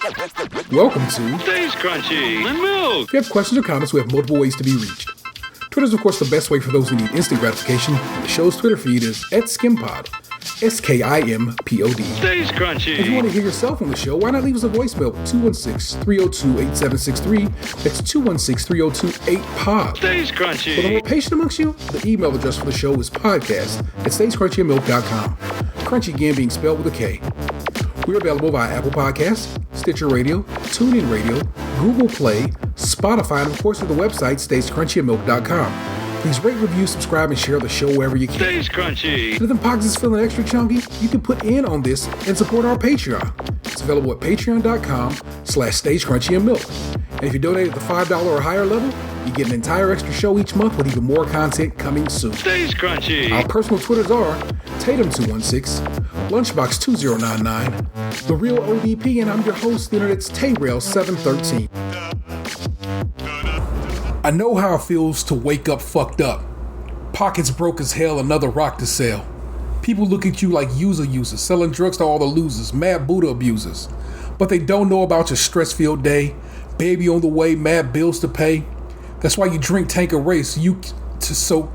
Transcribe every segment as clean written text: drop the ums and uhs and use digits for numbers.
Welcome to Stays Crunchy and Milk. If you have questions or comments, we have multiple ways to be reached. Twitter is, of course, the best way for those who need instant gratification. The show's Twitter feed is @SkimPod, SKIMPOD. Stays Crunchy. If you want to hear yourself on the show, why not leave us a voicemail? 216-302-8763. That's 216-302-8POD. Stays For the Crunchy. more patient amongst you, the email address for the show is podcast@stayscrunchyandmilk.com. Crunchy again being spelled with a K. We're available via Apple Podcasts, Stitcher Radio, TuneIn Radio, Google Play, Spotify, and of course at the website stayscrunchyandmilk.com. Please rate, review, subscribe, and share the show wherever you can. Stays Crunchy. And if the pockets is feeling extra chunky, you can put in on this and support our Patreon. It's available at patreon.com/stayscrunchyandmilk. And if you donate at the $5 or higher level, you get an entire extra show each month with even more content coming soon. Stays Crunchy. Our personal Twitters are Tatum216, Lunchbox2099, The Real ODP, and I'm your host, the Internet's Tayrail713. I know how it feels to wake up fucked up. Pockets broke as hell, another rock to sell. People look at you like users, selling drugs to all the losers, mad Buddha abusers. But they don't know about your stress-filled day, baby on the way, mad bills to pay. That's why you drink Tanqueray so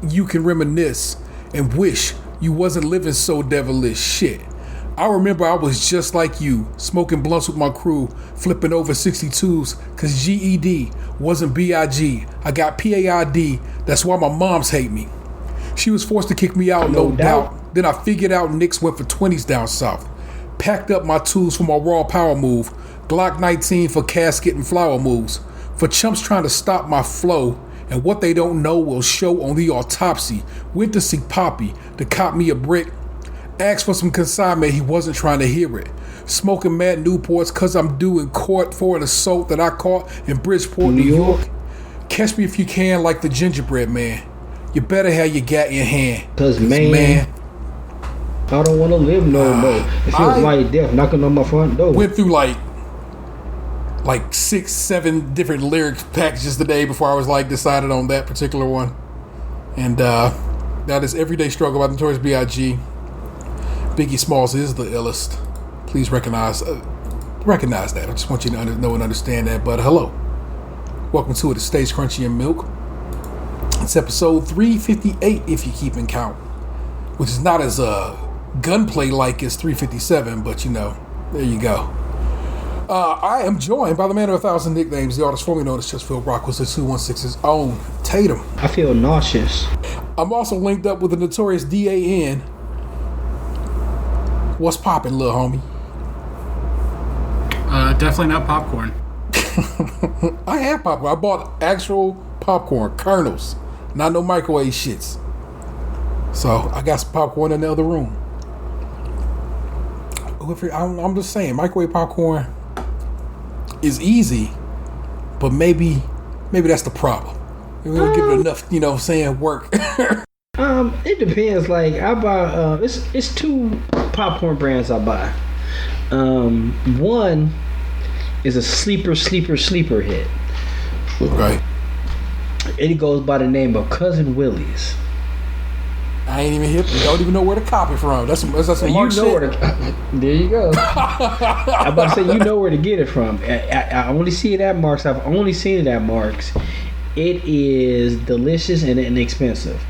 you can reminisce and wish you wasn't living so devilish. Shit. I remember I was just like you, smoking blunts with my crew, flipping over 62s, cause GED wasn't BIG. I got PAID, that's why my moms hate me. She was forced to kick me out, no doubt. Then I figured out Knicks went for 20s down south. Packed up my tools for my raw power move, Glock 19 for casket and flower moves. For chumps trying to stop my flow, and what they don't know will show on the autopsy. Went to see Poppy to cop me a brick. Asked for some consignment, he wasn't trying to hear it. Smoking mad Newports cause I'm due in court for an assault that I caught in Bridgeport, New York. Catch me if you can like the gingerbread man. You better have your gat in hand. Cause man, I don't want to live no more. It feels like death knocking on my front door. Went through like 6-7 different lyric packages today before I was decided on that particular one. And that is Everyday Struggle by Notorious B.I.G. Biggie Smalls is the illest. Please recognize that. I just want you to know and understand that. But hello. Welcome to it. It Stays Crunchy and Milk. It's episode 358 if you keep in count. Which is not as gunplay like as 357, but there you go. I am joined by the man of 1,000 nicknames, the artist formerly known as Just Phil Rock, was the 216's own Tatum. I feel nauseous. I'm also linked up with the notorious DAN. What's poppin', little homie? Definitely not popcorn. I have popcorn. I bought actual popcorn, kernels, not no microwave shits. So I got some popcorn in the other room. I'm just saying, microwave popcorn is easy, but maybe that's the problem. We don't give it enough, work. It depends. Like I buy, it's two popcorn brands I buy. One is a sleeper hit. Right. It goes by the name of Cousin Willie's. I ain't even hip. Don't even know where to copy from. That's some Mark shit. There you go. I'm about to say you know where to get it from. I only see it at Mark's. I've only seen it at Mark's. It is delicious and inexpensive.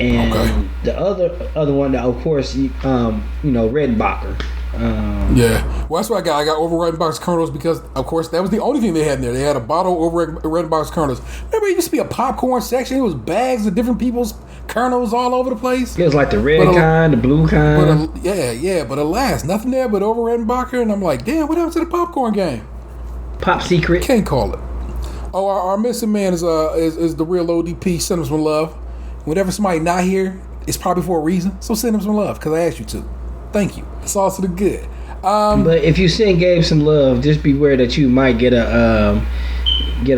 And the other one, of course, Redenbacher. Yeah, well, that's what I got. I got over Redenbacher's kernels because, of course, that was the only thing they had in there. They had a bottle over Redenbacher's kernels. Remember, it used to be a popcorn section. It was bags of different people's kernels all over the place. It was like the red kind, the blue kind. But alas, nothing there but over Redenbacher. And I'm like, damn, what happened to the popcorn game? Pop secret. Can't call it. Oh, our missing man is the real ODP. Send him some love. Whenever somebody not here, it's probably for a reason. So send him some love because I asked you to. Thank you. It's all to the good. But if you send Gabe some love, just beware that you might get a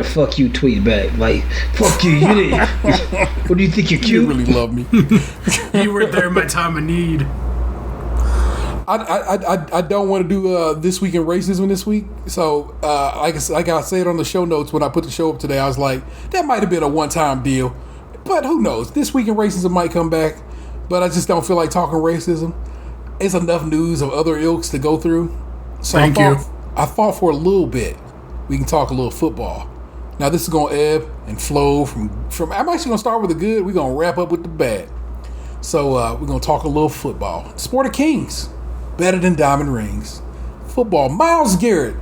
fuck you tweet back. Like, fuck you. What do you think, you're cute? You really love me. You were there in my time of need. I don't want to do This Week in Racism this week. So, like I said on the show notes when I put the show up today, I was like, that might have been a one-time deal. But who knows? This Week in Racism might come back. But I just don't feel like talking racism. It's enough news of other ilks to go through. So Thank you. I thought for a little bit we can talk a little football. Now this is gonna ebb and flow from. I'm actually gonna start with the good. We're gonna wrap up with the bad. So we're gonna talk a little football. Sport of Kings, better than diamond rings. Football. Myles Garrett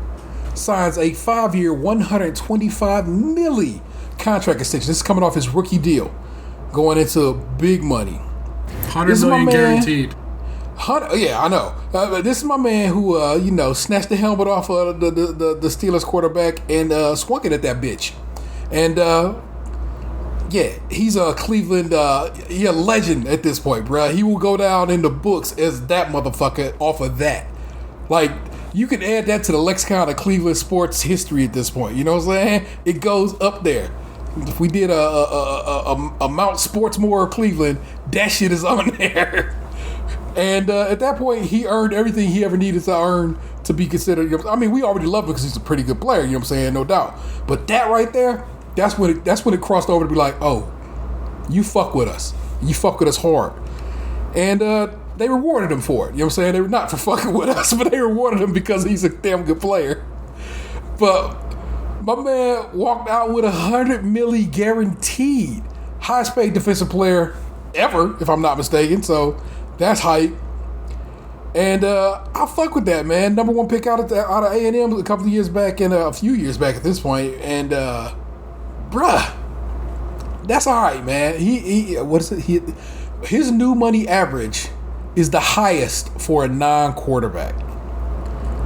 signs a 5-year, $125 million contract extension. This is coming off his rookie deal, going into big money. $100 million guaranteed. Yeah, I know. This is my man who, snatched the helmet off of the Steelers quarterback and swung it at that bitch. And he's a Cleveland, a legend at this point, bro. He will go down in the books as that motherfucker off of that. Like, you can add that to the lexicon of Cleveland sports history at this point. You know what I'm saying? It goes up there. If we did a Mount Sportsmore of Cleveland, that shit is on there. And at that point, he earned everything he ever needed to earn to be considered. I mean, we already love him because he's a pretty good player. You know what I'm saying? No doubt. But that right there, that's when it crossed over to be like, oh, you fuck with us. You fuck with us hard. And they rewarded him for it. You know what I'm saying? They were not for fucking with us, but they rewarded him because he's a damn good player. But my man walked out with $100 million guaranteed. Highest paid defensive player ever, if I'm not mistaken. So that's hype. And I fuck with that, man. Number one pick out of A&M a couple of years back and a few years back at this point. And bruh, that's all right, man. His new money average is the highest for a non-quarterback.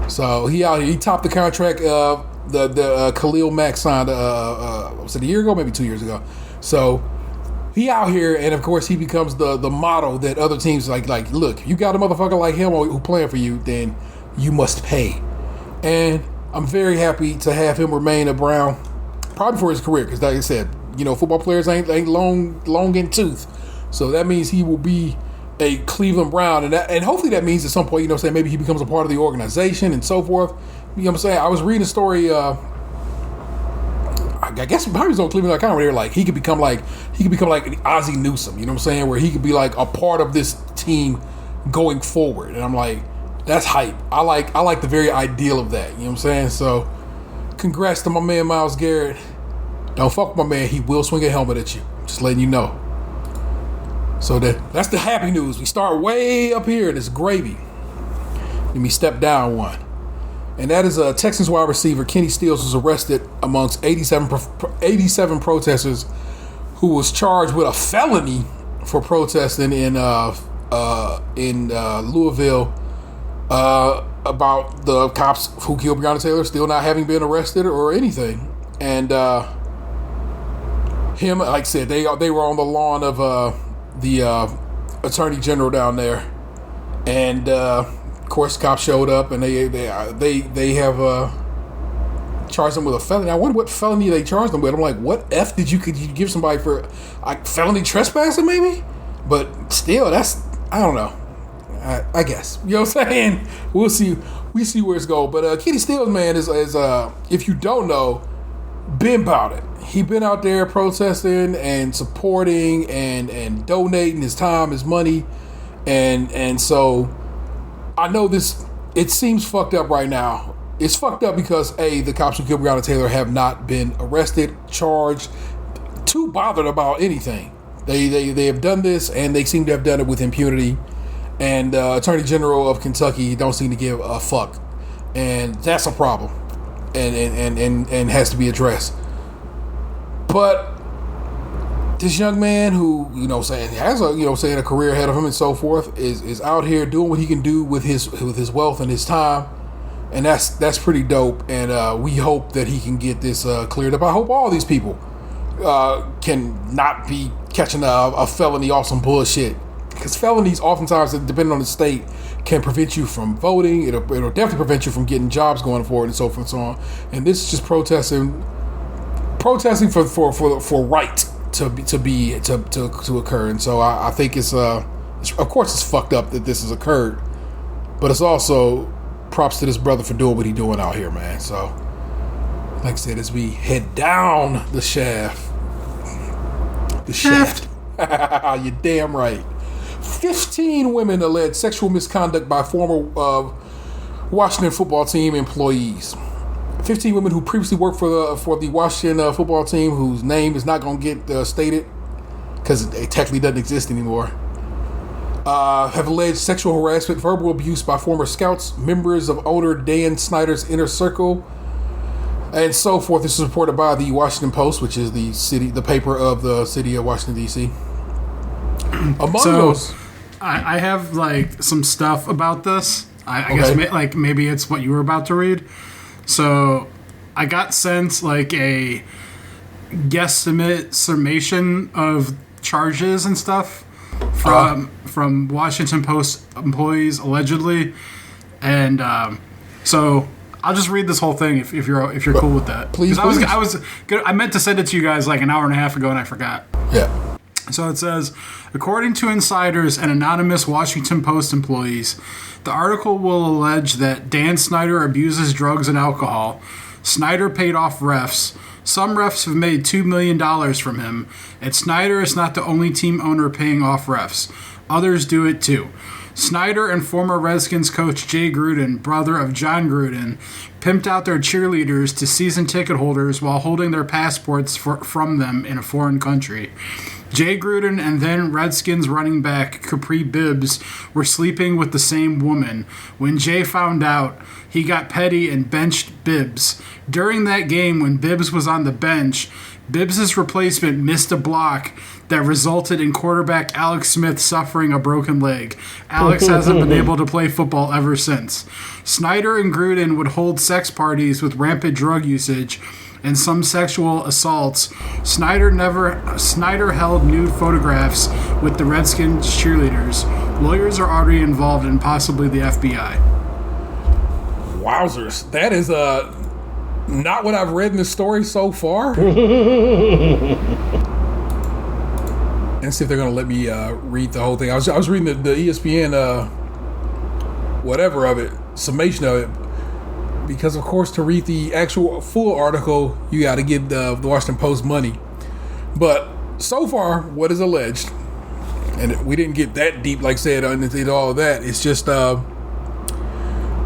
So he out here. He topped the contract the Khalil Mack signed was it a year ago, maybe 2 years ago. So he out here, and of course he becomes the model that other teams like look, you got a motherfucker like him who playing for you, then you must pay. And I'm very happy to have him remain a Brown, probably for his career, because like I said, football players ain't long in tooth. So that means he will be a Cleveland Brown, and hopefully that means at some point, maybe he becomes a part of the organization and so forth. You know what I'm saying? I was reading a story, I guess probably was on Cleveland.com where they were like, he could become like Ozzie Newsome, you know what I'm saying? Where he could be like a part of this team going forward. And I'm like, that's hype. I like the very ideal of that, you know what I'm saying? So congrats to my man Myles Garrett. Don't fuck with my man, he will swing a helmet at you. Just letting you know. So that's the happy news. We start way up here and it's gravy. Let me step down one. And that is a Texans wide receiver, Kenny Stills, was arrested amongst 87 protesters who was charged with a felony for protesting in Louisville about the cops who killed Breonna Taylor still not having been arrested or anything. And him, like I said, they were on the lawn of the attorney general down there, and of course cops showed up and they have charged them with a felony. I wonder what felony they charged them with. I'm like, what F could you give somebody for like felony trespassing maybe? But still, that's, I don't know, I guess, you know what I'm saying? We see where it's going. But Kenny Stills, man, is if you don't know, been about it. He been out there protesting and supporting and donating his time, his money, and so I know this. It seems fucked up right now. It's fucked up because the cops who killed Breonna Taylor have not been arrested, charged, too bothered about anything. They have done this, and they seem to have done it with impunity. And Attorney General of Kentucky don't seem to give a fuck, and that's a problem, and has to be addressed. But this young man who, has a career ahead of him and so forth, is out here doing what he can do with his wealth and his time, and that's pretty dope. And we hope that he can get this cleared up. I hope all these people can not be catching a felony off some bullshit, because felonies oftentimes, depending on the state, can prevent you from voting. It'll definitely prevent you from getting jobs going forward and so forth and so on. And this is just protesting for right to occur. And so I think it's of course it's fucked up that this has occurred, but it's also props to this brother for doing what he's doing out here, man. So like I said, as we head down the shaft, you're damn right. 15 women alleged sexual misconduct by former Washington football team employees. 15 women who previously worked for the Washington football team, whose name is not going to get stated because it technically doesn't exist anymore, have alleged sexual harassment, verbal abuse by former scouts, members of owner Dan Snyder's inner circle, and so forth. This is reported by the Washington Post, which is the paper of the city of Washington, D.C. Among those... I have, like, some stuff about this. I guess, maybe it's what you were about to read. So, I got sent, like, a guesstimate summation of charges and stuff from Washington Post employees, allegedly. And, so... I'll just read this whole thing if you're cool with that. Please. I meant to send it to you guys like an hour and a half ago and I forgot. Yeah. So it says, according to insiders and anonymous Washington Post employees, the article will allege that Dan Snyder abuses drugs and alcohol. Snyder paid off refs. Some refs have made $2 million from him. And Snyder is not the only team owner paying off refs. Others do it too. Snyder and former Redskins coach Jay Gruden, brother of John Gruden, pimped out their cheerleaders to season ticket holders while holding their passports from them in a foreign country. Jay Gruden and then Redskins running back Capri Bibbs were sleeping with the same woman. When Jay found out, he got petty and benched Bibbs. During that game, when Bibbs was on the bench, Bibbs' replacement missed a block that resulted in quarterback Alex Smith suffering a broken leg. Alex hasn't been able to play football ever since. Snyder and Gruden would hold sex parties with rampant drug usage and some sexual assaults. Snyder held nude photographs with the Redskins cheerleaders. Lawyers are already involved and possibly the FBI. Wowzers. That is not what I've read in the story so far. And see if they're going to let me read the whole thing. I was reading the ESPN whatever of it, summation of it, because of course to read the actual full article you got to give the Washington Post money. But so far, what is alleged, and we didn't get that deep, like I said, into all of that. It's just an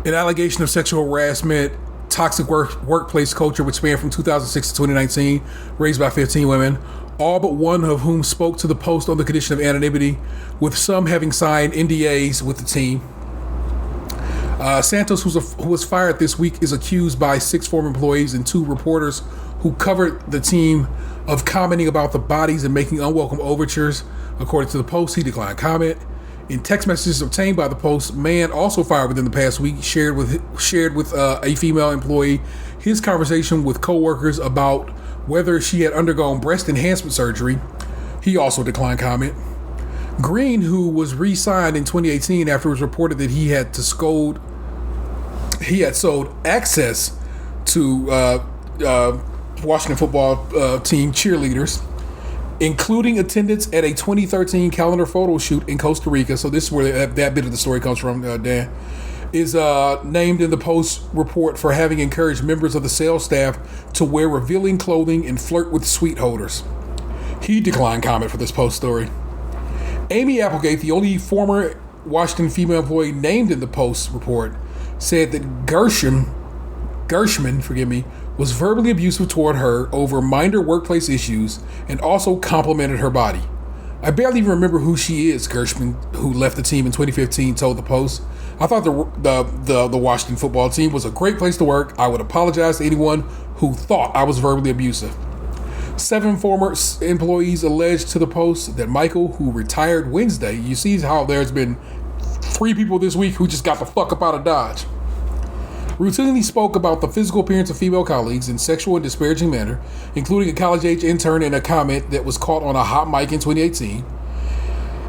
allegation of sexual harassment, toxic workplace culture, which spanned from 2006 to 2019, raised by 15 women, all but one of whom spoke to the Post on the condition of anonymity, with some having signed NDAs with the team. Santos, who was fired this week, is accused by 6 former employees and 2 reporters who covered the team of commenting about the bodies and making unwelcome overtures. According to the Post, he declined comment. In text messages obtained by the Post, Mann, also fired within the past week, shared with a female employee his conversation with coworkers about whether she had undergone breast enhancement surgery. He also declined comment. Green, who was re-signed in 2018 after it was reported that he had sold access to Washington football team cheerleaders, including attendance at a 2013 calendar photo shoot in Costa Rica. So this is where that bit of the story comes from, Dan. Is named in the Post report for having encouraged members of the sales staff to wear revealing clothing and flirt with suite holders. He declined comment for this Post story. Amy Applegate, the only former Washington female employee named in the Post report, said that Gershman, was verbally abusive toward her over minor workplace issues and also complimented her body. I barely even remember who she is, Gershman, who left the team in 2015, told the Post. I thought the Washington football team was a great place to work. I would apologize to anyone who thought I was verbally abusive. 7 former employees alleged to the Post that Michael, who retired Wednesday, you see how there's been 3 people this week who just got the fuck up out of Dodge, routinely spoke about the physical appearance of female colleagues in sexual and disparaging manner, including a college-age intern in a comment that was caught on a hot mic in 2018.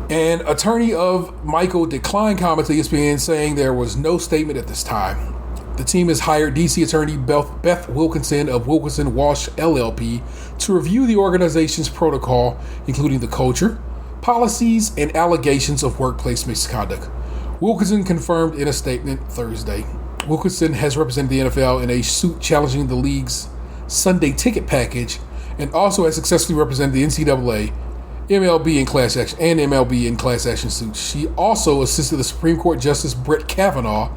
An attorney of Michael declined comment to ESPN, saying there was no statement at this time. The team has hired D.C. attorney Beth Wilkinson of Wilkinson Walsh LLP to review the organization's protocol, including the culture, policies, and allegations of workplace misconduct. Wilkinson confirmed in a statement Thursday. Wilkinson has represented the NFL in a suit challenging the league's Sunday ticket package and also has successfully represented the NCAA, MLB in class action suits. She also assisted the Supreme Court Justice Brett Kavanaugh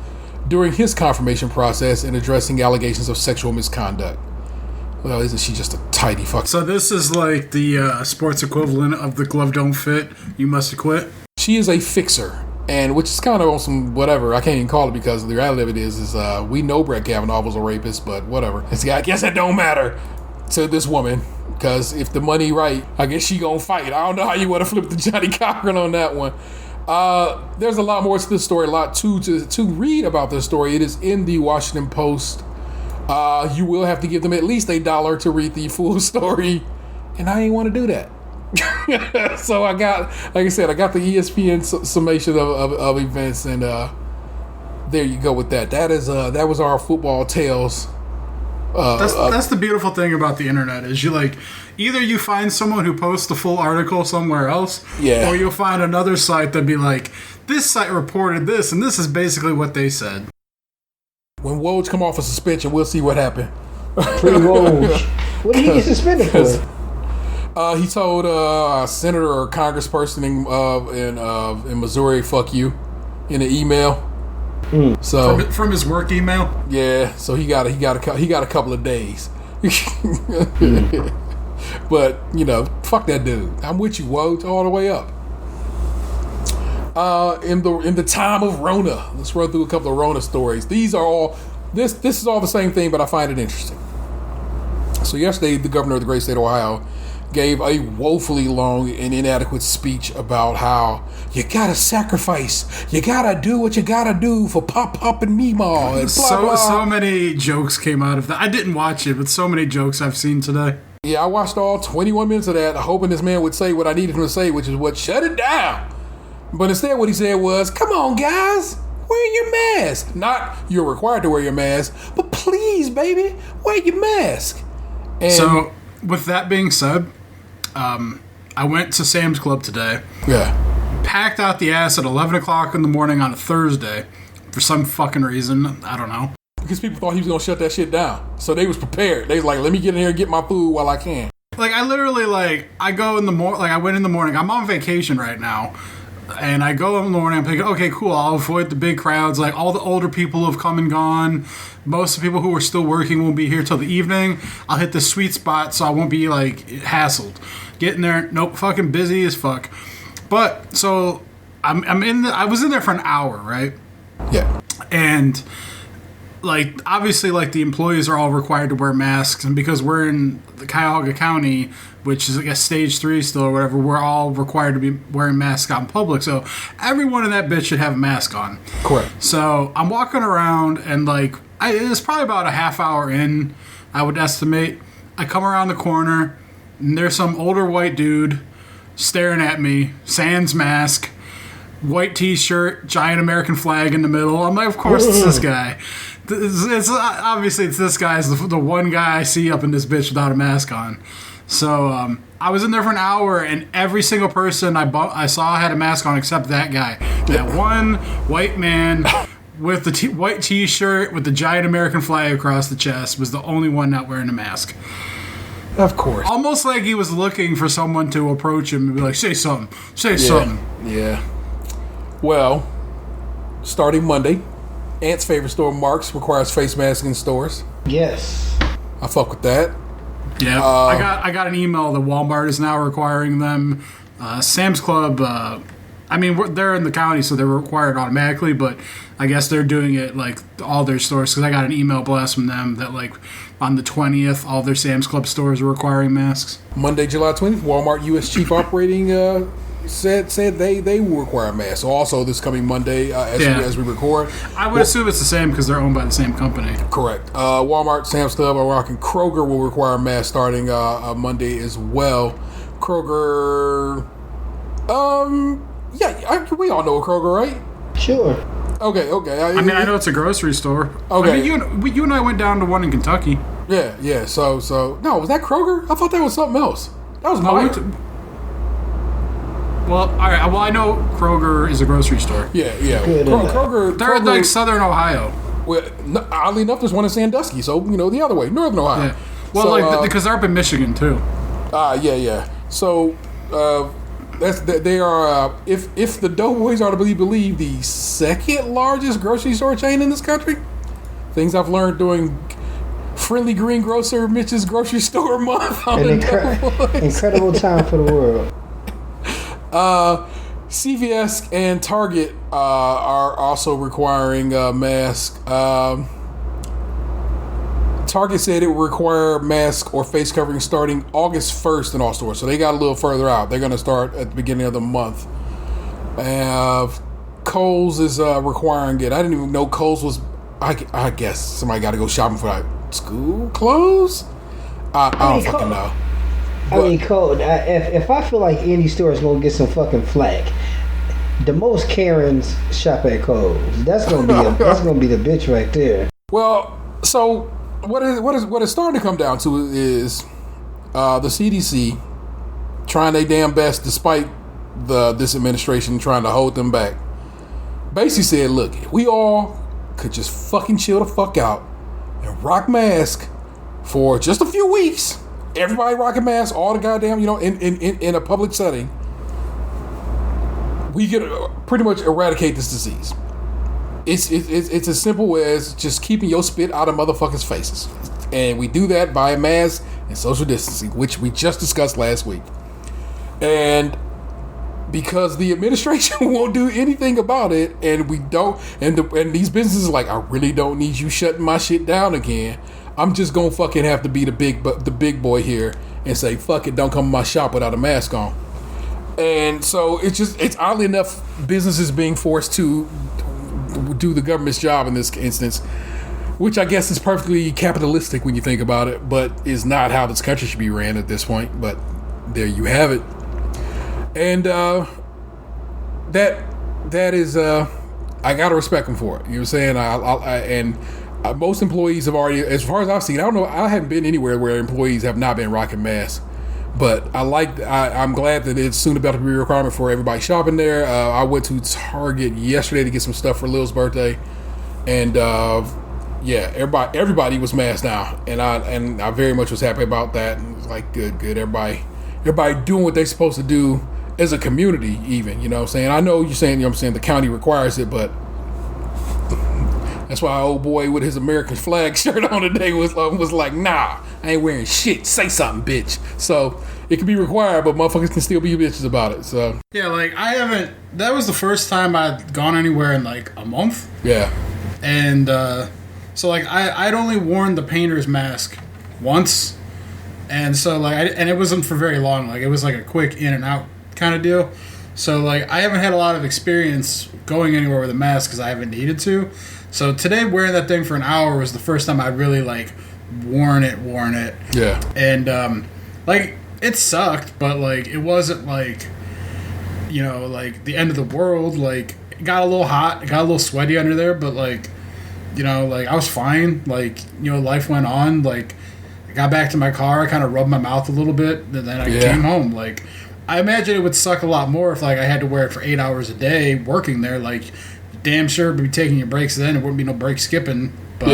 during his confirmation process and addressing allegations of sexual misconduct. Well, isn't she just a tidy fuck? So this is like the sports equivalent of the glove don't fit, you must have quit? She is a fixer, and which is kind of on some whatever. I can't even call it because the reality of it is we know Brett Kavanaugh was a rapist, but whatever. I guess that don't matter to this woman, because if the money right, I guess she gonna fight. I don't know how you want to flip the Johnny Cochran on that one. There's a lot more to this story, a lot to read about this story. It is in the Washington Post. You will have to give them at least $1 to read the full story, and I ain't want to do that. So I got, like I said, I got the ESPN summation of events, and there you go with that. That was our football tales. That's the beautiful thing about the internet is either you find someone who posts the full article somewhere else, or you'll find another site that'd be like, this site reported this, and this is basically what they said. When Woj come off a suspension, we'll see what happened. Free Woj. What did he get suspended for? He told a senator or congressperson in Missouri, "Fuck you," in an email. So from his work email. Yeah, so he got a couple of days. But fuck that dude. I'm with you, Woj, all the way up. In the time of Rona, let's run through a couple of Rona stories. These are all this is all the same thing, but I find it interesting. So yesterday, the governor of the great state of Ohio gave a woefully long and inadequate speech about how you gotta sacrifice, you gotta do what you gotta do for Pop and Meemaw, and blah, blah. So many jokes came out of that. I didn't watch it, but so many jokes I've seen today. Yeah, I watched all 21 minutes of that, hoping this man would say what I needed him to say, which is what shut it down. But instead, what he said was, "Come on, guys, wear your mask. Not you're required to wear your mask, but please, baby, wear your mask." And so, with that being said, I went to Sam's Club today. Yeah. Packed out the ass at 11 o'clock in the morning on a Thursday for some fucking reason. I don't know. Because people thought he was going to shut that shit down. So they was prepared. They was like, let me get in here and get my food while I can. I literally, I go in the morning, I went in the morning. I'm on vacation right now. And I go in the morning, I'm thinking, okay, cool, I'll avoid the big crowds. All the older people have come and gone. Most of the people who are still working won't be here till the evening. I'll hit the sweet spot so I won't be, hassled. Getting there, nope, fucking busy as fuck. But, so, I was in there for an hour, right? Yeah. And, obviously, the employees are all required to wear masks. And because we're in the Cuyahoga County, which is, I guess, stage 3 still or whatever, we're all required to be wearing masks out in public. So everyone in that bitch should have a mask on. Correct. So I'm walking around and, it's probably about a half hour in, I would estimate. I come around the corner, and there's some older white dude staring at me, sans mask, white t-shirt, giant American flag in the middle. I'm like, of course it's this guy. It's obviously it's this guy. Is the one guy I see up in this bitch without a mask on. So I was in there for an hour, and every single person I saw had a mask on except that guy. That one white man with the white t-shirt with the giant American flag across the chest was the only one not wearing a mask. Of course. Almost like he was looking for someone to approach him and be like, say something. Say something. Yeah. Well, starting Monday, Ant's favorite store, Mark's, requires face masks in stores. Yes. I fuck with that. Yeah, I got an email that Walmart is now requiring them. Sam's Club, they're in the county, so they're required automatically, but I guess they're doing it all their stores, because I got an email blast from them that on the 20th, all their Sam's Club stores are requiring masks. Monday, July 20th, Walmart U.S. Chief Operating said they will require masks. So also this coming Monday, as we record. I would assume it's the same because they're owned by the same company. Correct. Walmart, Sam's Club, Iraq, and Kroger will require masks starting Monday as well. Kroger, we all know a Kroger, right? Sure. Okay. I know it's a grocery store. Okay. You and I went down to one in Kentucky. Yeah. So no, was that Kroger? I thought that was something else. That was Meijer. Well, all right. Well, I know Kroger is a grocery store. Yeah. Kroger. They're Southern Ohio. Well, oddly enough, there's one in Sandusky, so the other way, Northern Ohio. Yeah. Well, because they're up in Michigan too. Yeah. So They are if the Doughboys are to be believed, the second largest grocery store chain in this country. Things I've learned doing Friendly Green Grocer Mitch's grocery store month on An the Doughboys. incredible time for the world. CVS and Target are also requiring masks. Target said it will require mask or face covering starting August 1st in all stores. So they got a little further out. They're going to start at the beginning of the month. Kohl's is requiring it. I didn't even know Kohl's was... I guess somebody got to go shopping for like school clothes? I don't fucking know. Cole, if I feel like any store is going to get some fucking flack, the most Karens shop at Kohl's. That's going to be the bitch right there. Well, so... What is starting to come down to is the CDC trying their damn best, despite this administration trying to hold them back. Basically said, look, if we all could just fucking chill the fuck out and rock masks for just a few weeks, everybody rocking masks, all the goddamn, in a public setting, we could pretty much eradicate this disease. It's as simple as just keeping your spit out of motherfuckers' faces. And we do that via masks and social distancing, which we just discussed last week. And because the administration won't do anything about it, and we don't, and these businesses are like, I really don't need you shutting my shit down again. I'm just gonna fucking have to be the big boy here and say, fuck it, don't come to my shop without a mask on. And so it's oddly enough, businesses being forced to do the government's job in this instance, which I guess is perfectly capitalistic when you think about it, but is not how this country should be ran at this point. But there you have it. And that is I gotta respect them for it. You know what I'm saying? Most employees have already, as far as I've seen, I don't know, I haven't been anywhere where employees have not been rocking masks. But I'm glad that it's soon about to be a requirement for everybody shopping there. I went to Target yesterday to get some stuff for Lil's birthday, and everybody was masked now, and I very much was happy about that. And it was like good, everybody doing what they're supposed to do as a community, even, you know what I'm saying. I know you're saying, the county requires it, but that's why old boy with his American flag shirt on today was like, nah, I ain't wearing shit. Say something, bitch. So it can be required, but motherfuckers can still be bitches about it. So yeah, like that was the first time I'd gone anywhere in like a month. Yeah. And so like I'd only worn the painter's mask once, and so like and it wasn't for very long. Like it was like a quick in and out kind of deal. So like I haven't had a lot of experience going anywhere with a mask because I haven't needed to. So today, wearing that thing for an hour was the first time I really like worn it. Yeah. And like it sucked, but like it wasn't like, like the end of the world. Like it got a little hot, it got a little sweaty under there, but like, like I was fine. Like life went on. Like I got back to my car, I kind of rubbed my mouth a little bit, and then I came home. Like I imagine it would suck a lot more if like I had to wear it for 8 hours a day working there. Like. Damn sure be taking your breaks then. It wouldn't be no break skipping. But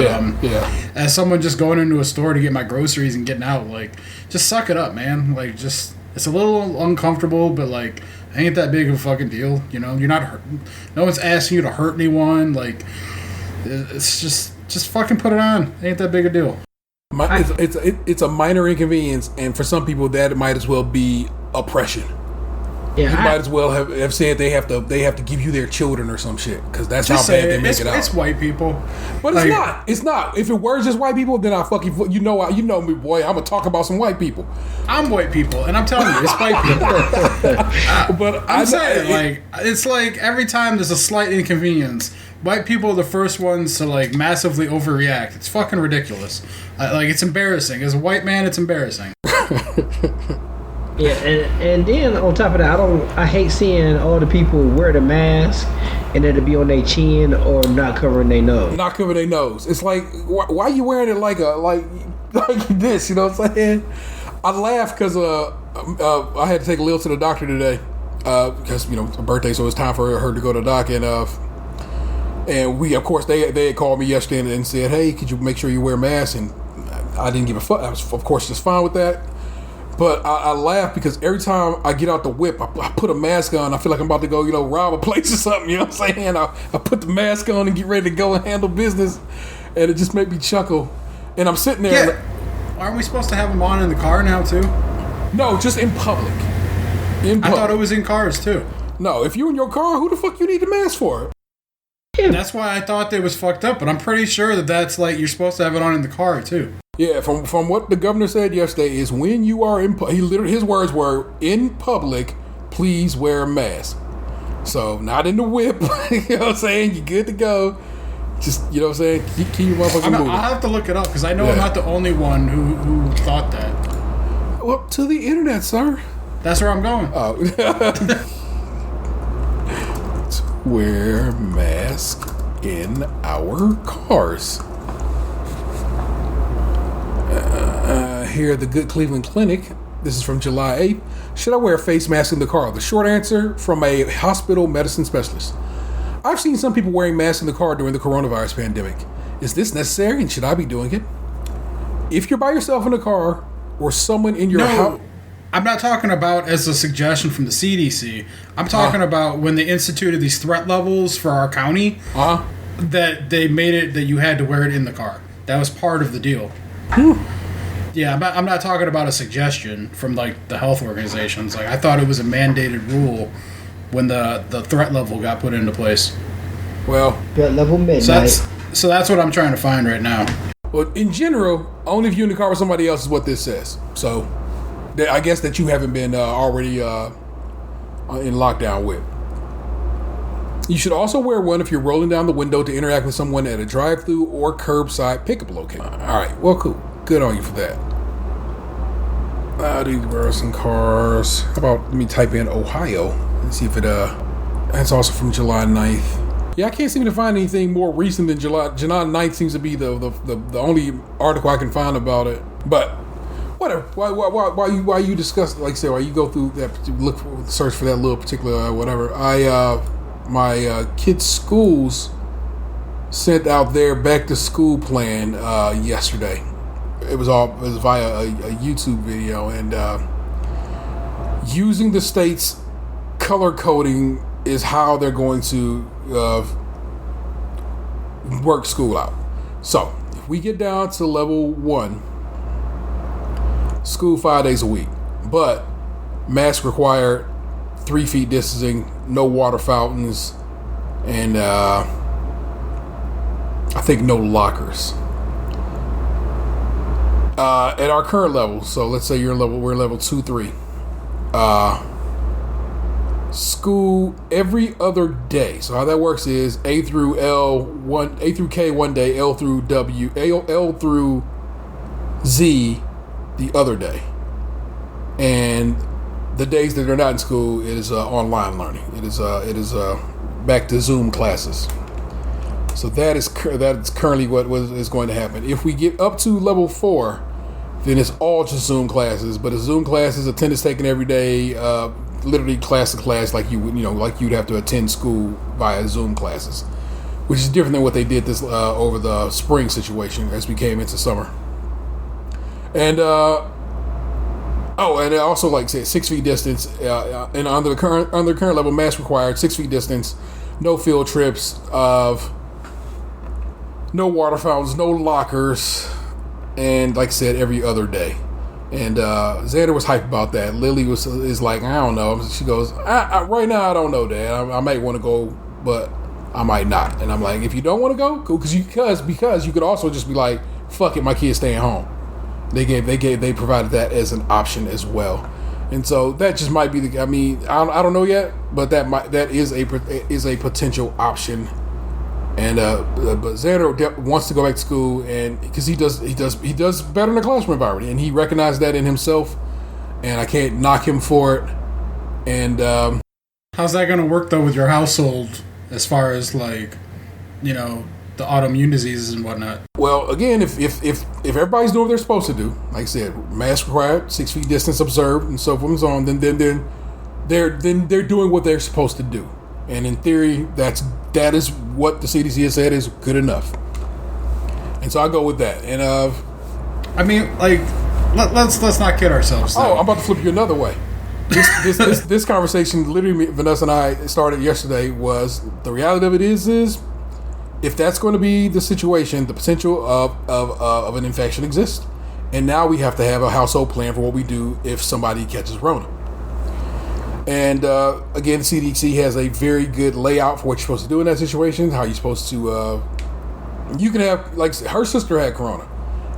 as someone just going into a store to get my groceries and getting out, like, just suck it up, man. Like, just, it's a little uncomfortable, but like, ain't that big of a fucking deal. You're not hurting. No one's asking you to hurt anyone. Like, it's just fucking put it on. Ain't that big a deal. It's a minor inconvenience, and for some people that might as well be oppression. Yeah, you might as well have said they have to give you their children or some shit, because that's how bad they make it out. It's white people, but it's not. It's not. If it were just white people, then I fucking you know me, boy. I'm gonna talk about some white people. I'm white people, and I'm telling you, it's white people. But I'm saying, it's like every time there's a slight inconvenience, white people are the first ones to like massively overreact. It's fucking ridiculous. It's embarrassing. As a white man, it's embarrassing. Yeah, and then on top of that, I hate seeing all the people wear the mask and then to be on their chin or not covering their nose. Not covering their nose. It's like, why are you wearing it like this? You know what I'm saying? I laugh because I had to take Lil to the doctor today because it's her birthday, so it's time for her to go to the doc, and we, of course, they had called me yesterday and said, hey, could you make sure you wear a mask? And I didn't give a fuck. I was, of course, just fine with that. But I laugh because every time I get out the whip, I put a mask on. I feel like I'm about to go, rob a place or something. You know what I'm saying? I put the mask on and get ready to go and handle business, and it just made me chuckle. And I'm sitting there. Yeah. Aren't we supposed to have them on in the car now too? No, just in public. I thought it was in cars too. No, if you're in your car, who the fuck you need the mask for? That's why I thought they was fucked up, but I'm pretty sure that's like you're supposed to have it on in the car too. Yeah, from what the governor said yesterday is when you are in his words were in public, please wear a mask. So not in the whip. You know what I'm saying? You're good to go. Just, you know what I'm saying? Keep your motherfucking moving. I'll have to look it up because I know I'm not the only one who thought that. Well, to the internet, sir. That's where I'm going. Oh. To wear mask in our cars. Here at the Good Cleveland Clinic, this is from July 8th. Should I wear a face mask in the car? The short answer from a hospital medicine specialist. I've seen some people wearing masks in the car during the coronavirus pandemic. Is this necessary and should I be doing it? If you're by yourself in a car or someone in your house... I'm not talking about as a suggestion from the CDC. I'm talking about when they instituted these threat levels for our county, that they made it that you had to wear it in the car. That was part of the deal. Yeah, I'm not talking about a suggestion from like the health organizations. Like I thought it was a mandated rule when the threat level got put into place. Well, threat level midnight. So that's what I'm trying to find right now. Well, in general, only if you're in the car with somebody else is what this says. So I guess that you haven't been already in lockdown with. You should also wear one if you're rolling down the window to interact with someone at a drive-thru or curbside pickup location. All right, well, cool. Good on you for that. These were some cars. How about, let me type in Ohio and see if it, that's also from July 9th. Yeah, I can't seem to find anything more recent than July 9th seems to be the only article I can find about it. But whatever. Why you discuss, like I said, why you go through that, search for that little particular whatever. My kids' schools sent out their back to school plan yesterday. It was via a YouTube video, and using the state's color coding is how they're going to work school out. So if we get down to level 1, school 5 days a week, but mask required, 3 feet distancing, no water fountains, and I think no lockers. At our current level, so let's say we're level 2, 3. School every other day. So how that works is A through K one day, L through Z the other day, and the days that they're not in school, it is online learning. It is back to Zoom classes. So that is currently what is going to happen. If we get up to level 4, then it's all just Zoom classes. But it's Zoom classes, attendance taken every day, literally class to class, like like you'd have to attend school via Zoom classes, which is different than what they did this over the spring situation as we came into summer. And and also, like I said, 6 feet distance, and under the current level, mask required, 6 feet distance, no field trips, no water fountains, no lockers, and like I said, every other day. And Xander was hyped about that. Lily is like, I don't know. She goes, I right now I don't know, Dad. I might want to go, but I might not. And I'm like, if you don't want to go, cool, because you could also just be like, fuck it, my kid's staying home. They provided that as an option as well. And so that just might be I don't know yet, but that is a potential option. And but Xander wants to go back to school, and because he does better in the classroom environment, and he recognized that in himself, and I can't knock him for it. And how's that going to work though with your household as far as like, the autoimmune diseases and whatnot? Well, again, if everybody's doing what they're supposed to do, like I said, mask required, 6 feet distance observed, and so forth and so on, then they're doing what they're supposed to do. And in theory, that is what the CDC has said is good enough. And so I go with that. And let's not kid ourselves. Oh, I'm about to flip you another way. This conversation, literally, Vanessa and I started yesterday. Was the reality of it is if that's going to be the situation, the potential of an infection exists, and now we have to have a household plan for what we do if somebody catches Rona. And again, CDC has a very good layout for what you're supposed to do in that situation. How you're supposed to, you can have, like, her sister had Corona,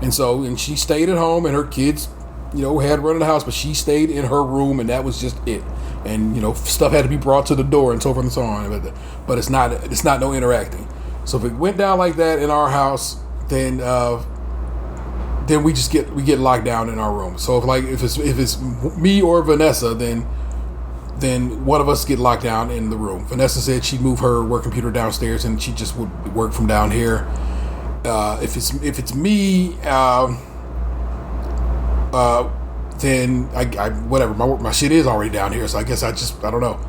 and she stayed at home, and her kids, had run in the house, but she stayed in her room, and that was just it. And stuff had to be brought to the door and so forth and so on. But it's not no interacting. So if it went down like that in our house, then we get locked down in our room. So if it's me or Vanessa, then one of us get locked down in the room. Vanessa said she'd move her work computer downstairs and she just would work from down here. If it's me, then I whatever, my shit is already down here. So I guess I don't know.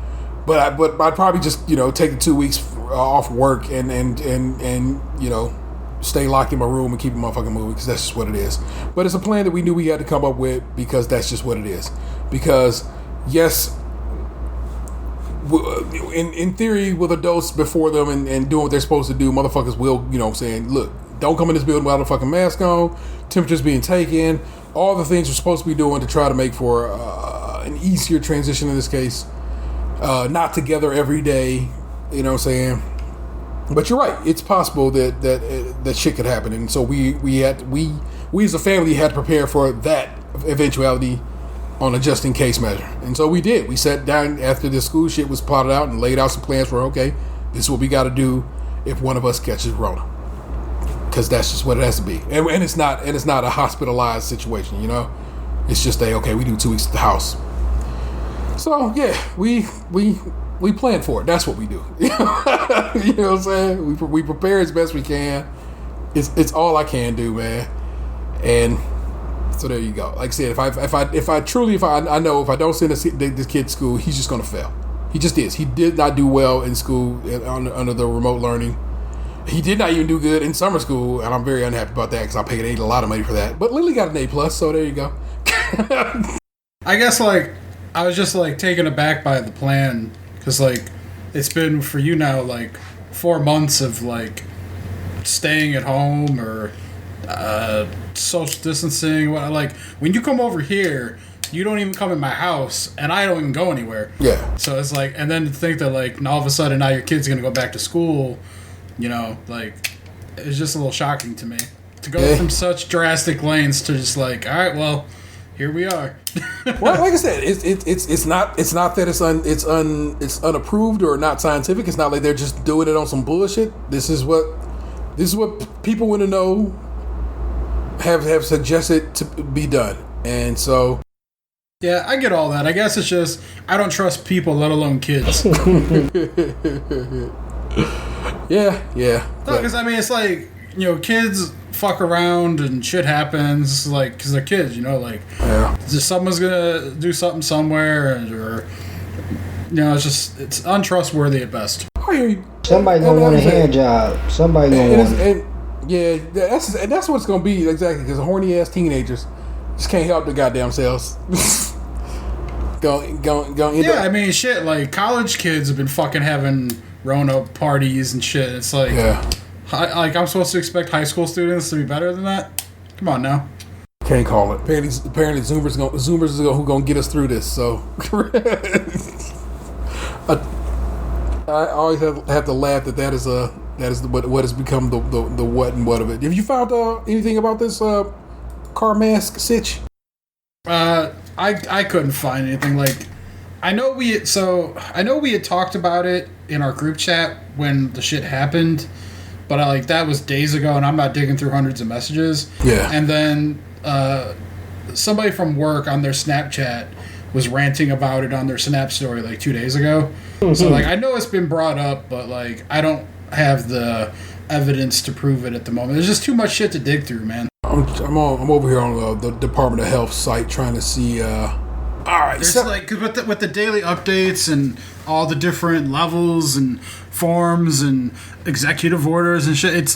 But I'd probably just take the 2 weeks off work and stay locked in my room and keep a motherfucking movie, because that's just what it is. But it's a plan that we knew we had to come up with, because that's just what it is. Because yes, in theory, with adults before them and doing what they're supposed to do, motherfuckers will, saying, look, don't come in this building without a fucking mask on, temperatures being taken, all the things we're supposed to be doing to try to make for an easier transition in this case. Not together every day, what I'm saying? But you're right, it's possible that shit could happen, and so we as a family had to prepare for that eventuality on a just in case measure. And so we did. We sat down after the school shit was plotted out and laid out some plans for, okay, this is what we got to do if one of us catches Rona, because that's just what it has to be. And it's not a hospitalized situation, It's just okay, we do 2 weeks at the house. So yeah, we plan for it. That's what we do. You know what I'm saying? We prepare as best we can. It's all I can do, man. And so there you go. Like I said, if I know if I don't send this kid to school, he's just gonna fail. He just is. He did not do well in school under the remote learning. He did not even do good in summer school, and I'm very unhappy about that because I paid a lot of money for that. But Lily got an A+, so there you go. I guess I was just taken aback by the plan, because it's been for you now 4 months of staying at home or social distancing. When you come over here, you don't even come in my house, and I don't even go anywhere. Yeah. So it's and then to think that all of a sudden now your kid's gonna go back to school, it's just a little shocking to me to go from such drastic lengths to just all right, well, here we are. Well, like I said, it's not that it's unapproved or not scientific. It's not like they're just doing it on some bullshit. This is what people want to know, have suggested to be done, and so. Yeah, I get all that. I guess it's just I don't trust people, let alone kids. Yeah. No, because it's kids fuck around and shit happens, because they're kids, just someone's gonna do something somewhere, or it's untrustworthy at best. Somebody gonna want a hand job. Somebody gonna want it. Yeah, that's what it's gonna be exactly, because horny ass teenagers just can't help their goddamn selves. Shit, college kids have been fucking having Rona parties and shit. It's I'm supposed to expect high school students to be better than that? Come on now. Can't call it. Apparently Zoomers are who gonna get us through this. So I always have to laugh that is what has become the what and what of it. Have you found anything about this car mask sitch? I couldn't find anything. I know we had talked about it in our group chat when the shit happened, but that was days ago, and I'm not digging through hundreds of messages. Yeah. And then somebody from work on their Snapchat was ranting about it on their Snap story 2 days ago. Mm-hmm. So I know it's been brought up, but I don't have the evidence to prove it at the moment. There's just too much shit to dig through, man. I'm over here on the Department of Health site trying to see. All right, there's with the daily updates and all the different levels and forms and executive orders and shit. It's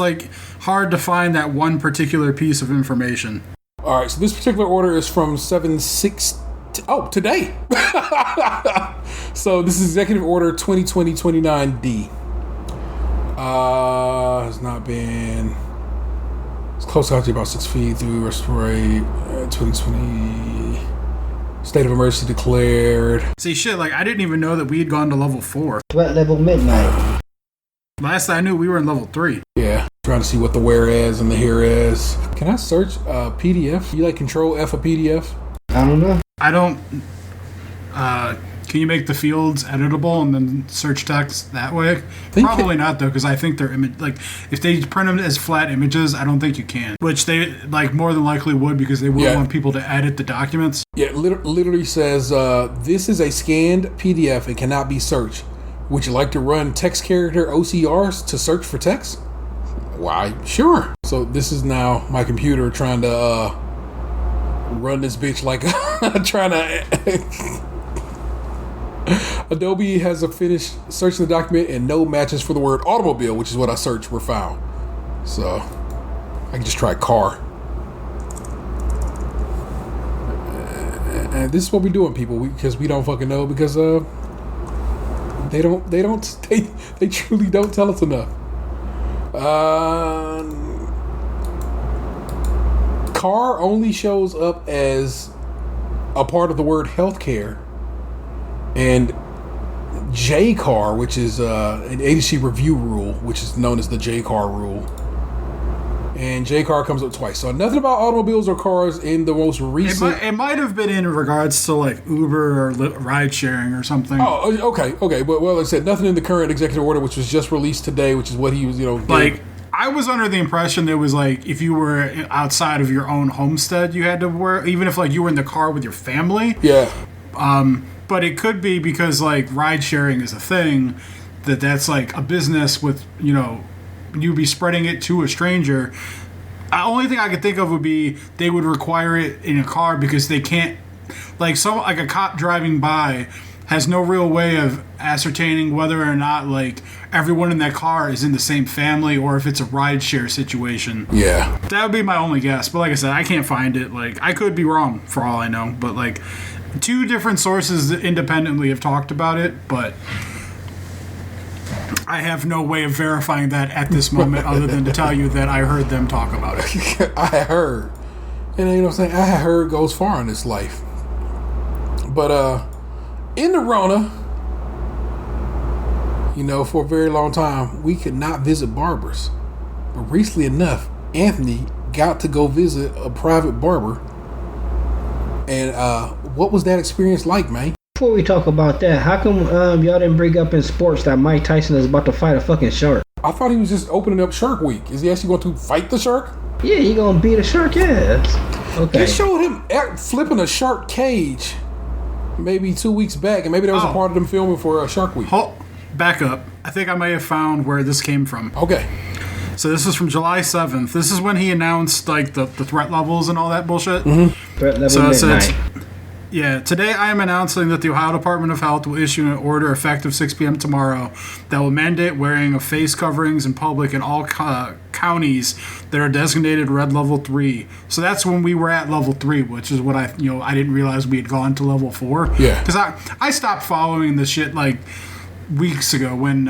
hard to find that one particular piece of information. All right, so this particular order is from 7/6. Oh, today. So this is Executive Order 2020-29D. Has not been. It's close out to about 6 feet through Restore 2020. State of emergency declared. See, shit, like, I didn't even know that we had gone to level 4. Threat level midnight. Last I knew, we were in level 3. Yeah, trying to see what the where is and the here is. Can I search PDF? You like Control F a PDF? I don't know. I don't. Can you make the fields editable and then search text that way? Probably not, though, because I think they're if they print them as flat images, I don't think you can. Which they more than likely would, because they would want people to edit the documents. Yeah, literally says this is a scanned PDF and cannot be searched. Would you like to run text character OCRs to search for text? Why, sure. So this is now my computer trying to run this bitch like trying to. Adobe has finished searching the document and no matches for the word automobile, which is what I searched, were found. So I can just try car. And this is what we're doing, people, because we don't fucking know, because they truly don't tell us enough. Car only shows up as a part of the word healthcare. And JCAR, which is an agency review rule, which is known as the JCAR rule. And JCAR comes up twice. So nothing about automobiles or cars in the most recent... It might have been in regards to like Uber or ride sharing or something. Oh, okay. But well, like I said, nothing in the current executive order, which was just released today, which is what he was, Like, I was under the impression it was like if you were outside of your own homestead, you had to wear, even if like you were in the car with your family. Yeah. But it could be because like ride sharing is a thing, that's like a business with, you be spreading it to a stranger. The only thing I could think of would be they would require it in a car because they can't, like a cop driving by has no real way of ascertaining whether or not like everyone in that car is in the same family or if it's a ride share situation. Yeah. That would be my only guess. But like I said, I can't find it. Like, I could be wrong for all I know, but like 2 different sources independently have talked about it, but I have no way of verifying that at this moment other than to tell you that I heard them talk about it. I heard. And you know what I'm saying? I heard goes far in this life. But in the Rona, for a very long time, we could not visit barbers. But recently enough, Anthony got to go visit a private barber. And what was that experience like, man? Before we talk about that, how come y'all didn't bring up in sports that Mike Tyson is about to fight a fucking shark? I thought he was just opening up Shark Week. Is he actually going to fight the shark? Yeah, he gonna beat a shark ass. Okay. They showed him flipping a shark cage maybe 2 weeks back, and maybe that was a part of them filming for Shark Week. Back up. I think I may have found where this came from. Okay. So this is from July 7th. This is when he announced like the threat levels and all that bullshit. Mm-hmm. Threat level midnight. Yeah, today I am announcing that the Ohio Department of Health will issue an order effective 6 p.m. tomorrow that will mandate wearing of face coverings in public in all counties that are designated red level 3. So that's when we were at level 3, which is what I didn't realize we had gone to level 4. Yeah. Because I stopped following this shit like weeks ago when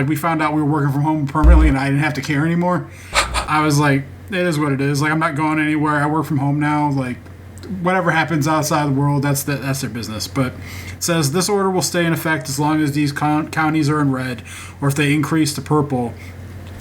we found out we were working from home permanently and I didn't have to care anymore. I was like, it is what it is. Like, I'm not going anywhere. I work from home now. Like, whatever happens outside the world, that's their business. But it says this order will stay in effect as long as these counties are in red, or if they increase to purple.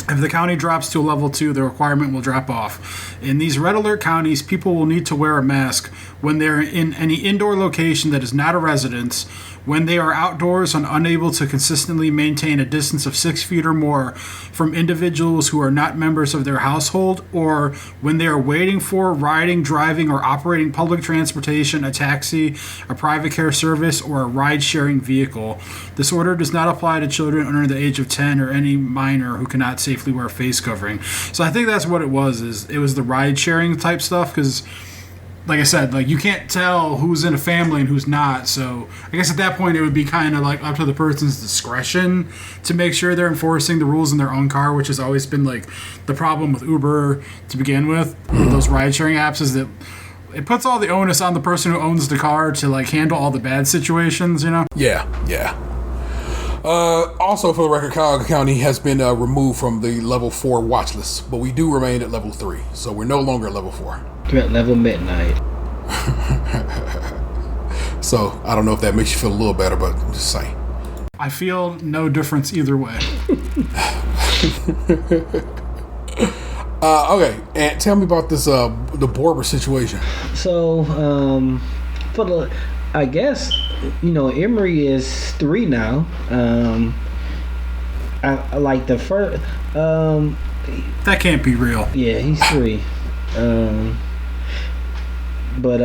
If the county drops to a level 2, the requirement will drop off. In these red alert counties, people will need to wear a mask when they're in any indoor location that is not a residence, when they are outdoors and unable to consistently maintain a distance of 6 feet or more from individuals who are not members of their household, or when they are waiting for, riding, driving, or operating public transportation, a taxi, a private care service, or a ride-sharing vehicle. This order does not apply to children under the age of 10 or any minor who cannot safely wear a face covering. So I think that's what it was. It was the ride-sharing type stuff, because like I said, like you can't tell who's in a family and who's not. So I guess at that point it would be kind of like up to the person's discretion to make sure they're enforcing the rules in their own car, which has always been like the problem with Uber to begin with. Those ride sharing apps is that it puts all the onus on the person who owns the car to like handle all the bad situations, you know? Yeah. Also, for the record, Cuyahoga County has been removed from the level 4 watch list, but we do remain at level 3, so we're no longer at level 4. Threat level midnight. So I don't know if that makes you feel a little better, but I'm just saying. I feel no difference either way. Okay, and tell me about this the Barber situation. So, for the, I guess, Emery is 3 now. I like the first. That can't be real. Yeah, he's 3. But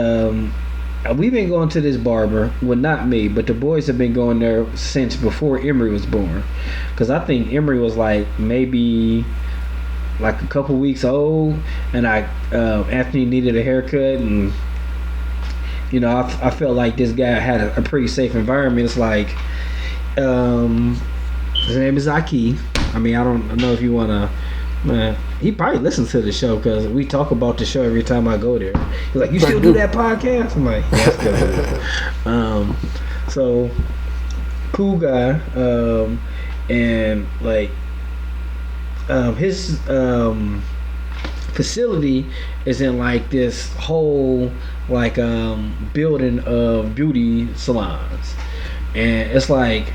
we've been going to this barber. Well, not me, but the boys have been going there since before Emery was born. Because I think Emery was like maybe like a couple weeks old, and Anthony needed a haircut, and I felt like this guy had a pretty safe environment. It's like his name is Aki. I mean, I don't know if you want to. He probably listens to the show because we talk about the show every time I go there. He's like, "You still do that podcast?" I'm like, "Yeah, I still do." So cool guy, and like his facility is in like this whole like building of beauty salons, and it's like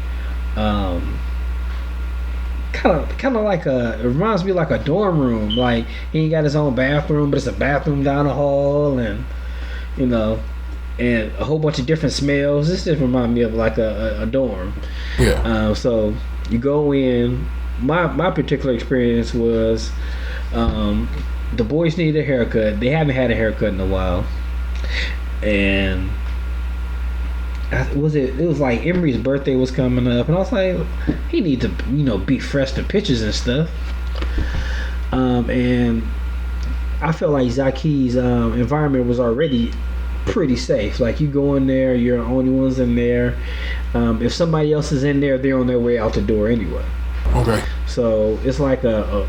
kind of like it reminds me like a dorm room. Like he ain't got his own bathroom, but it's a bathroom down the hall, and and a whole bunch of different smells. This just reminds me of like a dorm. Yeah. So you go in. My particular experience was the boys needed a haircut. They haven't had a haircut in a while, and it was like Emery's birthday was coming up, and I was like, he needs to be fresh to pictures and stuff. And I felt like Zaki's environment was already pretty safe. Like you go in there, you're the only ones in there. If somebody else is in there, they're on their way out the door anyway. Okay. So it's like a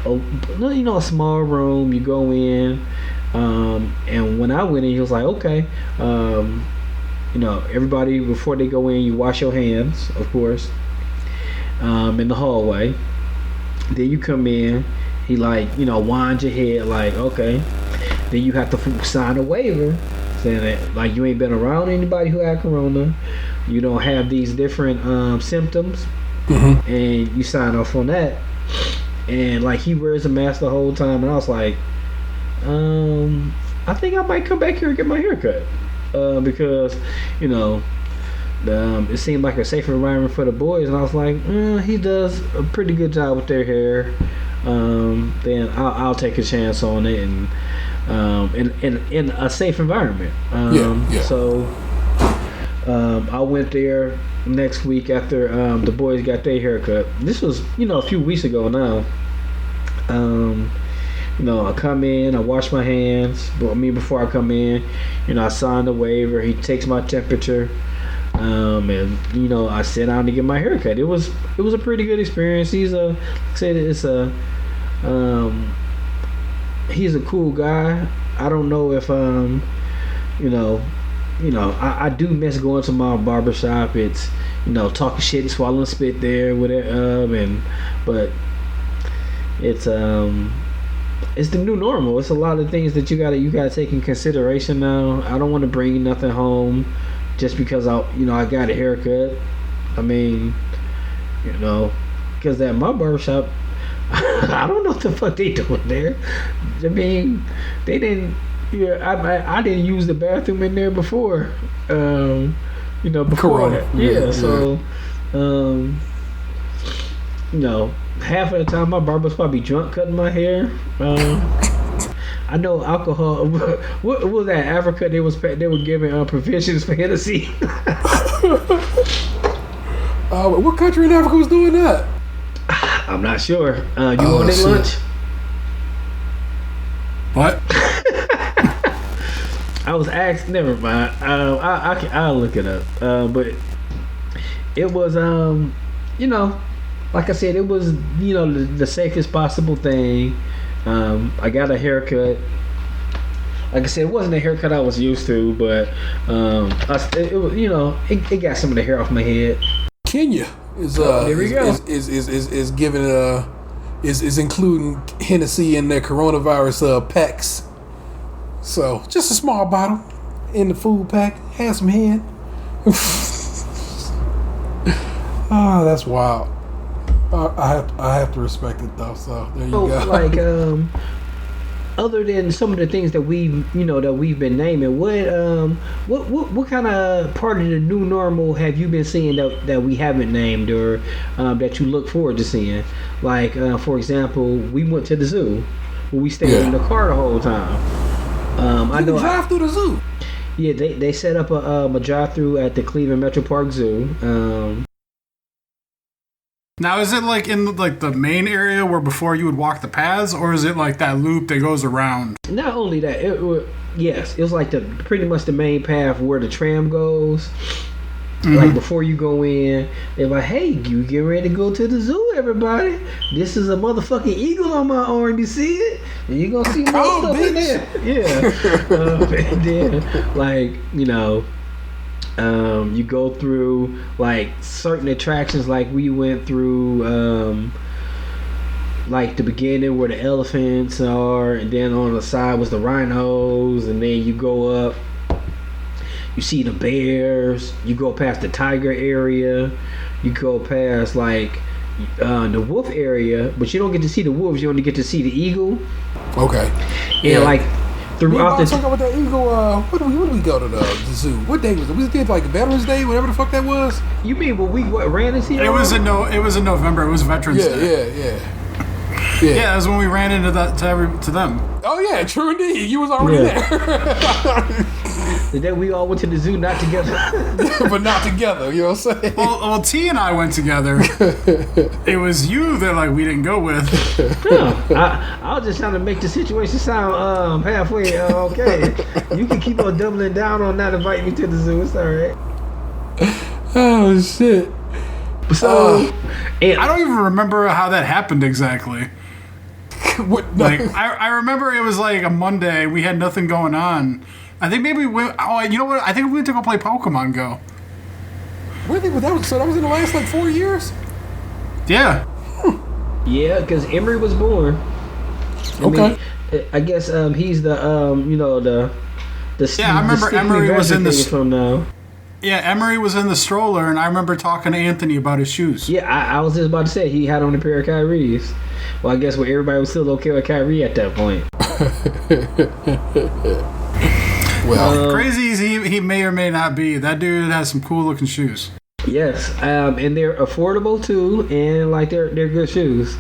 small room. You go in, and when I went in, he was like, okay, everybody before they go in, you wash your hands, of course, in the hallway. Then you come in, he winds your head like, okay. Then you have to sign a waiver saying that like you ain't been around anybody who had corona, you don't have these different symptoms. Mm-hmm. And you sign off on that, and like he wears a mask the whole time, and I was like, I think I might come back here and get my hair cut, because it seemed like a safer environment for the boys, and I was like, he does a pretty good job with their hair. Then I'll take a chance on it, and in a safe environment. Yeah. So I went there next week after the boys got their haircut. This was a few weeks ago now. I come in, I wash my hands, but before I come in, I sign the waiver. He takes my temperature, and I sit down to get my haircut. It was a pretty good experience. He's he's a cool guy. I don't know if I do miss going to my barbershop. It's talking shit and swallowing spit there with it, but it's the new normal. It's a lot of things that you gotta take in consideration now. I don't want to bring nothing home just because I got a haircut. I mean, because at my barbershop, I don't know what the fuck they doing there. I mean, they didn't. Yeah, I didn't use the bathroom in there before. Before Corona. Yeah, so half of the time my barber's probably drunk cutting my hair. I know alcohol. What was that? Africa? They were giving provisions for Hennessy. What country in Africa was doing that? I'm not sure. You want their lunch? What? I I was asked. Never mind. I'll look it up. But it was like I said, it was the safest possible thing. I got a haircut. Like I said, it wasn't a haircut I was used to, but it was, it got some of the hair off my head. Kenya is there we go. is giving is including Hennessy in their coronavirus packs. So just a small bottle in the food pack, have some head. Oh, that's wild. I have to respect it though. So there you go. Like other than some of the things that we've been naming, what kind of part of the new normal have you been seeing that we haven't named, or that you look forward to seeing? Like for example, we went to the zoo. We stayed in the car the whole time. I know. Drive through the zoo. Yeah, they set up a drive-through at the Cleveland Metro Park Zoo. Now, is it like in like the main area where before you would walk the paths, or is it like that loop that goes around? Not only that, it was like pretty much the main path where the tram goes. Mm-hmm. Like before you go in, they're like, "Hey, you get ready to go to the zoo, everybody. This is a motherfucking eagle on my arm. You see it? And you're gonna see more stuff in there." Yeah. And then, like, you go through like certain attractions, like we went through like the beginning where the elephants are, and then on the side was the rhinos, and then you go up, you see the bears, you go past the tiger area, you go past like the wolf area, but you don't get to see the wolves, you only get to see the eagle. Okay. And like throughout the talking about that eagle, when do we go to the zoo? What day was it? We did like Veterans Day, whatever the fuck that was. You mean when we ran into it was in November. It was Veterans Day. Yeah, that was when we ran into that to them. Oh yeah, true indeed. You was already there. The day we all went to the zoo, not together. But not together, you know what I'm saying? Well, T and I went together. It was you that like we didn't go with. I was just trying to make the situation sound halfway okay. You can keep on doubling down on not inviting me to the zoo. It's alright. Oh shit. So I don't even remember how that happened exactly. What, no. Like I remember it was like a Monday. We had nothing going on. I think maybe we went. Oh, you know what? I think we went to go play Pokemon Go. So that was in the last like 4 years. Yeah. Yeah, because Emery was born. I guess he's the I remember Emery was in the from now. Yeah, Emery was in the stroller, and I remember talking to Anthony about his shoes. Yeah, I was just about to say he had on a pair of Kyrie's. Well, I guess everybody was still okay with Kyrie at that point. Well, crazy as he may or may not be, that dude has some cool looking shoes. Yes, and they're affordable too, and like they're good shoes.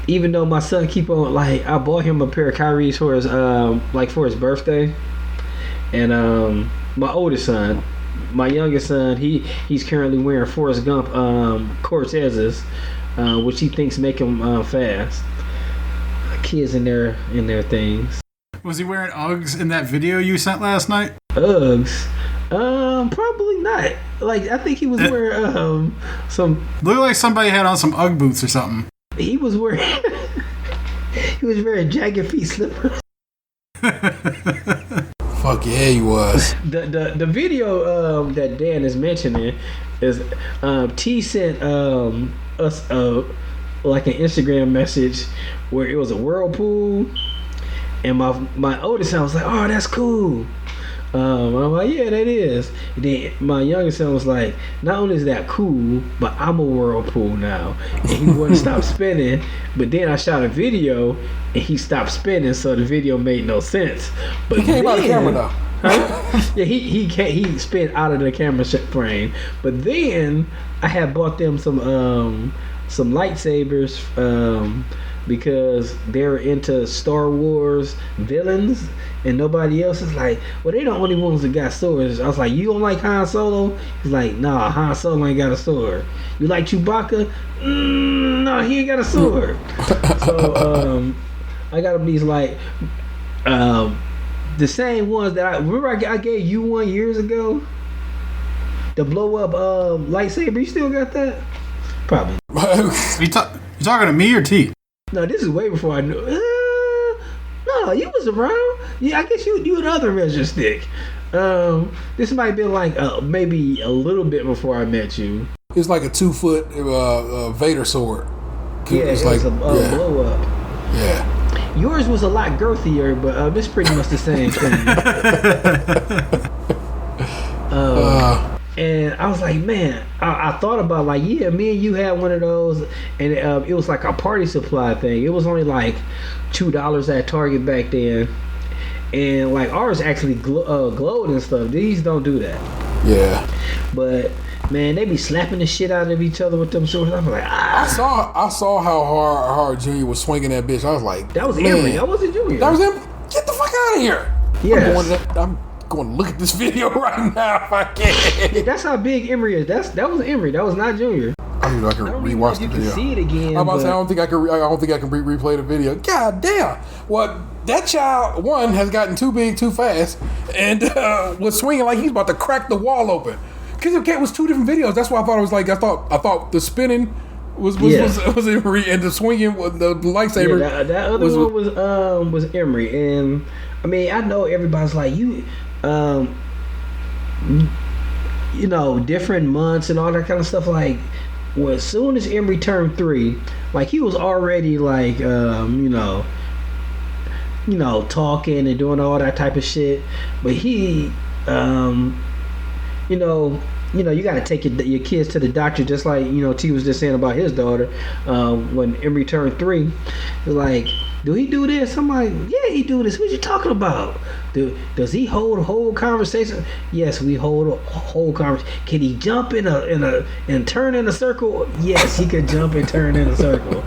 Even though my son keep on like, I bought him a pair of Kyrie's for his for his birthday, and my oldest son, my youngest son, he's currently wearing Forrest Gump Cortezes, which he thinks make him fast. Kids in their things. Was he wearing Uggs in that video you sent last night? Uggs? Probably not. Like, I think he was wearing some. Looked like somebody had on some Ugg boots or something. He was wearing. He was wearing jagged feet slippers. Fuck yeah, he was. The video that Dan is mentioning is T sent us like an Instagram message where it was a whirlpool, and my oldest son was like, "Oh, that's cool." I'm like, "Yeah, that is." And then my youngest son was like, "Not only is that cool, but I'm a whirlpool now." And he wouldn't stop spinning. But then I shot a video, and he stopped spinning, so the video made no sense. But he came out of the camera though. Huh? Yeah, he spin out of the camera frame. But then I had bought them some lightsabers because they're into Star Wars villains, and nobody else is like, well, they the only ones that got swords. I was like, you don't like Han Solo? He's like, nah, Han Solo ain't got a sword. You like Chewbacca? No, he ain't got a sword. So I got these like The same ones that I gave you one years ago. The blow up lightsaber. You still got that? Probably. You talking to me or T? No, this is way before I knew. No, you was around. Yeah, I guess you had other measure stick. This might be like maybe a little bit before I met you. It's like a 2-foot Vader sword. Yeah, it's like a blow up. Yeah. Yours was a lot girthier, but it's pretty much the same thing. And I was like, man, I thought about like, yeah, me and you had one of those, and it was like a party supply thing. It was only like $2 at Target back then, and like ours actually glowed and stuff. These don't do that. Yeah. But man, they be slapping the shit out of each other with them swords. I'm like, ah. I saw how hard Junior was swinging that bitch. I was like, that was Emery. That wasn't Junior. That was him. Get the fuck out of here. Yeah. I'm going to look at this video right now if I can. Yeah, that's how big Emery is. That was Emery. That was not Junior. I don't even know if I can rewatch the video. You can see it again. I'm about to say, I don't think I can replay the video. God damn. Well, that child one has gotten too big too fast and was swinging like he's about to crack the wall open. Because it was two different videos. That's why I thought it was like I thought the spinning was Emery and the swinging the lightsaber. Yeah, that other one was Emery, and I mean I know everybody's like you know, different months and all that kind of stuff. Like, well, as soon as Emery turned 3, like he was already like you know, talking and doing all that type of shit. But he you know, you got to take your kids to the doctor, just like, you know, T was just saying about his daughter. When Emery turned 3, like, do he do this? I'm like, yeah, he do this. What you talking about? Does he hold a whole conversation? Yes, we hold a whole conversation. Can he jump and turn in a circle? Yes, he could jump and turn in a circle.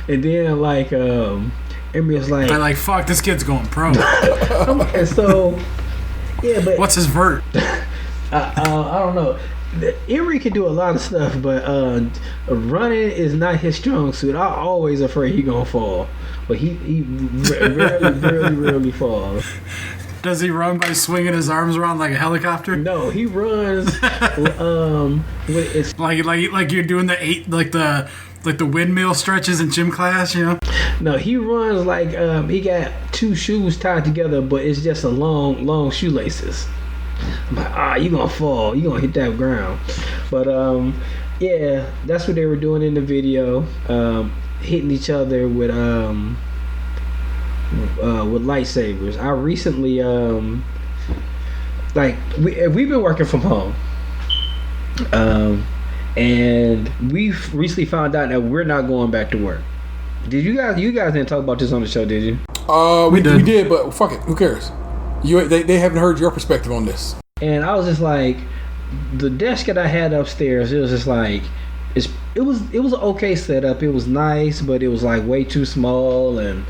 And then like Emery was like, I'm like, fuck, this kid's going pro. And so yeah, but what's his vert? I don't know. Emery can do a lot of stuff, but running is not his strong suit. I'm always afraid he gonna fall, but he rarely falls. Does he run by swinging his arms around like a helicopter? No, he runs. It's like you're doing the windmill stretches in gym class, you know? No, he runs like he got 2 shoes tied together, but it's just a long shoelaces. I'm like, you gonna fall, you gonna hit that ground. But yeah, that's what they were doing in the video, hitting each other with lightsabers. I recently we've been working from home, and we've recently found out that we're not going back to work. You guys didn't talk about this on the show, did you? We did, but fuck it, who cares? They haven't heard your perspective on this. And I was just like, the desk that I had upstairs, it was just like, it was an okay setup. It was nice, but it was like way too small, and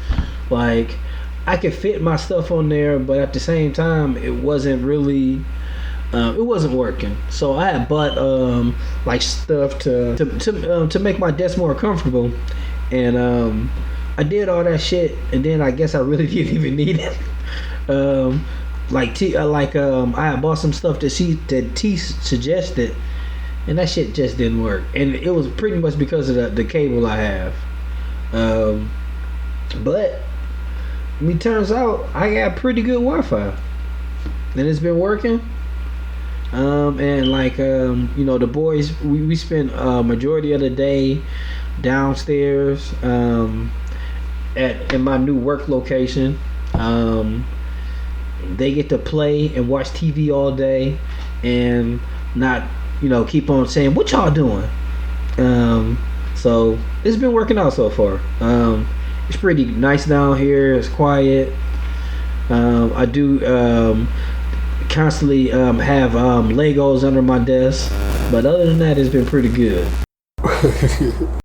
like I could fit my stuff on there, but at the same time, it wasn't really, it wasn't working. So I had bought like stuff to make my desk more comfortable, and I did all that shit, and then I guess I really didn't even need it. I had bought some stuff that T suggested, and that shit just didn't work. And it was pretty much because of the cable I have. But it turns out I got pretty good Wi-Fi, and it's been working. And like you know, the boys, we spent majority of the day downstairs in my new work location. They get to play and watch TV all day and not, you know, keep on saying, what y'all doing? So it's been working out so far. It's pretty nice down here. It's quiet. I do constantly have Legos under my desk, but other than that, it's been pretty good.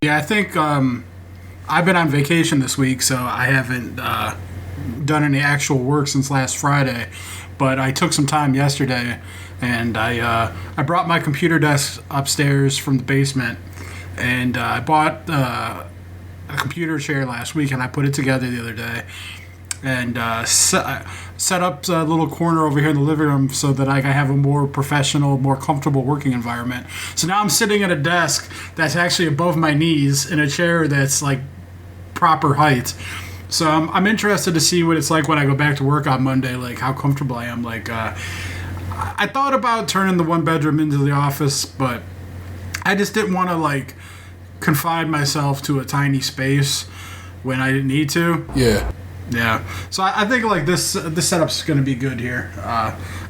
Yeah, I think I've been on vacation this week, so I haven't done any actual work since last Friday, but I took some time yesterday, and I brought my computer desk upstairs from the basement, and I bought a computer chair last week, and I put it together the other day, and set up a little corner over here in the living room so that I can have a more professional, more comfortable working environment. So now I'm sitting at a desk that's actually above my knees in a chair that's like proper height. So I'm interested to see what it's like when I go back to work on Monday, like how comfortable I am. Like I thought about turning the one bedroom into the office, but I just didn't want to like confine myself to a tiny space when I didn't need to. Yeah. So I think like this setup's going to be good here.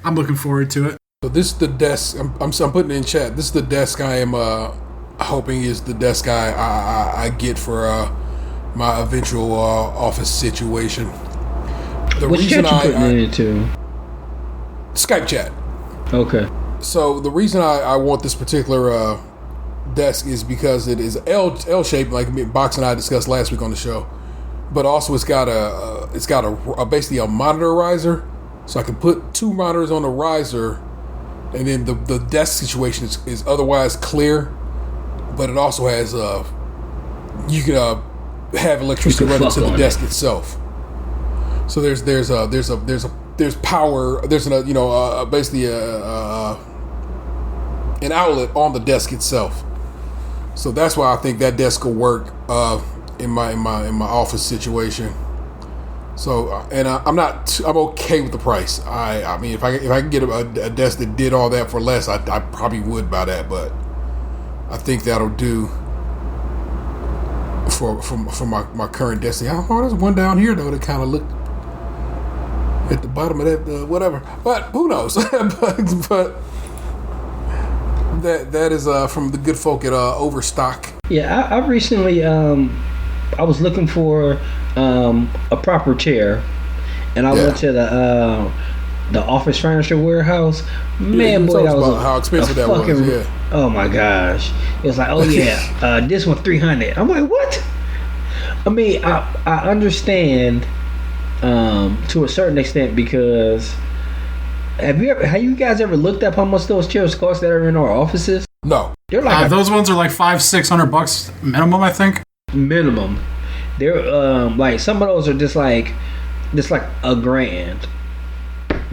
I'm looking forward to it. So this is the desk. I'm putting it in chat. This is the desk I am hoping is the desk I get for my eventual office situation. Which chat you putting it into? Skype chat. Okay. So the reason I want this particular desk is because it is L shaped, like Box and I discussed last week on the show. But also it's got a basically a monitor riser, so I can put two monitors on the riser, and then the desk situation is otherwise clear, but it also has you can have electricity running to the desk itself. So there's power, there's basically an outlet on the desk itself. So that's why I think that desk will work in my office situation. So and I'm okay with the price. I mean if I can get a desk that did all that for less, I probably would buy that, but I think that'll do for my current desk. There's one down here though that kind of looked at the bottom of that whatever, but who knows? but that is from the good folk at Overstock. Yeah, I recently I was looking for a proper chair, and I went to the office furniture warehouse. Man, boy, that was about how expensive that was. Yeah. Oh my gosh, it was like, oh yeah, this one $300. I'm like, what? I mean, I understand to a certain extent, because have you guys ever looked up how much those chairs cost that are in our offices? No. They're like those ones are like $500-600 minimum, I think. Minimum. They're like some of those are just like $1,000.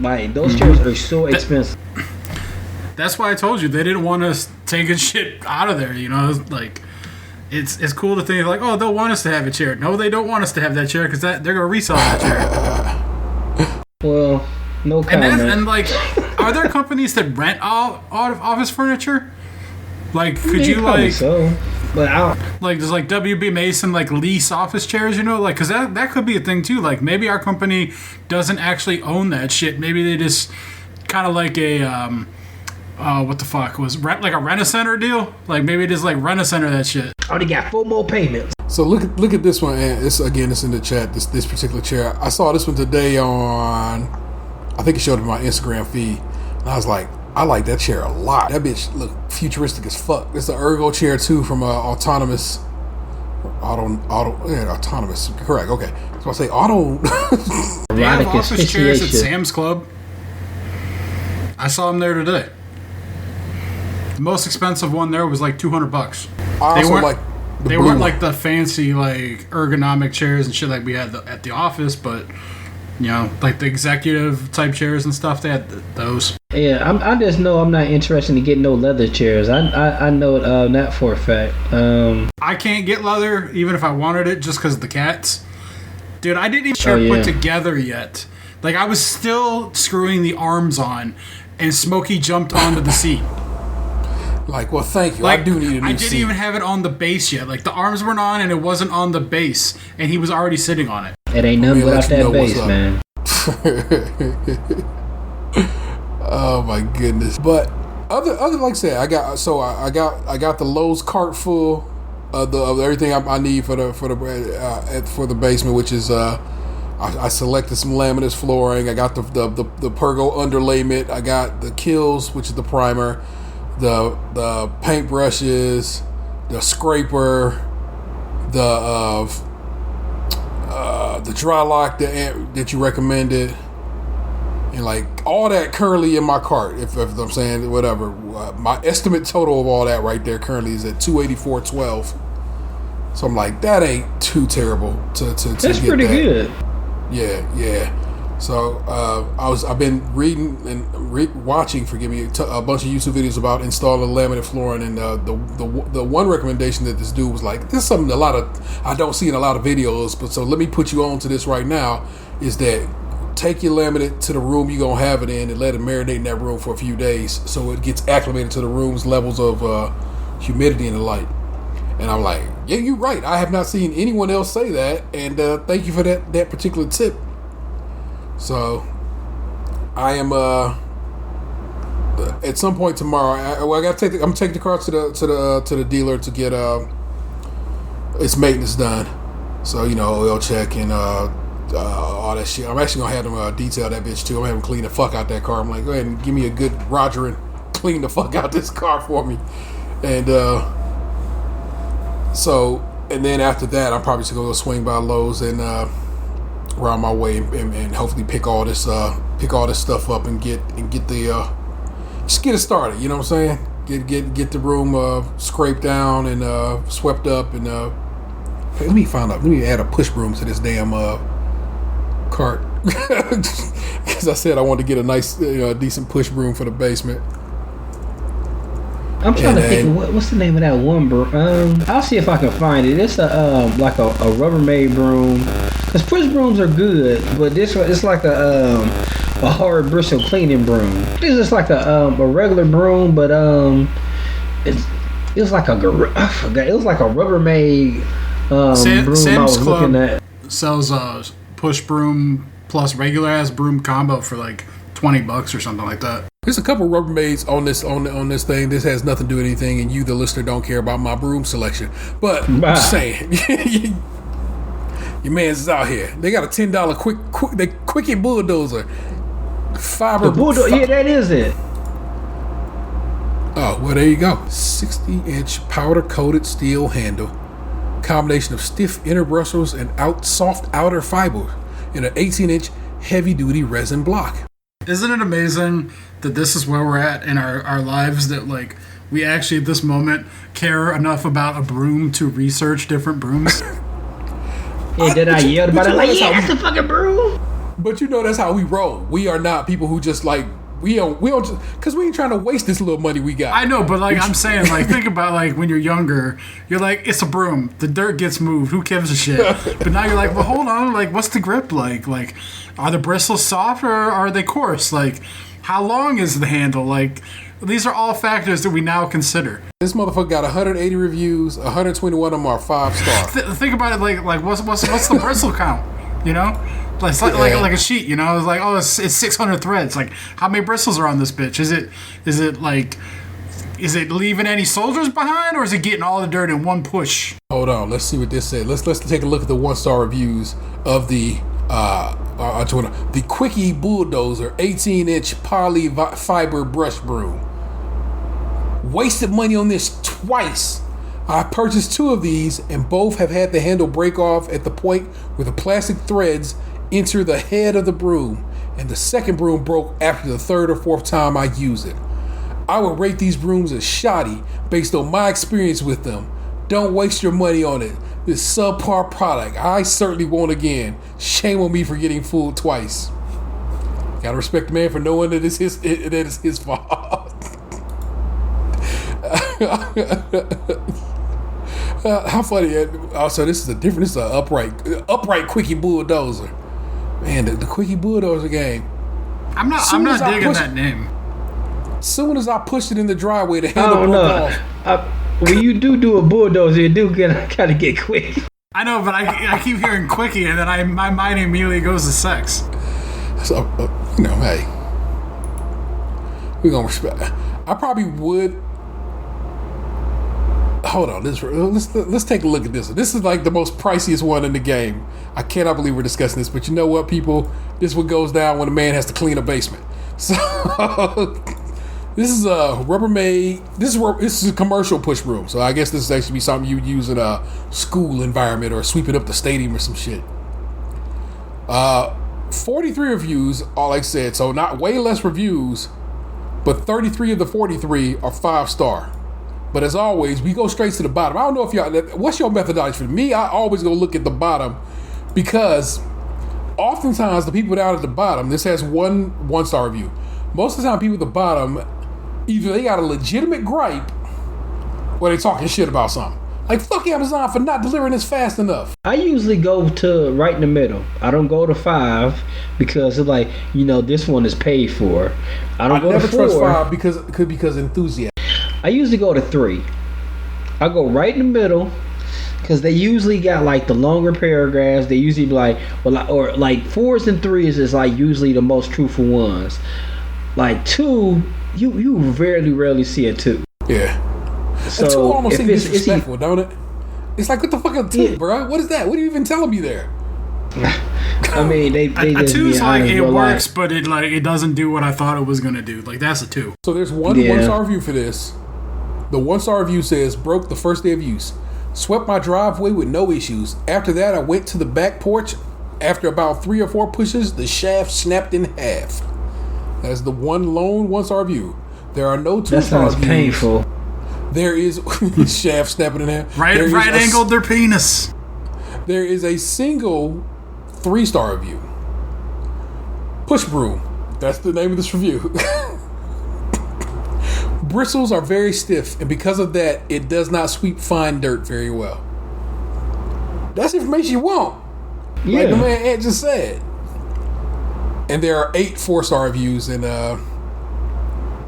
Like those chairs are so expensive. That's why I told you they didn't want us taking shit out of there. You know, like it's cool to think like, oh, they'll want us to have a chair. No, they don't want us to have that chair because they're gonna resell that chair. Well, no comment. And like, are there companies that rent all office furniture? Like, could you like? So. But like, does like WB Mason like lease office chairs? You know, like, because that could be a thing too. Like, maybe our company doesn't actually own that shit. Maybe they just kind of like a what the fuck was like a Rent-A-Center deal. Like maybe just like Rent-A-Center that shit. Oh, they got 4 more payments. So look at this one, and it's in the chat. This particular chair, I saw this one today on, I think it showed up in my Instagram feed, and I was like, I like that chair a lot. That bitch look futuristic as fuck. It's the Ergo chair too from Autonomous. Autonomous. Correct. Okay. So I say auto. They have office chairs at Sam's Club. I saw them there today. The most expensive one there was like $200. They weren't like the fancy like ergonomic chairs and shit like we had at the office, but you know, like the executive type chairs and stuff. They had those. Yeah, I just know I'm not interested in getting no leather chairs. I know that for a fact. I can't get leather even if I wanted it, just because of the cats. Dude, I didn't even put together yet. Like I was still screwing the arms on, and Smokey jumped onto the seat. Like, well, thank you. Like, I do need a new seat. I didn't even have it on the base yet. Like the arms weren't on, and it wasn't on the base, and he was already sitting on it. It ain't nothing without that base, man. Oh my goodness! But other like I said, I got the Lowe's cart full of everything I need for the basement, which is I selected some laminate flooring. I got the Pergo underlayment. I got the Kills, which is the primer, the paint brushes, the scraper, the dry lock that you recommended. And like all that currently in my cart, if I'm saying whatever, my estimate total of all that right there currently is at $284.12. So I'm like, that ain't too terrible to That's get pretty that. good. Yeah. So I've been reading and watching. Forgive me, a bunch of YouTube videos about installing laminate flooring, and the one recommendation that this dude was like, this is something I don't see in a lot of videos, but so let me put you on to this right now. Is that take your laminate to the room you're gonna have it in and let it marinate in that room for a few days so it gets acclimated to the room's levels of humidity and the light. And I'm like, yeah, you're right. I have not seen anyone else say that, and thank you for that particular tip. So I am at some point tomorrow. I'm gonna take the car to the dealer to get its maintenance done. So oil check and all that shit. I'm actually gonna have them detail that bitch too. I'm gonna have them clean the fuck out that car. I'm like, go ahead and give me a good Roger and clean the fuck out this car for me. And and then after that, I'm probably just gonna go swing by Lowe's and around my way and hopefully pick all this stuff up and get the just get it started. You know what I'm saying? Get the room scraped down and swept up and let me add a push broom to this damn cart because I said I wanted to get a nice decent push broom for the basement. I'm trying to think of what's the name of that one broom. I'll see if I can find it. It's like a Rubbermaid broom. Cause push brooms are good, but this one it's like a hard bristle cleaning broom. This is like a regular broom, but it was like I forgot. It was like a Rubbermaid broom. Sam's I was Club looking at. sells a push broom plus regular ass broom combo for like $20 or something like that. There's a couple of Rubbermaids on this thing. This has nothing to do with anything, and you, the listener, don't care about my broom selection. But I'm just saying, your man's is out here. They got a $10 quickie bulldozer. Fiber. Yeah, that is it. Oh, well, there you go. 60-inch powder-coated steel handle. Combination of stiff inner bristles and soft outer fiber in an 18-inch heavy-duty resin block. Isn't it amazing that this is where we're at in our lives, that like we actually at this moment care enough about a broom to research different brooms? Yeah, then I yelled about it like, yeah, that's the fucking broom. But that's how we roll. We are not people who just like we don't just because we ain't trying to waste this little money we got. I know, but like I'm saying, like think about like when you're younger, you're like, it's a broom, the dirt gets moved, who gives a shit? But now you're like, well, hold on, like what's the grip like? Like, are the bristles soft or are they coarse? Like, how long is the handle? Like, these are all factors that we now consider. This motherfucker got 180 reviews, 121 of them are 5-star. Think about it, like what's the bristle count? You know, like a sheet. You know, it's like, oh, it's 600 threads. Like, how many bristles are on this bitch? Is it leaving any soldiers behind, or is it getting all the dirt in one push? Hold on, let's see what this said. Let's take a look at the 1-star reviews of the Quickie Bulldozer 18-inch poly fiber brush broom. Wasted money on this twice. I purchased 2 of these, and both have had the handle break off at the point where the plastic threads enter the head of the broom, and the second broom broke after the 3rd or 4th time I used it. I would rate these brooms as shoddy based on my experience with them. Don't waste your money on it. This subpar product, I certainly won't again. Shame on me for getting fooled twice. Gotta respect the man for knowing that it's his fault. How funny! Also, this is an upright Quickie Bulldozer. Man, the Quickie Bulldozer game. I'm not digging that name. Soon as I pushed it in the driveway, the handle broke off. When you do a bulldozer, you do gotta get quick. I know, but I keep hearing Quickie, and then my mind immediately goes to sex. So hey, we're gonna respect. I probably would. Hold on, let's take a look at this one. This is like the most priciest one in the game. I cannot believe we're discussing this, but you know what, people? This is what goes down when a man has to clean a basement. So this is a Rubbermaid. This is a commercial push broom. So I guess this is actually be something you'd use in a school environment or sweeping up the stadium or some shit. 43 reviews, all I said. So not way less reviews, but 33 of the 43 are 5-star. But as always, we go straight to the bottom. I don't know if what's your methodology for me? I always go look at the bottom because Oftentimes, the people down at the bottom, this has one star review. Most of the time, people at the bottom, either they got a legitimate gripe or they talking shit about something. Like, fuck Amazon for not delivering this fast enough. I usually go to right in the middle. I don't go to 5 because it's like, this one is paid for. I don't go never to 4. trust 5 because enthusiasm. I usually go to 3. I go right in the middle because they usually got like the longer paragraphs. They usually be like, or like 4s and 3s is like usually the most truthful ones. Like 2, you rarely see a 2. Yeah. So a 2 almost seems it's disrespectful, don't it? It's like, what the fuck a 2, bro? What is that? What are you even telling me there? I mean, they a just 2's like honest, it bro, works, but it doesn't do what I thought it was gonna do. Like that's a 2. So there's one star review for this. The 1 star review says, broke the first day of use. Swept my driveway with no issues. After that, I went to the back porch. After about 3 or 4 pushes, the shaft snapped in half. That's the lone 1 star review. There are no 2 star reviews. That sounds painful. There is shaft snapping in half. Right angled their penis. There is a single 3-star review. Push broom. That's the name of this review. Bristles are very stiff, and because of that, it does not sweep fine dirt very well. That's information you want. Yeah. Like the man Ant just said. And there are 8 4-star reviews, and the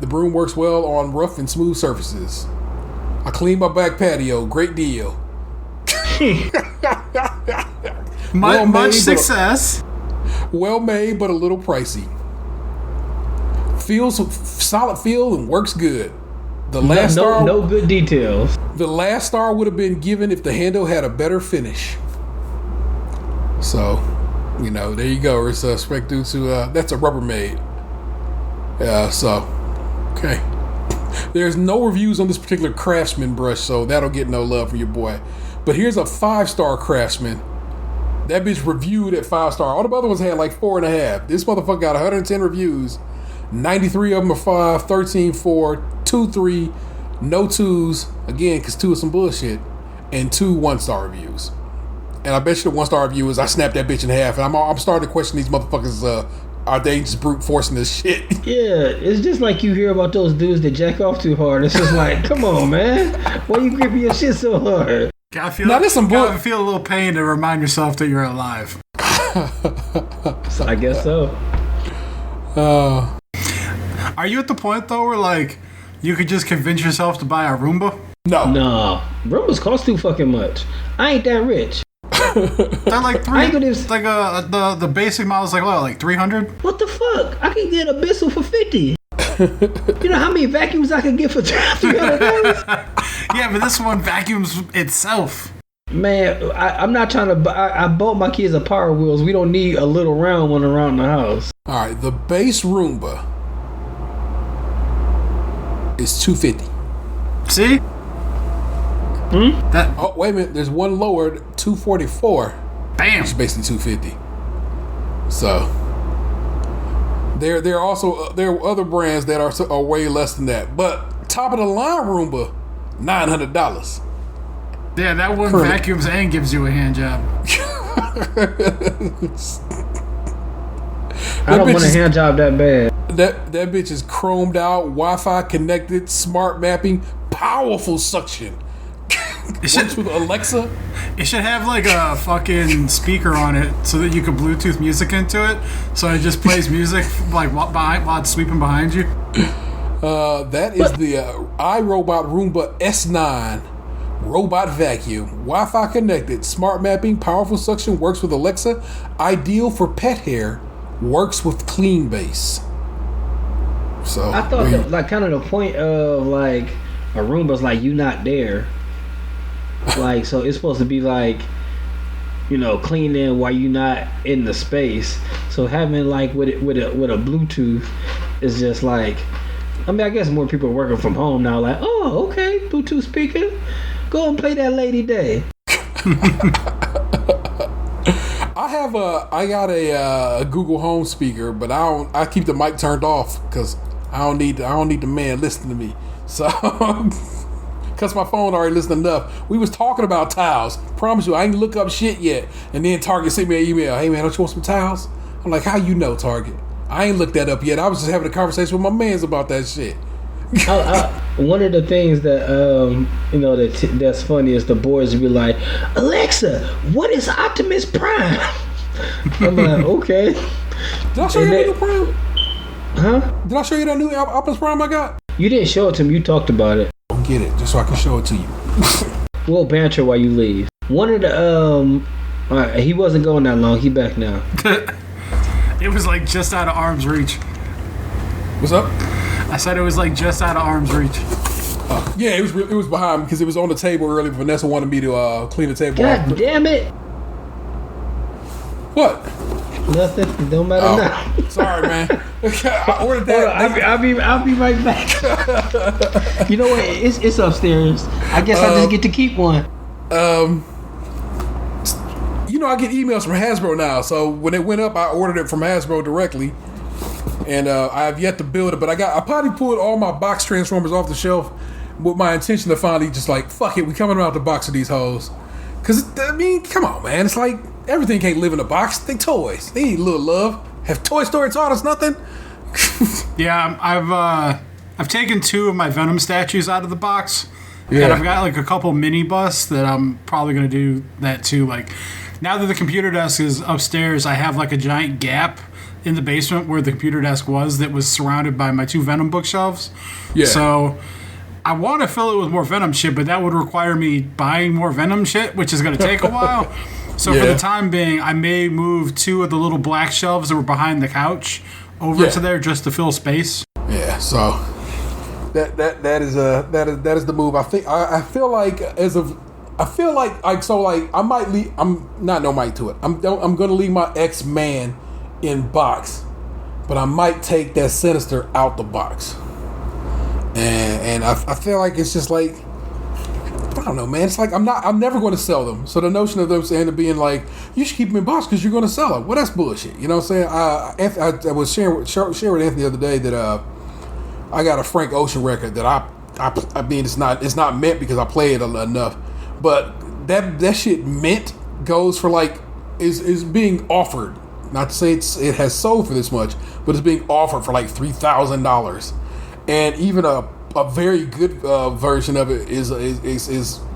broom works well on rough and smooth surfaces. I cleaned my back patio. Great deal. Much success. Well made, but a little pricey. Feels solid feel and works good. The last star, no good details. The last star would have been given if the handle had a better finish. So, there you go. It's spec due to that's a Rubbermaid. So, okay. There's no reviews on this particular Craftsman brush, so that'll get no love from your boy. But here's a 5-star Craftsman. That bitch reviewed at 5-star. All the other ones had like 4.5. This motherfucker got 110 reviews. 93 of them are 5, 13 4, 2 3, no 2s, again, because 2 is some bullshit, and 2 1-star reviews. And I bet you the 1-star review is I snapped that bitch in half, and I'm starting to question these motherfuckers, are they just brute forcing this shit? Yeah, it's just like you hear about those dudes that jack off too hard. It's just like, come on, man. Why you gripping your shit so hard? Gotta feel a little pain to remind yourself that you're alive. I guess so. Are you at the point though where like you could just convince yourself to buy a Roomba? No. Roombas cost too fucking much. I ain't that rich. They're like the basic model is like 300. What the fuck? I can get a Bissell for 50. You know how many vacuums I can get for $300? Yeah, but this one vacuums itself. Man, I'm not trying to buy. I bought my kids a Power Wheels. We don't need a little round one around the house. All right, the base Roomba is $250. See? Oh, wait a minute. There's one lower, $244. Bam. Which is basically $250. So there are other brands that are way less than that. But top of the line Roomba, $900. Yeah, that one vacuums and gives you a hand job. I don't want a hand job that bad. That bitch is chromed out, Wi-Fi connected, smart mapping, powerful suction. Works with Alexa. It should have like a fucking speaker on it so that you could Bluetooth music into it, so it just plays music like while it's sweeping behind you. That is the iRobot Roomba S9 robot vacuum, Wi-Fi connected, smart mapping, powerful suction, works with Alexa, ideal for pet hair, works with Clean Base. So I thought that, like, kind of the point of like a Roomba's like you not there. Like, so it's supposed to be like, cleaning while you not in the space. So having like with a Bluetooth is just like, I mean, I guess more people are working from home now. Like, oh, okay, Bluetooth speaker, go and play that Lady Day. I got a Google Home speaker, but I keep the mic turned off because I don't need the man listening to me. So. because my phone already listened enough. We was talking about towels. Promise you, I ain't look up shit yet. And then Target sent me an email. Hey man, don't you want some towels? I'm like, how you know, Target? I ain't looked that up yet. I was just having a conversation with my mans about that shit. One of the things that that's funny is the boys be like, Alexa, what is Optimus Prime? I'm like, okay. Did I show you that new Prime? Huh? Did I show you that new Optimus Prime I got? You didn't show it to me. You talked about it. I'll get it just so I can show it to you. We'll banter while you leave. One of the all right, he wasn't going that long. He back now. It was like just out of arm's reach. What's up? I said it was like just out of arm's reach. Yeah, it was behind me because it was on the table earlier. Vanessa wanted me to clean the table. God damn it! What? Nothing. It don't matter now. Sorry, man. I ordered that. I'll be right back. You know what? It's upstairs. I guess I just get to keep one. I get emails from Hasbro now. So when it went up, I ordered it from Hasbro directly, and I have yet to build it. But I probably pulled all my box Transformers off the shelf with my intention to finally just like fuck it. We coming out the box of these hoes. Cause I mean, come on, man. It's like everything can't live in a box. They toys. They need a little love. Have Toy Story taught us nothing? Yeah, I've taken 2 of my Venom statues out of the box. Yeah. And I've got like a couple mini busts that I'm probably gonna do that too. Like now that the computer desk is upstairs, I have like a giant gap in the basement where the computer desk was that was surrounded by my 2 Venom bookshelves. Yeah. So I want to fill it with more Venom shit, but that would require me buying more Venom shit, which is going to take a while. So for the time being, I may move 2 of the little black shelves that were behind the couch over to there just to fill space. Yeah. So that is the move. I feel like I might leave. I'm not no mic to it. I'm going to leave my X-Man in box, but I might take that Sinister out the box. And I feel like it's just like, I don't know, man. It's like I'm never going to sell them. So the notion of them saying being like, you should keep them in box because you're going to sell them. Well, that's bullshit. You know what I'm saying? I was sharing with Anthony the other day that I got a Frank Ocean record that I mean it's not meant because I play it enough, but that shit meant goes for like is being offered. Not to say it has sold for this much, but it's being offered for like $3,000. And even a very good version of it is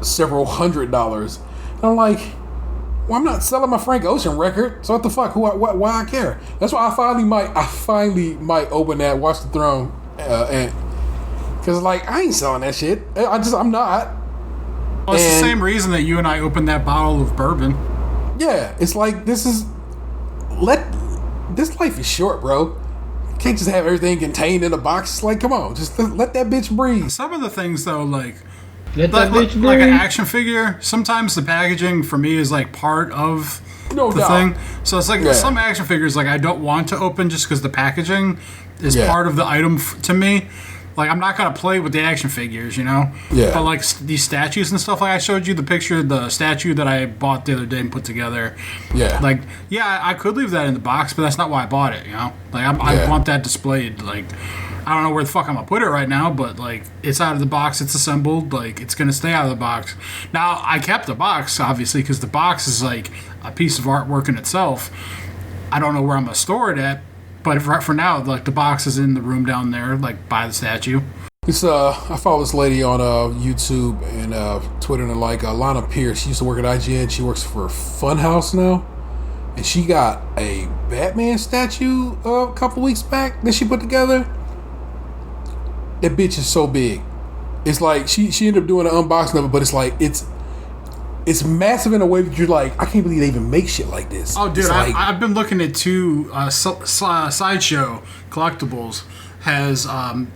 several $100s. And I'm like, well, I'm not selling my Frank Ocean record, so what the fuck? Why I care? That's why I finally might open that Watch the Throne, and because like I ain't selling that shit. I'm not. Well, it's the same reason that you and I opened that bottle of bourbon. Yeah, it's like this life is short, bro. Can't just have everything contained in a box. It's like, come on, just let that bitch breathe. Some of the things though, like bitch like an action figure, sometimes the packaging for me is like part of the thing. So it's like some action figures like I don't want to open just because the packaging is part of the item to me. Like I'm not gonna play with the action figures, you know. Yeah. But like these statues and stuff, like I showed you the picture of the statue that I bought the other day and put together. Yeah. Like I could leave that in the box, but that's not why I bought it, you know. Like I want that displayed. Like I don't know where the fuck I'm gonna put it right now, but like it's out of the box, it's assembled, like it's gonna stay out of the box. Now I kept the box obviously because the box is like a piece of artwork in itself. I don't know where I'm gonna store it at. But for now, like the box is in the room down there, like by the statue. It's I follow this lady on YouTube and Twitter and like Lana Pierce. She used to work at IGN. She works for Funhouse now, and she got a Batman statue a couple weeks back that she put together. That bitch is so big. It's like she ended up doing an unboxing of it, but it's like it's massive in a way that you're like, I can't believe they even make shit like this. Oh, dude, I've been looking at 2 Sideshow collectibles. Has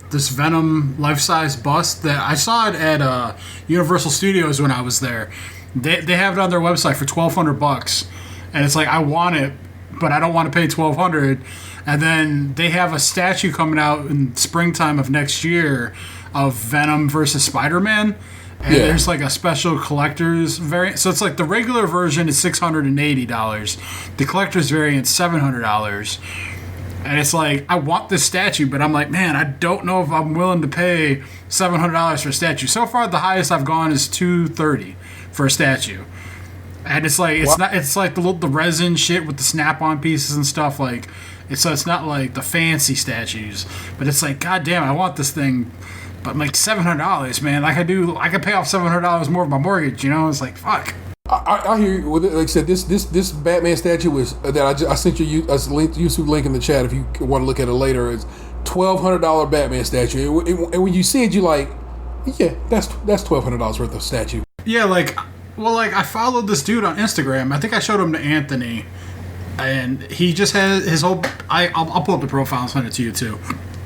this Venom life-size bust that I saw it at Universal Studios when I was there. They have it on their website for $1,200, and it's like I want it, but I don't want to pay $1,200. And then they have a statue coming out in springtime of next year of Venom versus Spider-Man. And there's like a special collector's variant. So it's like the regular version is $680. The collector's variant $700. And it's like, I want this statue, but I'm like, man, I don't know if I'm willing to pay $700 for a statue. So far, the highest I've gone is $230 for a statue. And it's like, it's like the resin shit with the snap-on pieces and stuff. Like, it's not like the fancy statues, but it's like, God damn, I want this thing. But I'm like, $700, man. I could pay off $700 more of my mortgage, you know? It's like, fuck. I hear you. Like I said, this Batman statue was that I sent you a YouTube link in the chat if you want to look at it later. It's $1,200 Batman statue, and when you see it, you're like, yeah, that's $1,200 worth of statue. Yeah, I followed this dude on Instagram. I think I showed him to Anthony, and he just has his whole. I'll pull up the profile and send it to you too.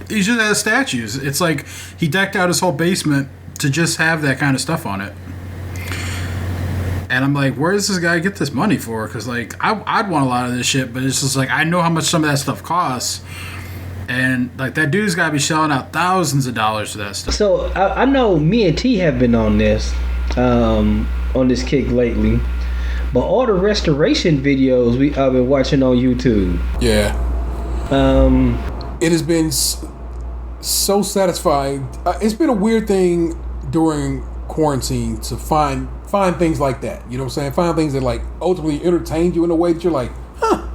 He just has statues. It's like he decked out his whole basement to just have that kind of stuff on it. And I'm like, where does this guy get this money for? Because, like, I'd want a lot of this shit, but it's just like, I know how much some of that stuff costs. And, like, that dude's got to be shelling out thousands of dollars for that stuff. So, I know me and T have been on this kick lately. But all the restoration videos I've been watching on YouTube. Yeah. It has been so satisfying. It's been a weird thing during quarantine to find things like that. You know what I'm saying? Find things that like ultimately entertain you in a way that you're like, huh,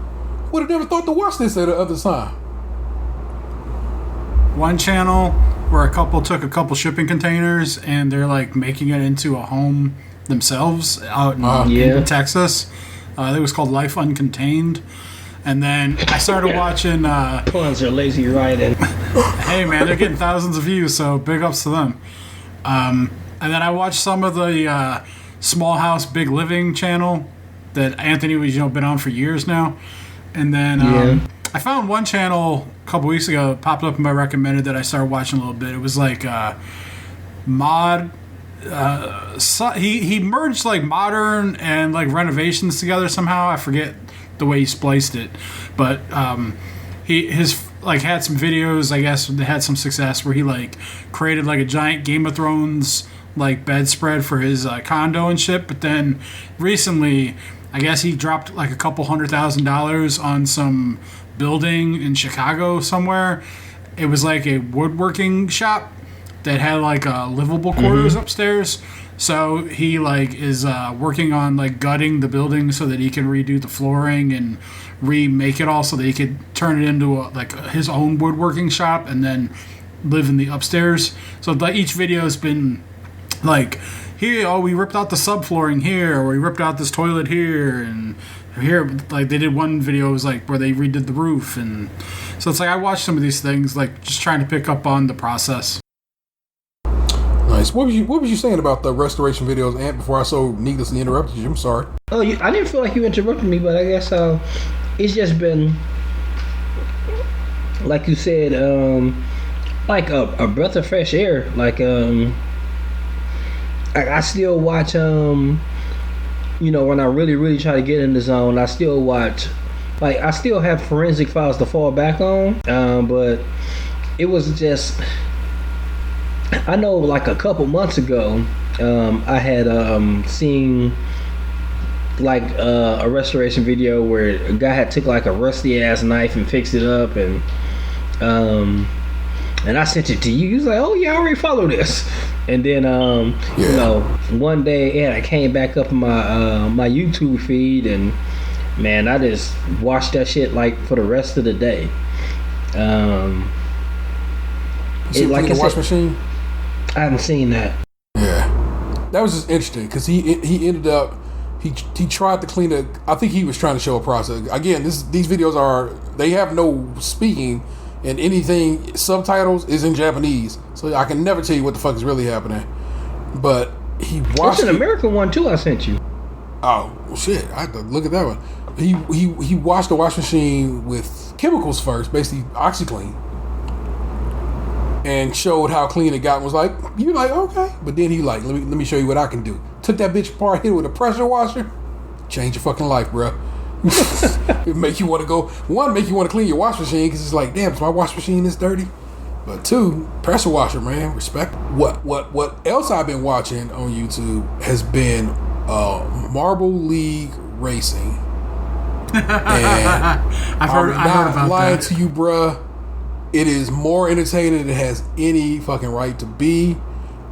would have never thought to watch this at other time. One channel where a couple took a couple shipping containers and they're like making it into a home themselves out in Texas. It was called Life Uncontained. And then I started watching Puns are lazy writing. Hey man, they're getting thousands of views, so big ups to them. And then I watched some of the Small House Big Living channel that Anthony was been on for years now. And then I found one channel a couple weeks ago, popped up in my recommended, that I started watching a little bit. It was like mod. He merged like modern and like renovations together somehow. I forget the way he spliced it, but his had some videos, I guess, that had some success where he like created like a giant Game of Thrones like bedspread for his condo and shit. But then recently, I guess he dropped like a couple $100,000 on some building in Chicago somewhere. It was like a woodworking shop that had like livable quarters upstairs. So he like is working on like gutting the building so that he can redo the flooring and remake it all so that he could turn it into his own woodworking shop and then live in the upstairs. So like each video has been like, here, we ripped out the subflooring here, or we ripped out this toilet here, and here, like they did one video, it was like where they redid the roof. And so it's like I watched some of these things, like just trying to pick up on the process. Nice. What was you saying about the restoration videos, Ant, before I so needlessly interrupted you? I'm sorry. Oh, I didn't feel like you interrupted me, but I guess it's just been, like you said, like a breath of fresh air. Like I still watch when I really try to get in the zone, I still watch, like I still have Forensic Files to fall back on, but it was just, I know like a couple months ago, I had seen like a restoration video where a guy had took like a rusty ass knife and fixed it up, and I sent it to you. You was like, oh yeah, I already follow this. And then one day I came back up in my YouTube feed, and man, I just watched that shit like for the rest of the day. Like the wash machine? I haven't seen that. Yeah, that was just interesting because he ended up he tried to clean it. I think he was trying to show a process. Again, these videos they have no speaking, and anything subtitles is in Japanese, so I can never tell you what the fuck is really happening. But he washed. It's an American one too. I sent you. Oh shit! I have to look at that one. He washed the wash machine with chemicals first, basically OxyClean, and showed how clean it got. And was like, you're like, okay, but then he like, let me show you what I can do. Took that bitch apart, hit it with a pressure washer, change your fucking life, bro. It make you want to go. One, make you want to clean your wash machine because it's like, damn, my wash machine is dirty. But two, pressure washer, man, respect. What else I've been watching on YouTube has been Marble League Racing. And I've heard I'm about not lying that. to you, bruh. It is more entertaining than it has any fucking right to be.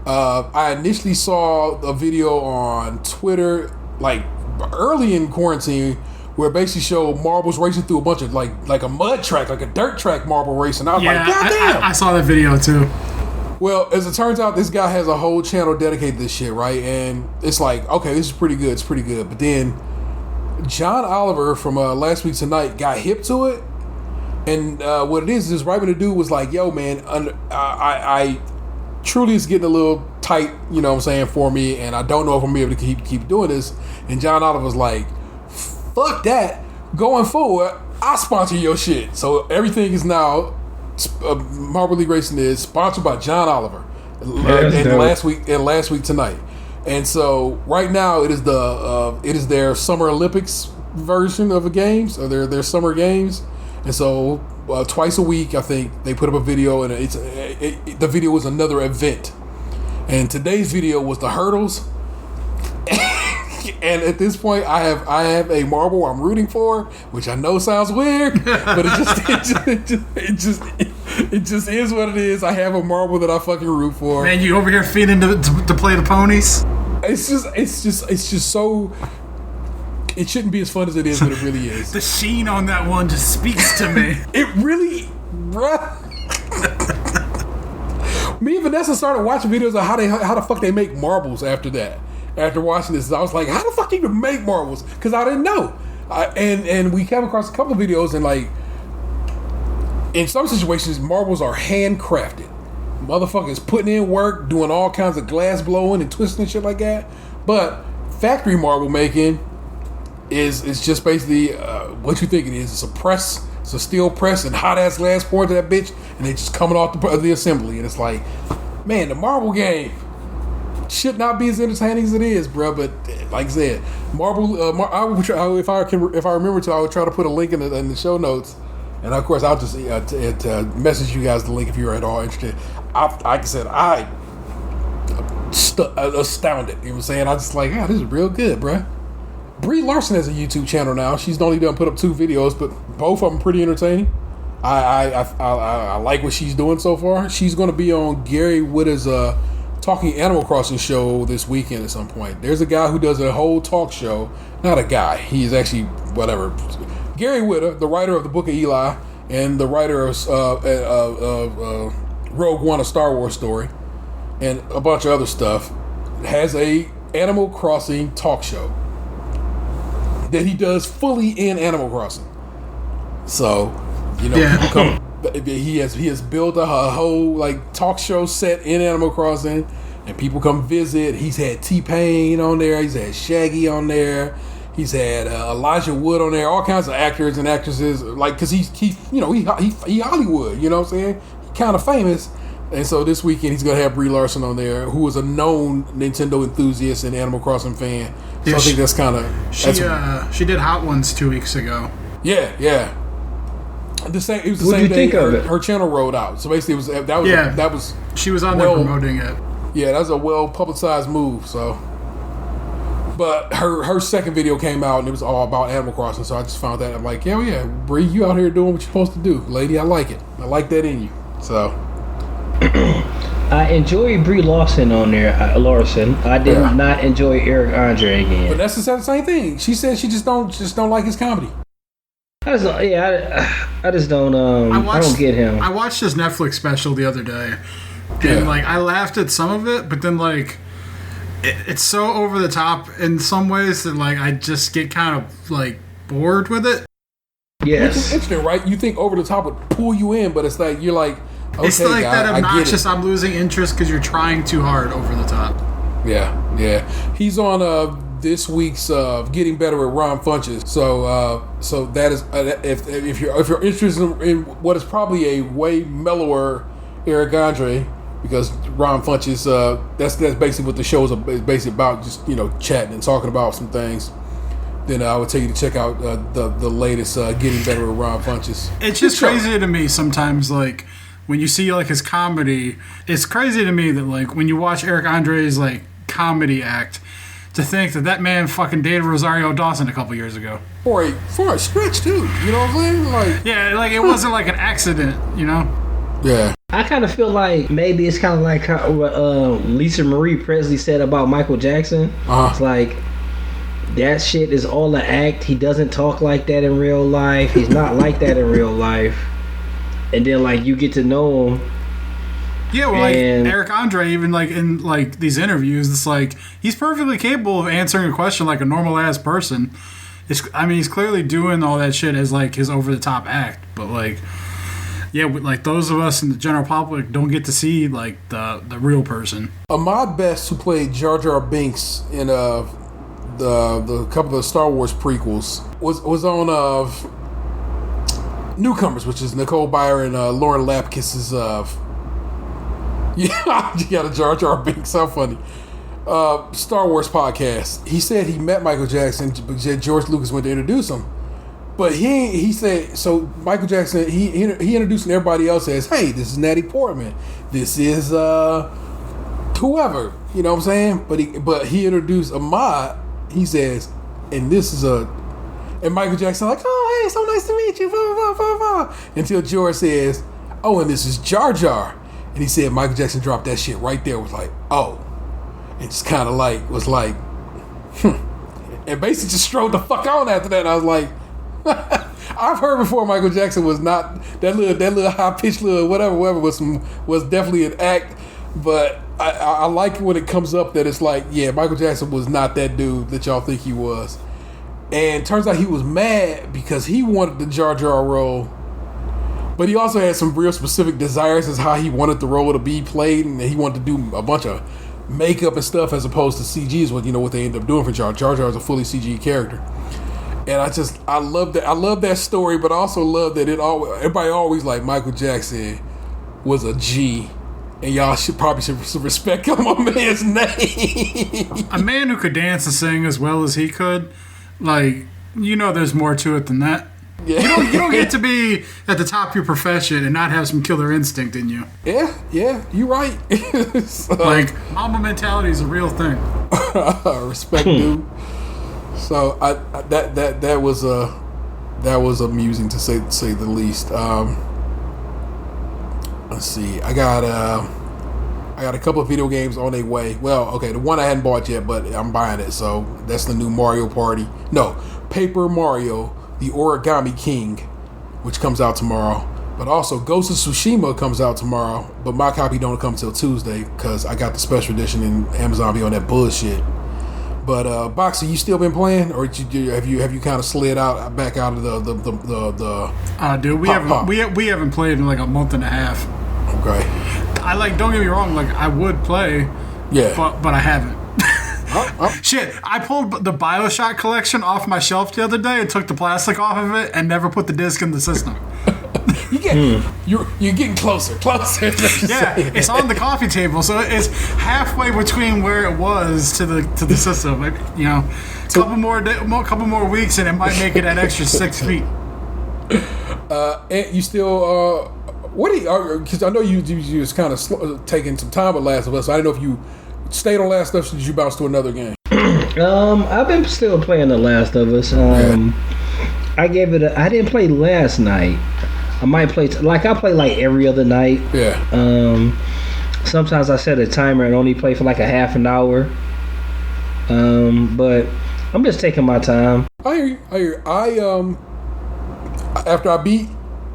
I initially saw a video on Twitter, like early in quarantine, where it basically showed marbles racing through a bunch of like a mud track, like a dirt track marble race, and I was like, God damn! I saw that video too. Well, as it turns out, this guy has a whole channel dedicated to this shit, right? And it's like, okay, this is pretty good. It's pretty good. But then John Oliver from Last Week Tonight got hip to it. And what it is right when the dude was like, yo, man, I truly is getting a little tight, you know what I'm saying, for me. And I don't know if I'm going to be able to keep doing this. And John Oliver was like, fuck that. Going forward, I sponsor your shit. So everything is now... Marble League Racing is sponsored by John Oliver, and last week tonight, and so right now it is their Summer Olympics version of the games, or their summer games, and so twice a week I think they put up a video, and the video was another event, and today's video was the hurdles. And at this point, I have a marble I'm rooting for, which I know sounds weird, but it just is what it is. I have a marble that I fucking root for. Man, you over here feeding to play the ponies? It's just so. It shouldn't be as fun as it is, but it really is. The sheen on that one just speaks to me. It really, bruh. Me and Vanessa started watching videos of how the fuck they make marbles after that. After watching this, I was like, how the fuck do you even make marbles? Because I didn't know. And we came across a couple of videos, and like, in some situations, marbles are handcrafted. Motherfuckers putting in work, doing all kinds of glass blowing and twisting and shit like that. But factory marble making is just basically what you think it is. It's a press, it's a steel press, and hot ass glass poured to that bitch, and they just coming off the assembly. And it's like, man, the marble game should not be as entertaining as it is, bro. But like I said, marble. If I remember to, I would try to put a link in the show notes, and of course I'll just message you guys the link if you're at all interested. Like I said, I astounded. You know what I'm saying? I just like, this is real good, bro. Brie Larson has a YouTube channel now. She's only done put up 2 videos, but both of them pretty entertaining. I like what she's doing so far. She's going to be on Gary Whitta's Talking Animal Crossing show this weekend at some point. There's a guy who does a whole talk show. Not a guy. He's actually whatever. Gary Whitta, the writer of the Book of Eli and the writer of Rogue One, a Star Wars story, and a bunch of other stuff, has a Animal Crossing talk show that he does fully in Animal Crossing. So, you know, people come. He has built a whole like talk show set in Animal Crossing, and people come visit. He's had T-Pain on there. He's had Shaggy on there. He's had Elijah Wood on there. All kinds of actors and actresses, like, because he Hollywood. You know what I'm saying? He's kind of famous. And so this weekend he's gonna have Brie Larson on there, who is a known Nintendo enthusiast and Animal Crossing fan. So I think that's kind of she did Hot Ones 2 weeks ago. Yeah. It was the What'd same you day think of it? her channel rolled out. So basically, that was she was on there promoting it. Yeah, that was a well publicized move. So, but her second video came out and it was all about Animal Crossing. So I just found that I'm like, yeah, Brie, you out here doing what you're supposed to do, lady. I like it. I like that in you. So. I enjoy Brie Larson on there. Larson. I did not enjoy Eric Andre again. But that's the same thing. She said she just don't like his comedy. I just don't. I don't get him. I watched his Netflix special the other day, and like I laughed at some of it, but then like it's so over the top in some ways that like I just get kind of like bored with it. Yes, it's interesting, right? You think over the top would pull you in, but it's like you're like, okay, it's like guy, that obnoxious. I'm losing interest because you're trying too hard over the top. Yeah. He's on this week's Getting Better with Ron Funches. So that is if you're interested in what is probably a way mellower Eric Andre, because Ron Funches that's basically what the show is basically about, just chatting and talking about some things. Then I would tell you to check out the latest Getting Better with Ron Funches. It's just crazy to me sometimes, like when you see like his comedy. It's crazy to me that like when you watch Eric Andre's like comedy act, to think that man fucking dated Rosario Dawson a couple years ago. For a stretch too. You know what I'm saying? Like, yeah, like it wasn't like an accident, you know? Yeah. I kind of feel like maybe it's kind of like how Lisa Marie Presley said about Michael Jackson. It's like, that shit is all an act. He doesn't talk like that in real life. He's not like that in real life. And then, like, you get to know him. Yeah, well, like Eric Andre, even like in like these interviews, it's like he's perfectly capable of answering a question like a normal ass person. He's clearly doing all that shit as like his over the top act, but like, yeah, like those of us in the general public don't get to see like the real person. Ahmad Best, who played Jar Jar Binks in the couple of the Star Wars prequels, was on Newcomers, which is Nicole Byer and Lauren Lapkus's yeah, you got a Jar Jar Binks. How funny. Star Wars podcast. He said he met Michael Jackson, but George Lucas went to introduce him. But he said, so Michael Jackson, he introduced everybody else as, hey, this is Natalie Portman. This is whoever. You know what I'm saying? But he introduced Ahmad. He says, and this is and Michael Jackson like, oh, hey, so nice to meet you. Blah, blah, blah, blah. Until George says, oh, and this is Jar Jar. And he said Michael Jackson dropped that shit right there. Was like, oh. And just kind of like, was like, And basically just strode the fuck on after that. And I was like, I've heard before Michael Jackson was not, that little high-pitched little whatever was definitely an act. But I like when it comes up that it's like, yeah, Michael Jackson was not that dude that y'all think he was. And turns out he was mad because he wanted the Jar Jar role. But he also had some real specific desires as how he wanted the role to be played, and he wanted to do a bunch of makeup and stuff as opposed to CG is what they ended up doing for Jar Jar. Jar Jar is a fully CG character, and I love that. I love that story, but I also love that everybody always like Michael Jackson was a G, and y'all should respect my man's name. A man who could dance and sing as well as he could, like, there's more to it than that. Yeah. You don't get to be at the top of your profession and not have some killer instinct in you. Yeah, you're right. So, like, Mamba mentality is a real thing. Respect, dude. So that was amusing to say the least. Let's see. I got a couple of video games on their way. Well, okay, the one I hadn't bought yet, but I'm buying it. So that's the new Mario Party. No, Paper Mario. The Origami King, which comes out tomorrow. But also Ghost of Tsushima comes out tomorrow, but my copy don't come till Tuesday because I got the special edition and Amazon be on that bullshit. But Boxer, you still been playing, or have you kind of slid back out of the dude, we haven't played in like a month and a half. Okay. Don't get me wrong, like I would play, yeah, but I haven't. Shit, I pulled the BioShock collection off my shelf the other day and took the plastic off of it and never put the disc in the system. You're getting closer. Yeah, it's on the coffee table, so it's halfway between where it was to the system. Like, couple more weeks and it might make it an extra 6 feet. And you still what do you? Because I know you was kind of taking some time with Last of Us. So I don't know if you stayed on Last of Us or did you bounce to another game? I've been still playing The Last of Us. I gave it I didn't play last night. I might play I play like every other night. Yeah. Sometimes I set a timer and only play for like a half an hour. But I'm just taking my time. I hear you. After I beat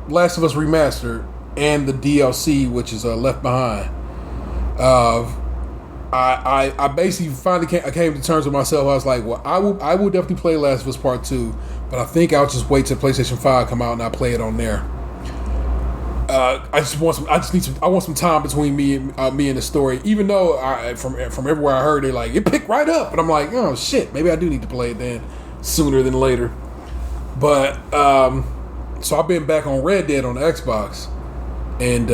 Last of Us Remastered and the DLC, which is Left Behind, I basically finally came to terms with myself. I was like, well, I will definitely play Last of Us Part 2, but I think I'll just wait till PlayStation 5 come out and I'll play it on there. I want some time between me and the story. Even though from everywhere I heard, they like it picked right up, but I'm like, oh shit, maybe I do need to play it then sooner than later. But so I've been back on Red Dead on the Xbox, and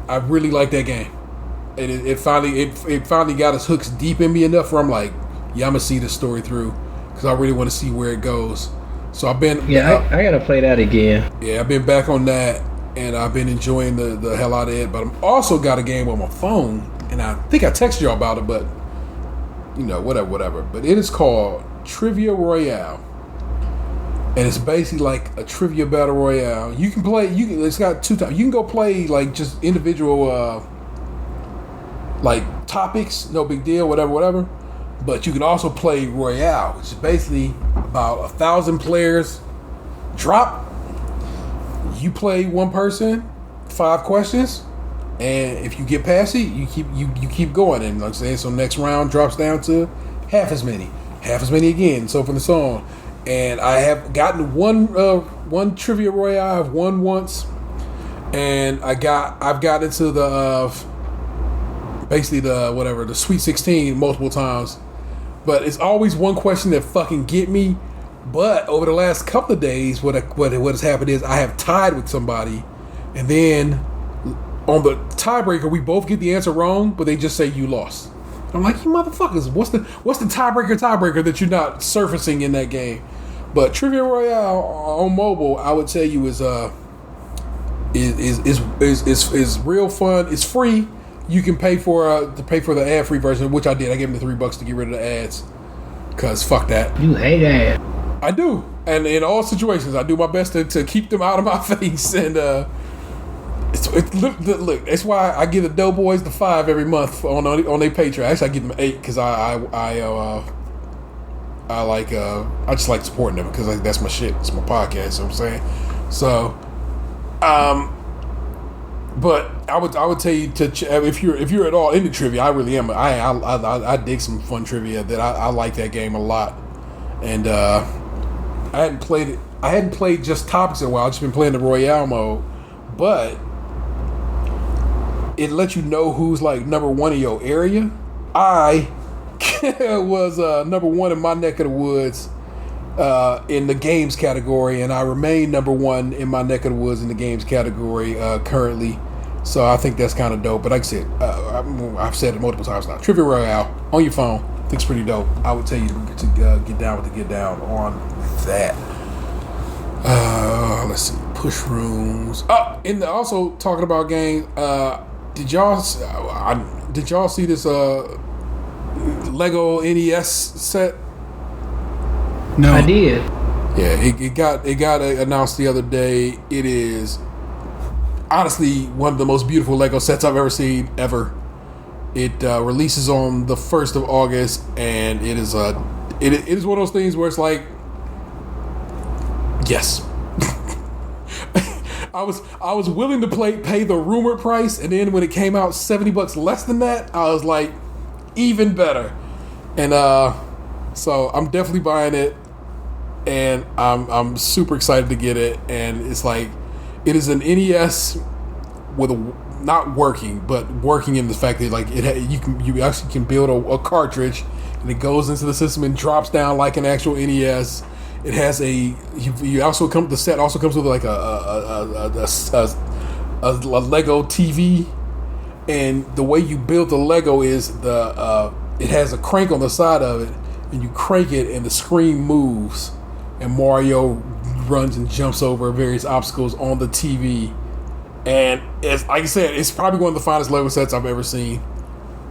I really like that game. And it finally got its hooks deep in me enough where I'm like, yeah, I'm gonna see this story through because I really want to see where it goes. So I've been I gotta play that again. Yeah, I've been back on that, and I've been enjoying the hell out of it. But I'm also got a game on my phone, and I think I texted y'all about it. But whatever. But it is called Trivia Royale. And it's basically like a trivia battle royale. You can play. It's got 2 times. You can go play like just individual, like topics. No big deal. Whatever. But you can also play royale, which is basically about 1,000 players. Drop. You play one person, 5 questions, and if you get past it, you keep going. And like I say, so next round drops down to half as many again. So for the song. And I have gotten one trivia royale. I've won once, and I've got into the basically the Sweet 16 multiple times. But it's always one question that fucking get me. But over the last couple of days, what has happened is I have tied with somebody, and then on the tiebreaker we both get the answer wrong, but they just say you lost. I'm like, you motherfuckers, what's the tiebreaker that you're not surfacing in that game? But Trivia Royale on mobile, I would tell you is real fun. It's free. You can pay for the ad free version, which I did. I gave them the $3 to get rid of the ads, cause fuck that. You hate ads. I do, and in all situations, I do my best to keep them out of my face. And look, that's why I give the Doughboys the 5 every month on their Patreon. Actually, I give them 8 because I just like supporting them because that's my shit. It's my podcast. You know what I'm saying? So, but I would tell you if you're at all into trivia, I really am. I dig some fun trivia. That I like that game a lot, and I hadn't played it. I hadn't played just topics in a while. I've just been playing the Royale mode, but it lets you know who's like number 1 in your area. I was number 1 in my neck of the woods in the games category, and I remain number 1 in my neck of the woods in the games category currently. So I think that's kind of dope. But like I said, I've said it multiple times now. Trivia Royale on your phone, I think it's pretty dope. I would tell you to get down on that. Let's see, push rooms. And also talking about games. Did y'all see this Lego NES set? No, I did. Yeah, it got announced the other day. It is honestly one of the most beautiful Lego sets I've ever seen ever. It releases on the 1st of August, and it is one of those things where it's like, yes. I was willing to pay the rumored price, and then when it came out $70 less than that, I was like, even better. And so I'm definitely buying it, and I'm super excited to get it. And it's like, it is an NES with not working, but working in the fact that like you actually can build a cartridge, and it goes into the system and drops down like an actual NES. It has the set also comes with like a Lego TV, and the way you build the Lego is it has a crank on the side of it, and you crank it and the screen moves, and Mario runs and jumps over various obstacles on the TV. And it's like I said, it's probably one of the finest Lego sets I've ever seen.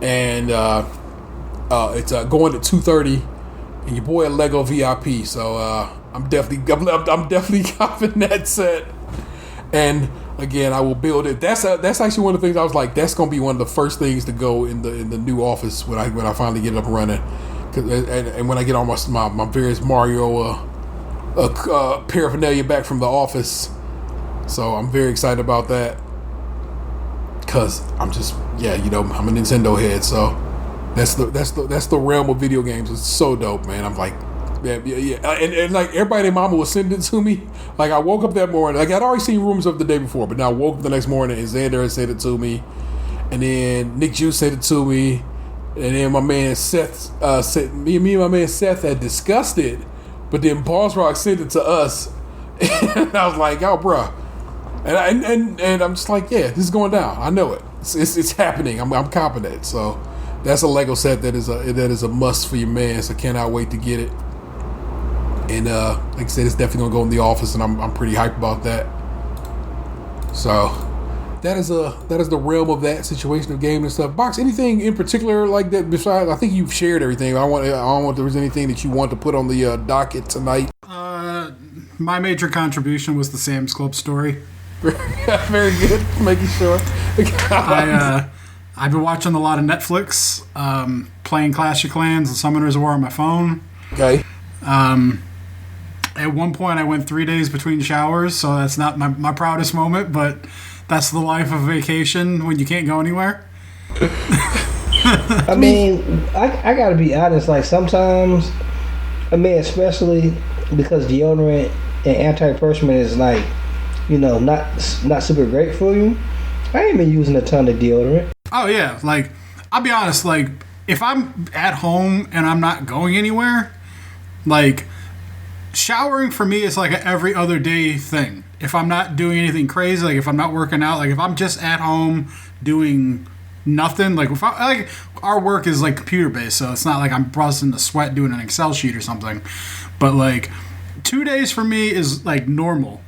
And it's going to $230, and your boy a Lego VIP. So I'm definitely copping that set. And again, I will build it. That's actually one of the things I was like, that's gonna be one of the first things to go in the new office when I finally get it up and running. And when I get all my various Mario paraphernalia back from the office. So I'm very excited about that, because I'm just I'm a Nintendo head, so that's the realm of video games. It's so dope, man. I'm like, yeah. And like everybody, their mama was sending it to me. Like I woke up that morning, like I'd already seen rumors of the day before, but now I woke up the next morning and Xander had sent it to me, and then Nick Juice sent it to me, and then my man Seth me and my man Seth had discussed it, but then Boss Rock sent it to us, and I was like, oh, bruh. And I'm just like, yeah, this is going down. I know it. It's happening. I'm confident. So that's a Lego set that is a must for your man. So cannot wait to get it. And like I said, it's definitely gonna go in the office, and I'm pretty hyped about that. So that is the realm of that situation of game and stuff. Box, anything in particular like that besides? I think you've shared everything. I don't want there was anything that you want to put on the docket tonight. My major contribution was the Sam's Club story. Very good. Making sure. I've been watching a lot of Netflix, playing Clash of Clans and Summoner's War on my phone. Okay. At one point, I went 3 days between showers, so that's not my proudest moment, but that's the life of vacation when you can't go anywhere. I mean, I gotta be honest, like sometimes, I mean, especially because deodorant and antiperspirant is like, you know, not super great for you. I ain't been using a ton of deodorant. Oh, yeah. Like, I'll be honest, like, if I'm at home and I'm not going anywhere, like, showering for me is like an every other day thing. If I'm not doing anything crazy, like if I'm not working out, like if I'm just at home doing nothing, like like our work is like computer based, so it's not like I'm busting the sweat doing an Excel sheet or something. But like 2 days for me is like normal.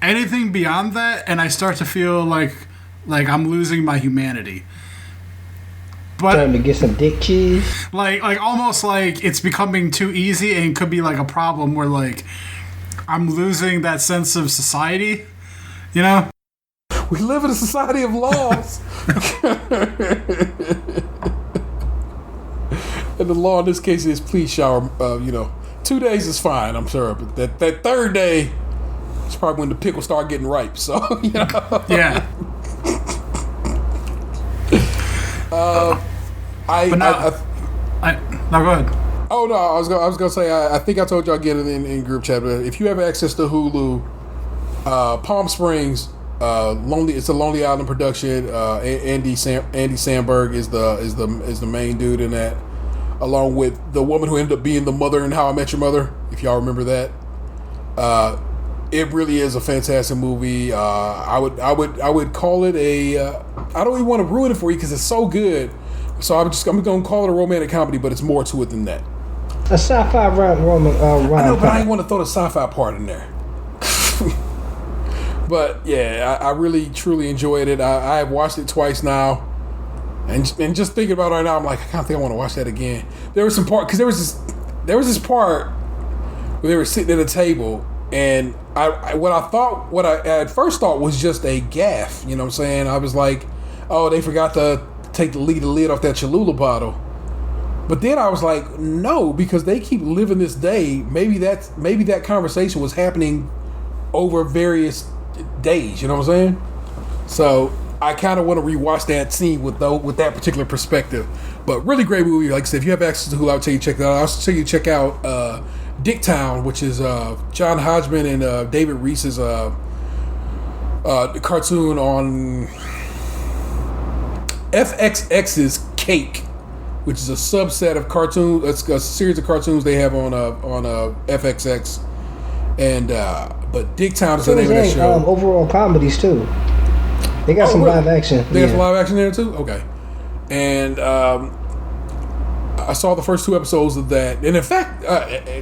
Anything beyond that, and I start to feel like I'm losing my humanity. But trying to get some dick cheese, like almost like it's becoming too easy, and could be like a problem where like I'm losing that sense of society, you know. We live in a society of laws, and the law in this case is please shower. 2 days is fine, I'm sure, but that third day is probably when the pickles start getting ripe. So you know. Yeah. No, go ahead. Oh no, I was gonna say I think I told y'all again in group chat. But if you have access to Hulu, Palm Springs, it's a Lonely Island production. Andy Samberg is the main dude in that, along with the woman who ended up being the mother in How I Met Your Mother. If y'all remember that, it really is a fantastic movie. I would call it a. I don't even want to ruin it for you because it's so good. So I'm going to call it a romantic comedy, but it's more to it than that. a sci-fi roman. I know, but I didn't want to throw the sci-fi part in there. But yeah, I really truly enjoyed it. I have watched it twice now, and just thinking about it right now, I'm like, I kind of think I want to watch that again. There was some part because there was this part where they were sitting at a table. And what I at first thought was just a gaffe, you know what I'm saying? I was like, oh, they forgot to take the lid off that Cholula bottle. But then I was like, no, because they keep living this day. Maybe that conversation was happening over various days, you know what I'm saying? So I kind of want to rewatch that scene with that particular perspective. But really great movie. Like I said, if you have access to Hulu, I'll tell you check that out. I'll also tell you check out Dicktown, which is John Hodgman and David Reese's cartoon on FXX's Cake, which is a subset of cartoon. It's a series of cartoons they have on FXX, and but Dicktown is the name of that show. Overall comedies too. They got some live action. They got some live action there too. Okay, and I saw the first 2 episodes of that, and in fact,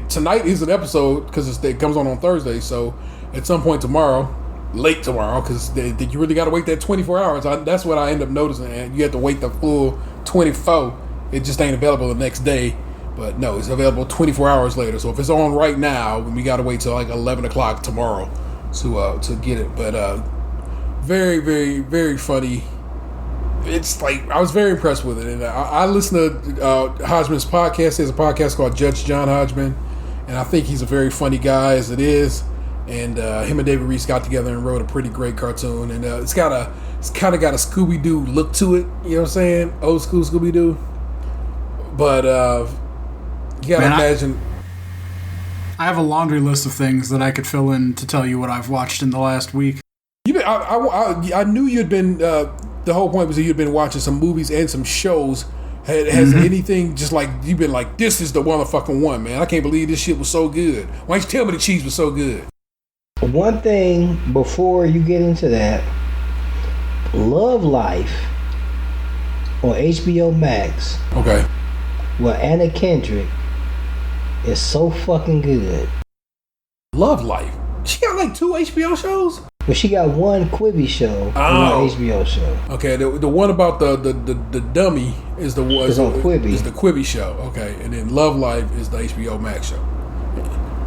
tonight is an episode because it comes on Thursday. So at some point tomorrow, late tomorrow, because you really got to wait that 24 hours. That's what I end up noticing, and you have to wait the full 24. It just ain't available the next day. But no, it's available 24 hours later. So if it's on right now, we got to wait till like 11 o'clock tomorrow to get it. But very, very, very funny. It's like I was very impressed with it, and I listened to Hodgman's podcast. There's a podcast called Judge John Hodgman, and I think he's a very funny guy as it is. And him and David Reese got together and wrote a pretty great cartoon, and it's kind of got a Scooby Doo look to it. You know what I'm saying? Old school Scooby Doo. But you gotta imagine. I have a laundry list of things that I could fill in to tell you what I've watched in the last week. I knew you'd been. The whole point was that you'd been watching some movies and some shows. Has anything just like you've been like, this is the motherfucking one, man? I can't believe this shit was so good. Why don't you tell me the cheese was so good? One thing before you get into that, Love Life on HBO Max. Okay. With Anna Kendrick is so fucking good. Love Life. She got like 2 HBO shows? But she got one Quibi show, one HBO show. Okay, the one about the dummy is the one It's on Quibi. Is the Quibi show. Okay, and then Love Life is the HBO Max show.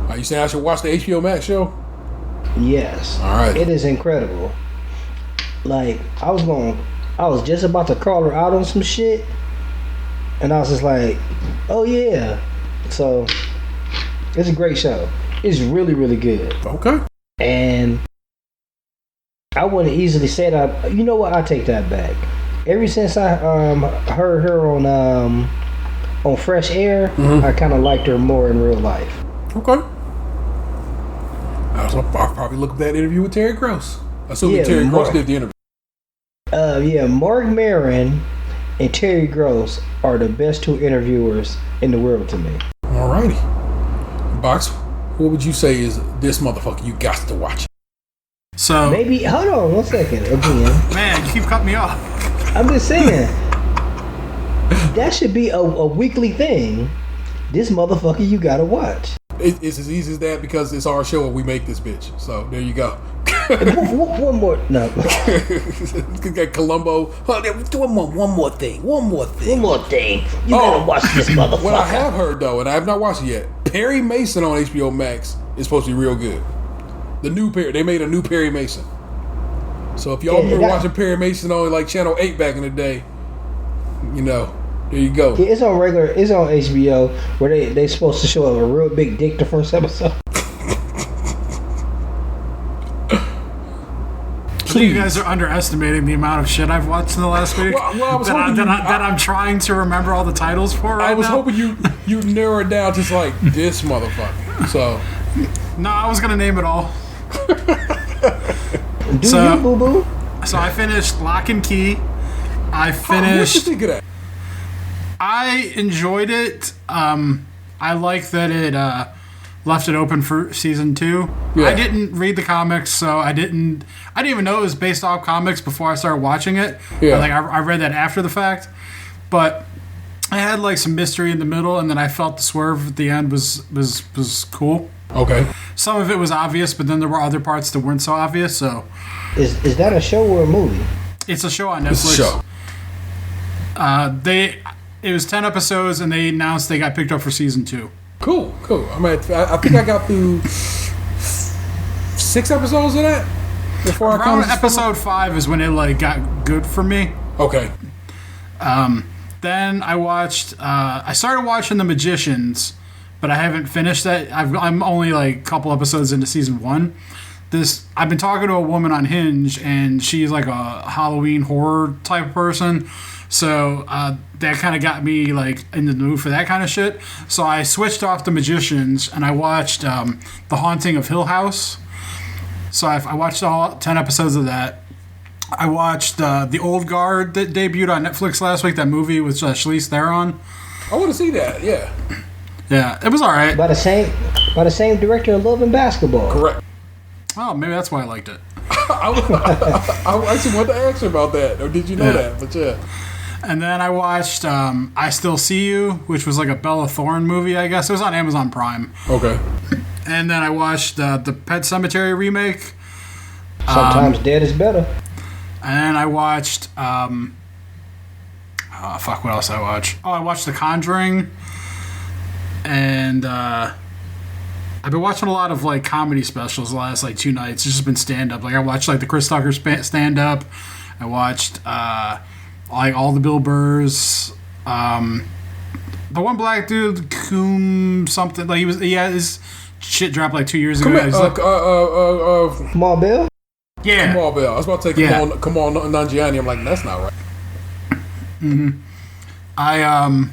Are you saying I should watch the HBO Max show? Yes. All right. It is incredible. Like I was just about to call her out on some shit, and I was just like, oh yeah. So it's a great show. It's really, really good. Okay. And I wouldn't easily say that. You know what? I take that back. Ever since I heard her on Fresh Air, I kind of liked her more in real life. Okay. I'll probably look at that interview with Terry Gross. Assuming Terry Gross did the interview. Yeah, Mark Maron and Terry Gross are the best two interviewers in the world to me. Alrighty. Box, what would you say is this motherfucker you got to watch? So maybe hold on 1 second again. Man, you keep cutting me off. I'm just saying that should be a weekly thing. This motherfucker you gotta watch. It's as easy as that because it's our show and we make this bitch. So there you go. one more. No. Got Columbo. One more thing. You gotta watch this motherfucker. What I have heard though, and I have not watched it yet, Perry Mason on HBO Max is supposed to be real good. The new Perry, they made a new Perry Mason. So if y'all been watching Perry Mason on like Channel 8 back in the day, you know, there you go. Yeah, it's on HBO where they supposed to show a real big dick the first episode. You guys are underestimating the amount of shit I've watched in the last week that I'm trying to remember all the titles for right now. I was hoping you narrow it down just like this motherfucker. So no, I was gonna name it all. Do you, boo boo? So I finished Lock and Key. I finished. What you think of that? I enjoyed it. I like that it left it open for season 2. Yeah. I didn't read the comics, so I didn't even know it was based off comics before I started watching it. Yeah. I read that after the fact, but I had like some mystery in the middle, and then I felt the swerve at the end was cool. Okay. Some of it was obvious, but then there were other parts that weren't so obvious. So, is that a show or a movie? It's a show on Netflix. It's a show. It was 10 episodes, and they announced they got picked up for season 2. Cool. I think I got through 6 episodes of that before Around episode 5 is when it like got good for me. Okay. Then I watched. I started watching The Magicians, but I haven't finished that. I'm only like a couple episodes into season 1. I've been talking to a woman on Hinge, and she's like a Halloween horror type person. So that kind of got me like in the mood for that kind of shit. So I switched off The Magicians and I watched The Haunting of Hill House. So I watched all 10 episodes of that. I watched The Old Guard that debuted on Netflix last week. That movie with Charlize Theron. I want to see that. Yeah. Yeah, it was all right. By the same director of Love and Basketball. Correct. Oh, maybe that's why I liked it. I actually wanted to ask you about that, or did you know that? But yeah. And then I watched I Still See You, which was like a Bella Thorne movie, I guess. It was on Amazon Prime. Okay. And then I watched the Pet Sematary remake. Sometimes dead is better. And I watched... what else I watched? Oh, I watched The Conjuring. And I've been watching a lot of like comedy specials the last like 2 nights. It's just been stand-up. Like I watched like the Chris Tucker stand-up. I watched... like all the Bill Burrs, the one black dude, Coom something, like his shit dropped like 2 years ago. Kamal Bill? Yeah. Kamal Bill. I was about to say Kamal Nanjiani. I'm like, that's not right. Mm-hmm. I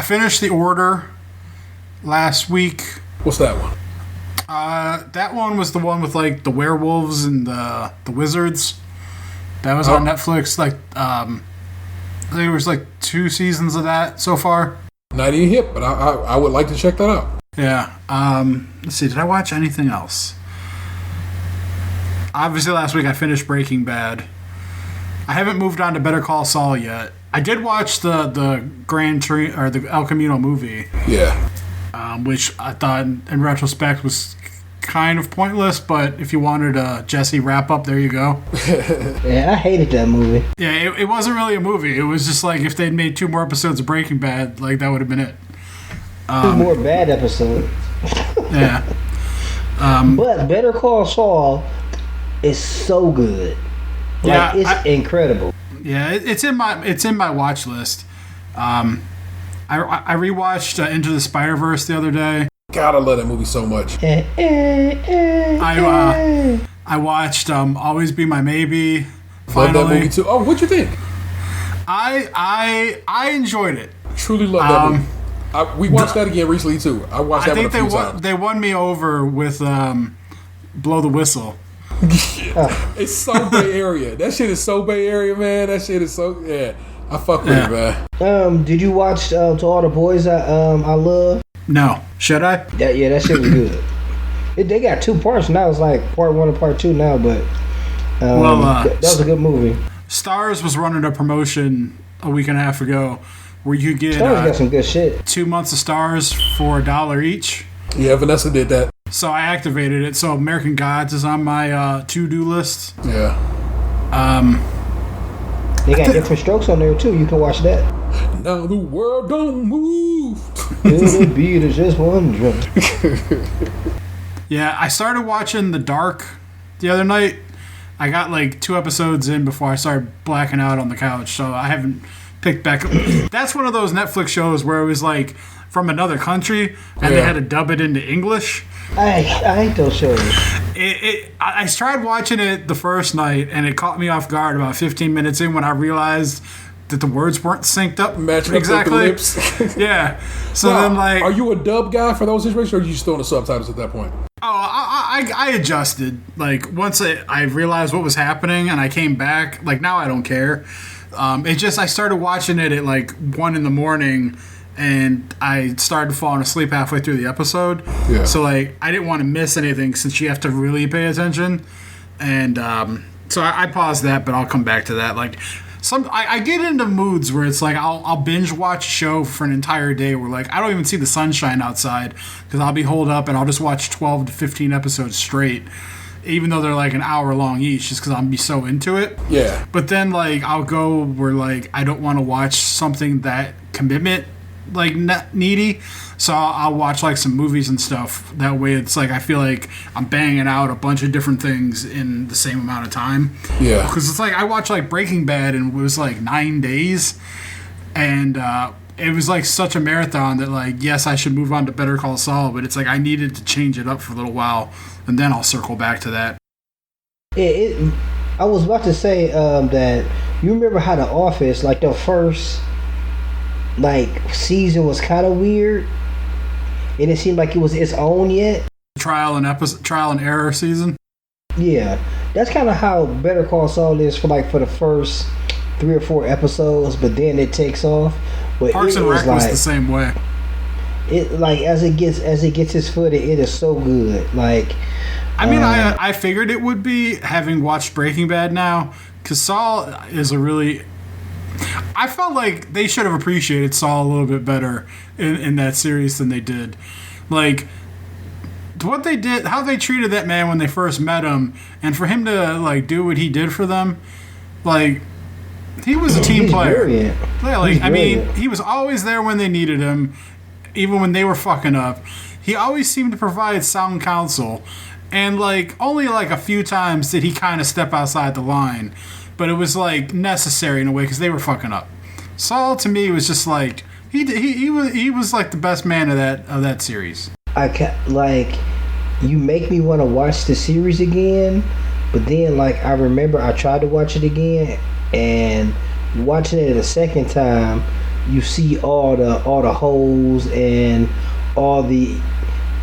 finished The Order last week. What's that one? That one was the one with like the werewolves and the wizards. That was on Netflix. Like, there was like 2 seasons of that so far. Not even hip, but I would like to check that out. Yeah. Let's see. Did I watch anything else? Obviously, last week I finished Breaking Bad. I haven't moved on to Better Call Saul yet. I did watch the Grand Tree or the El Camino movie. Yeah. Which I thought, in retrospect, was kind of pointless, but if you wanted a Jesse wrap up, there you go. Yeah, I hated that movie. Yeah, it wasn't really a movie. It was just like if they'd made 2 more episodes of Breaking Bad, like that would have been it. 2 more bad episodes. Yeah. But Better Call Saul is so good. Like, it's incredible. Yeah, it's in my watch list. I rewatched Into the Spider-Verse the other day. God, I love that movie so much. I watched Always Be My Maybe. Love that movie too. Oh, what'd you think? I enjoyed it. Truly love that movie. We watched that again recently too. I watched that one a few times. They won me over with Blow the Whistle. It's so Bay Area. That shit is so Bay Area, man. That shit is so I fuck with it, man. Did you watch To All the Boys I Love? No. Should I? Yeah, that shit was good. They got 2 parts now. It's like part 1 and part 2 now, but that was a good movie. Stars was running a promotion a week and a half ago where you get Stars got some good shit. 2 months of Stars for $1 each. Yeah, Vanessa did that. So I activated it. So American Gods is on my to-do list. Yeah. They got Different Strokes on there too. You can watch that. Now the world don't move. The beat is just one drum. Yeah, I started watching The Dark the other night. I got like 2 episodes in before I started blacking out on the couch, so I haven't picked back up. That's one of those Netflix shows where it was like from another country and they had to dub it into English. I hate those shows. I tried watching it the first night and it caught me off guard about 15 minutes in when I realized that the words weren't synced up matching exactly. Up with the lips. Yeah. So then, like, are you a dub guy for those situations, or are you just throwing the subtitles at that point? Oh, I adjusted. Like, once I realized what was happening and I came back, like, now I don't care. It just, I started watching it at like 1 a.m. and I started falling asleep halfway through the episode. Yeah. So, like, I didn't want to miss anything since you have to really pay attention. And so I paused that, but I'll come back to that. Like, I get into moods where it's like I'll binge watch a show for an entire day where, like, I don't even see the sunshine outside because I'll be holed up and I'll just watch 12 to 15 episodes straight, even though they're like an hour long each, just because I'll be so into it. Yeah. But then, like, I'll go where, like, I don't want to watch something that commitment, like, needy. So I'll watch, like, some movies and stuff. That way it's like I feel like I'm banging out a bunch of different things in the same amount of time. Yeah. Because it's like I watched, like, Breaking Bad and it was, like, 9 days. And it was, like, such a marathon that, like, yes, I should move on to Better Call Saul. But it's like I needed to change it up for a little while. And then I'll circle back to that. I was about to say that you remember how The Office, like, the first, like, season was kind of weird. And it seemed like it was its own yet. Trial and error season. Yeah, that's kind of how Better Call Saul is for the first 3 or 4 episodes, but then it takes off. But Parks and Rec was the same way. It, like, as it gets its footing, it is so good. Like, I mean, I figured it would be, having watched Breaking Bad now, because Saul is a really. I felt like they should have appreciated Saul a little bit better in that series than they did. Like, what they did, how they treated that man when they first met him, and for him to, like, do what he did for them, like, he was a team player. Brilliant. Yeah, like, I mean, he was always there when they needed him, even when they were fucking up. He always seemed to provide sound counsel, and, like, only, like, a few times did he kind of step outside the line. But it was, like, necessary in a way because they were fucking up. Saul, to me, was just like he was like the best man of that series. You make me want to watch the series again, but then, like, I remember I tried to watch it again, and watching it a second time, you see all the holes and all the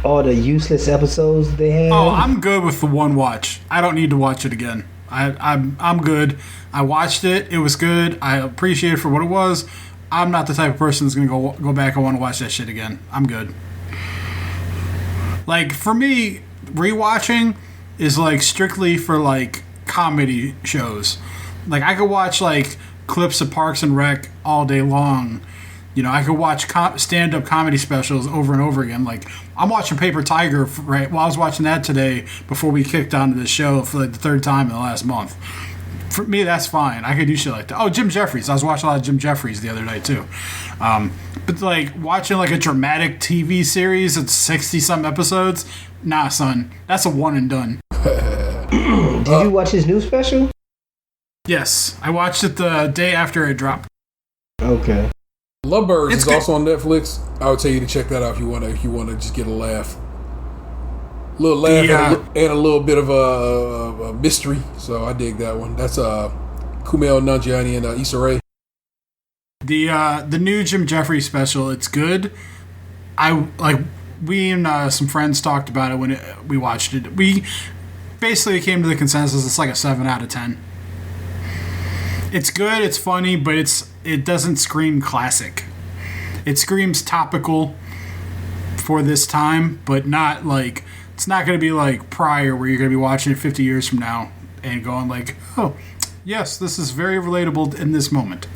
useless episodes they had. Oh, I'm good with the one watch. I don't need to watch it again. I'm good. I watched it. It was good. I appreciate it for what it was. I'm not the type of person that's going to go back and want to watch that shit again. I'm good. Like, for me, rewatching is, like, strictly for, like, comedy shows. Like, I could watch, like, clips of Parks and Rec all day long I could watch stand-up comedy specials over and over again. Like, I'm watching Paper Tiger, right? Well, I was watching that today before we kicked onto the show for like the third time in the last month. For me, that's fine. I could do shit like that. Oh, Jim Jeffries. I was watching a lot of Jim Jeffries the other night, too. But, like, watching, like, a dramatic TV series that's 60-some episodes, nah, son. That's a one and done. Did you watch his new special? Yes. I watched it the day after it dropped. Okay. Lovebirds It's is good. also on Netflix. I would tell you to check that out if you want to just get a laugh. A little laugh and a little bit of a mystery. So I dig that one. That's Kumail Nanjiani and Issa Rae. The new Jim Jeffries special, it's good. We and some friends talked about it when we watched it. We basically came to the consensus it's like a 7 out of 10. It's good, it's funny, but it doesn't scream classic. It screams topical for this time, but not like, it's not going to be like Prior where you're going to be watching it 50 years from now and going like, oh, yes, this is very relatable in this moment.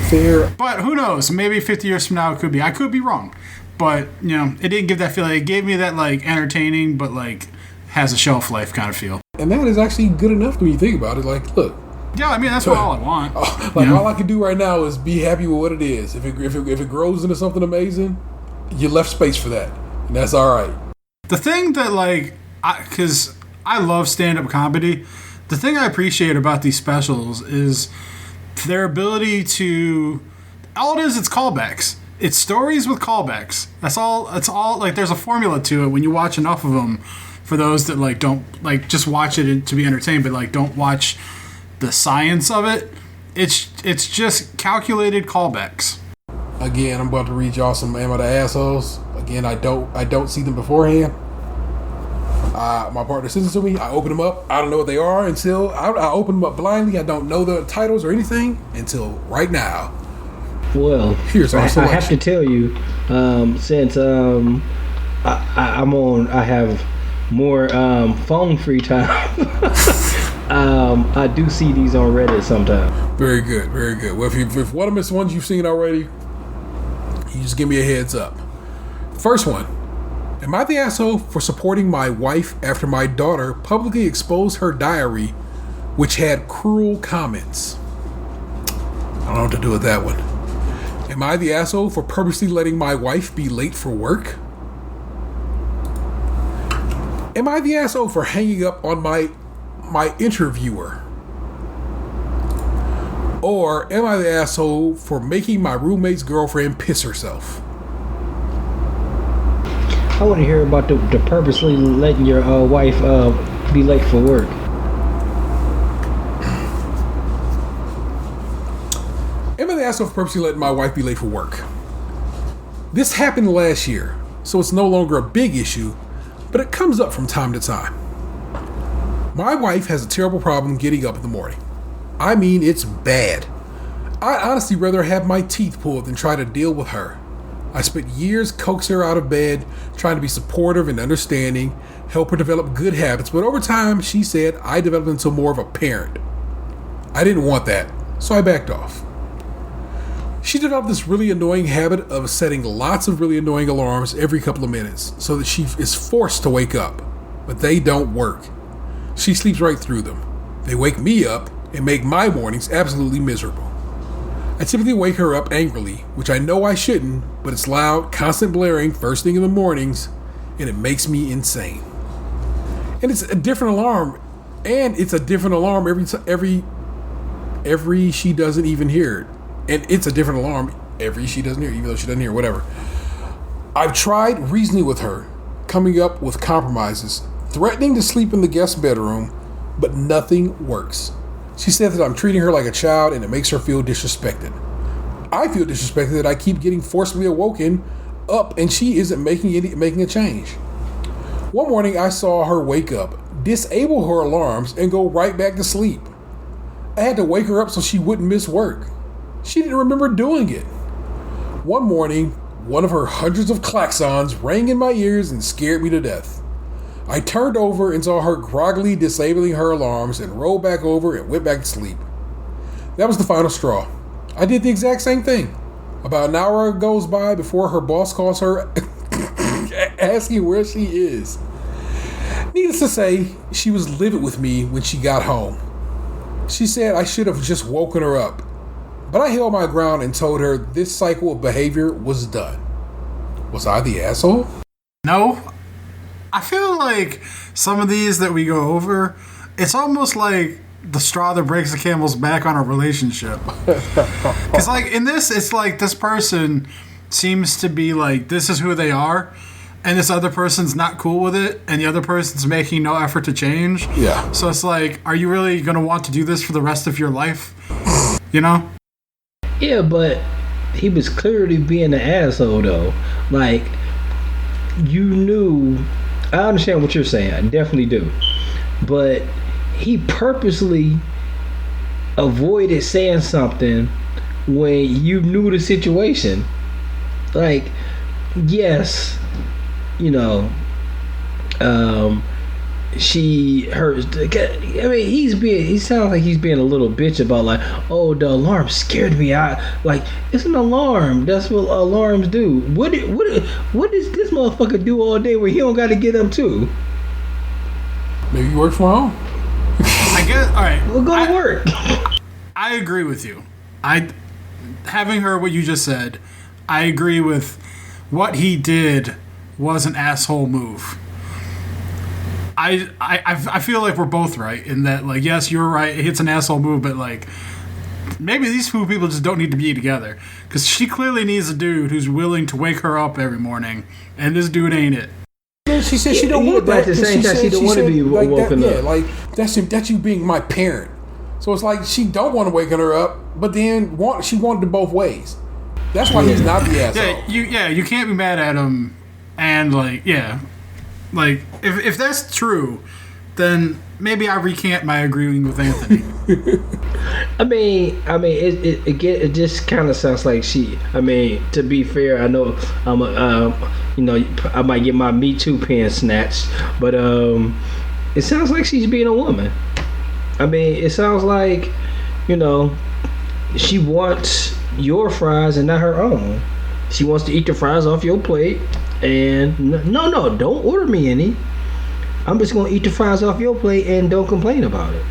Fair. But who knows? Maybe 50 years from now it could be. I could be wrong. But, it didn't give that feeling. It gave me that, like, entertaining, but, like, has a shelf life kind of feel. And that is actually good enough when you think about it. Like, look. Yeah, I mean, that's all I want. All I can do right now is be happy with what it is. If it grows into something amazing, you left space for that. And that's all right. The thing that, like, because I love stand-up comedy, the thing I appreciate about these specials is their ability to, all it is, it's callbacks. It's stories with callbacks. That's all. It's all, like, there's a formula to it when you watch enough of them. For those that, like, don't, like, just watch it to be entertained, but, like, don't watch the science of it. It's just calculated callbacks. Again, I'm about to read y'all some Am I the Assholes. Again, I don't see them beforehand. My partner sends them to me. I open them up. I don't know what they are until I open them up blindly. I don't know the titles or anything until right now. Well, Here's our I have selection. to tell you, since I have more phone free time. I do see these on Reddit sometimes. Very good, very good. Well, if one of the ones you've seen already, you just give me a heads up. First one. Am I the asshole for supporting my wife after my daughter publicly exposed her diary, which had cruel comments? I don't know what to do with that one. Am I the asshole for purposely letting my wife be late for work? Am I the asshole for hanging up on my interviewer? Or am I the asshole for making my roommate's girlfriend piss herself? I want to hear about the purposely letting your wife be late for work. Am I the asshole for purposely letting my wife be late for work? This happened last year, so it's no longer a big issue, but it comes up from time to time. My wife has a terrible problem getting up in the morning. I mean, it's bad. I'd honestly rather have my teeth pulled than try to deal with her. I spent years coaxing her out of bed, trying to be supportive and understanding, help her develop good habits, but over time, she said I developed into more of a parent. I didn't want that, so I backed off. She developed this really annoying habit of setting lots of really annoying alarms every couple of minutes so that she is forced to wake up, but they don't work. She sleeps right through them. They wake me up and make my mornings absolutely miserable. I typically wake her up angrily, which I know I shouldn't, but it's loud, constant blaring first thing in the mornings, and it makes me insane. And it's a different alarm, every she doesn't even hear it. And it's a different alarm every she doesn't hear, even though she doesn't hear, whatever. I've tried reasoning with her, coming up with compromises, threatening to sleep in the guest bedroom, but nothing works. She said that I'm treating her like a child and it makes her feel disrespected. I feel disrespected that I keep getting forcibly awoken up and she isn't making a change. One morning I saw her wake up, disable her alarms, and go right back to sleep. I had to wake her up so she wouldn't miss work. She didn't remember doing it. One morning, one of her hundreds of klaxons rang in my ears and scared me to death. I turned over and saw her groggily disabling her alarms and rolled back over and went back to sleep. That was the final straw. I did the exact same thing. About an hour goes by before her boss calls her asking where she is. Needless to say, she was livid with me when she got home. She said I should have just woken her up. But I held my ground and told her this cycle of behavior was done. Was I the asshole? No. I feel like some of these that we go over, it's almost like the straw that breaks the camel's back on a relationship. Because like in this, it's like this person seems to be like, this is who they are, and this other person's not cool with it, and the other person's making no effort to change. Yeah. So it's like, are you really going to want to do this for the rest of your life? You know? Yeah, but he was clearly being an asshole, though. Like, you knew... I understand what you're saying. I definitely do. But he purposely avoided saying something when you knew the situation. Like, yes, you know, he sounds like he's being a little bitch about like, oh, the alarm scared me. It's an alarm. That's what alarms do. What does this motherfucker do all day where he don't got to get up too? Maybe you work from home. I guess. All right. Well, go to work. I agree with you. Having heard what you just said, I agree with what he did was an asshole move. I feel like we're both right in that, like, yes, you're right, it's an asshole move, but like maybe these two people just don't need to be together, because she clearly needs a dude who's willing to wake her up every morning, and this dude ain't it. She said she don't want that. At the same time, she don't want to be woken up. Yeah, like that's you being my parent. So it's like she don't want to waken her up, but then she wanted it both ways. That's why he's not the asshole. You can't be mad at him, and like if that's true, then maybe I recant my agreeing with Anthony. I mean, it just kind of sounds like she. I mean, to be fair, I know I might get my Me Too pen snatched, but it sounds like she's being a woman. I mean, it sounds like, she wants your fries and not her own. She wants to eat the fries off your plate, and no, don't order me any. I'm just gonna eat the fries off your plate and don't complain about it.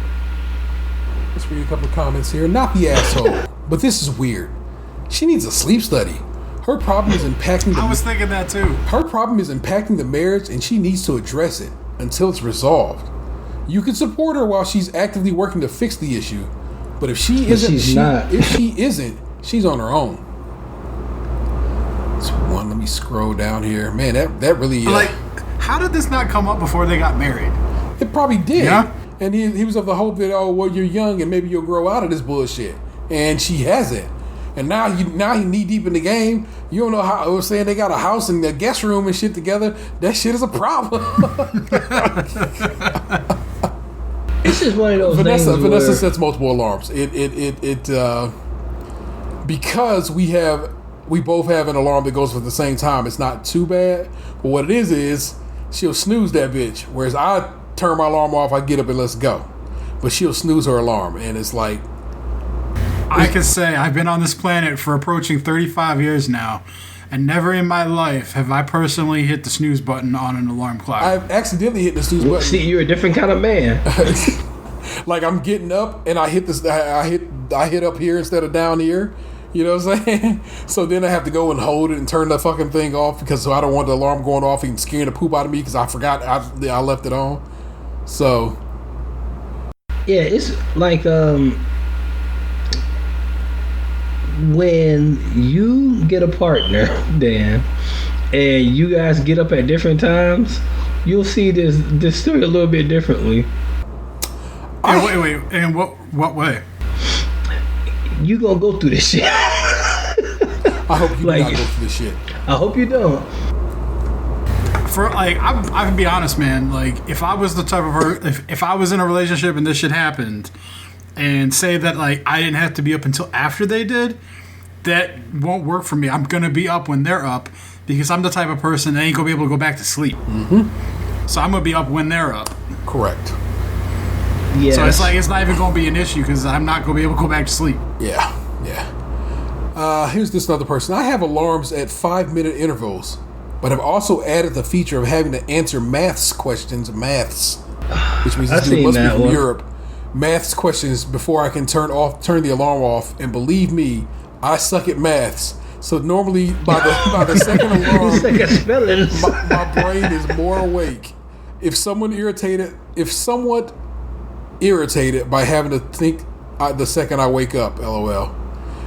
Let's read a couple of comments here. Not the asshole, but this is weird. She needs a sleep study. Her problem is impacting. I was thinking that too. Her problem is impacting the marriage, and she needs to address it until it's resolved. You can support her while she's actively working to fix the issue, but if she isn't, she's on her own. Let me scroll down here. Man, that really how did this not come up before they got married? It probably did. Yeah. And he was of the hope that, you're young and maybe you'll grow out of this bullshit. And she hasn't. And now he knee deep in the game. You don't know how. I was saying they got a house and a guest room and shit together. That shit is a problem. It's just one of those things. Vanessa sets multiple alarms. Because we both have an alarm that goes at the same time. It's not too bad. But what it is she'll snooze that bitch. Whereas I turn my alarm off, I get up and let's go. But she'll snooze her alarm, and it's like. I can say I've been on this planet for approaching 35 years now, and never in my life have I personally hit the snooze button on an alarm clock. I've accidentally hit the snooze button. See, you're a different kind of man. Like I'm getting up and I hit this. I hit up here instead of down here. You know what I'm saying? So then I have to go and hold it and turn the fucking thing off because I don't want the alarm going off and scaring the poop out of me because I forgot I left it on. So yeah, it's like when you get a partner, Dan, and you guys get up at different times, you'll see this story a little bit differently. Wait, in what way? You gonna go through this shit. I hope you not go through this shit. I hope you don't. I can be honest, man. Like, if I was the type of if I was in a relationship and this shit happened, and say that like I didn't have to be up until after they did, that won't work for me. I'm gonna be up when they're up because I'm the type of person that ain't gonna be able to go back to sleep. Mm-hmm. So I'm gonna be up when they're up. Correct. Yeah. So it's like it's not even gonna be an issue because I'm not gonna be able to go back to sleep. Yeah. Here's this other person. I have alarms at 5-minute intervals, but have also added the feature of having to answer maths questions, which means this dude must be from Europe. Maths questions before I can turn the alarm off. And believe me, I suck at maths. So normally by the second alarm, my brain is more awake. If somewhat irritated by having to think the second I wake up, LOL.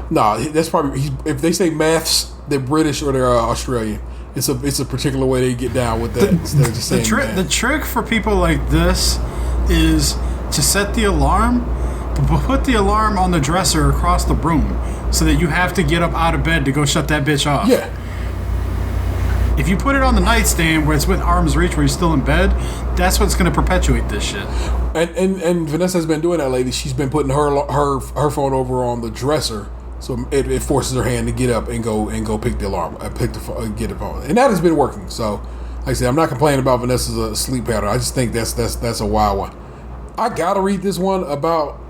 Nah, that's probably, if they say maths, they're British or they're Australian. It's a particular way they get down with that. The trick for people like this is to set the alarm, but put the alarm on the dresser across the broom so that you have to get up out of bed to go shut that bitch off. Yeah. If you put it on the nightstand where it's with arm's reach where you're still in bed, that's what's going to perpetuate this shit. And Vanessa's been doing that lately. She's been putting her phone over on the dresser, so it forces her hand to get up and go pick the alarm, get the phone, and that has been working. So, like I said, I'm not complaining about Vanessa's sleep pattern. I just think that's a wild one. I gotta read this one about.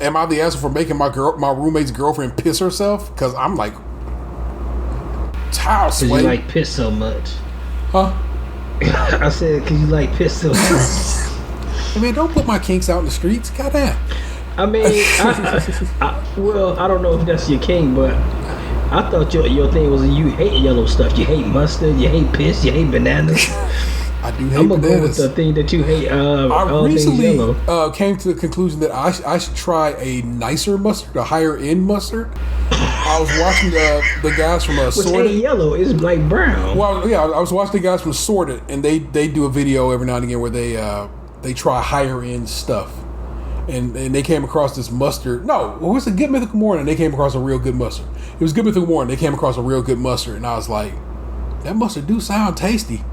Am I the asshole for making my roommate's girlfriend piss herself? Because I'm like, towel sweat. Because you like piss so much. Huh? I said because you like piss so much. I mean, don't put my kinks out in the streets. Goddamn. I mean, well, I don't know if that's your king, but I thought your thing was you hate yellow stuff. You hate mustard. You hate piss. You hate bananas. I do hate I'm gonna bananas. go with the thing that you hate. I recently came to the conclusion that I should try a nicer mustard, a higher end mustard. I was watching the guys from Sorta. Which ain't yellow, it's like brown. Well, yeah, I was watching the guys from Sorta, and they do a video every now and again where they try higher end stuff. And they came across this mustard. No, it was a Good Mythical Morning. They came across a real good mustard. It was Good Mythical Morning. They came across a real good mustard, and I was like, that mustard do sound tasty.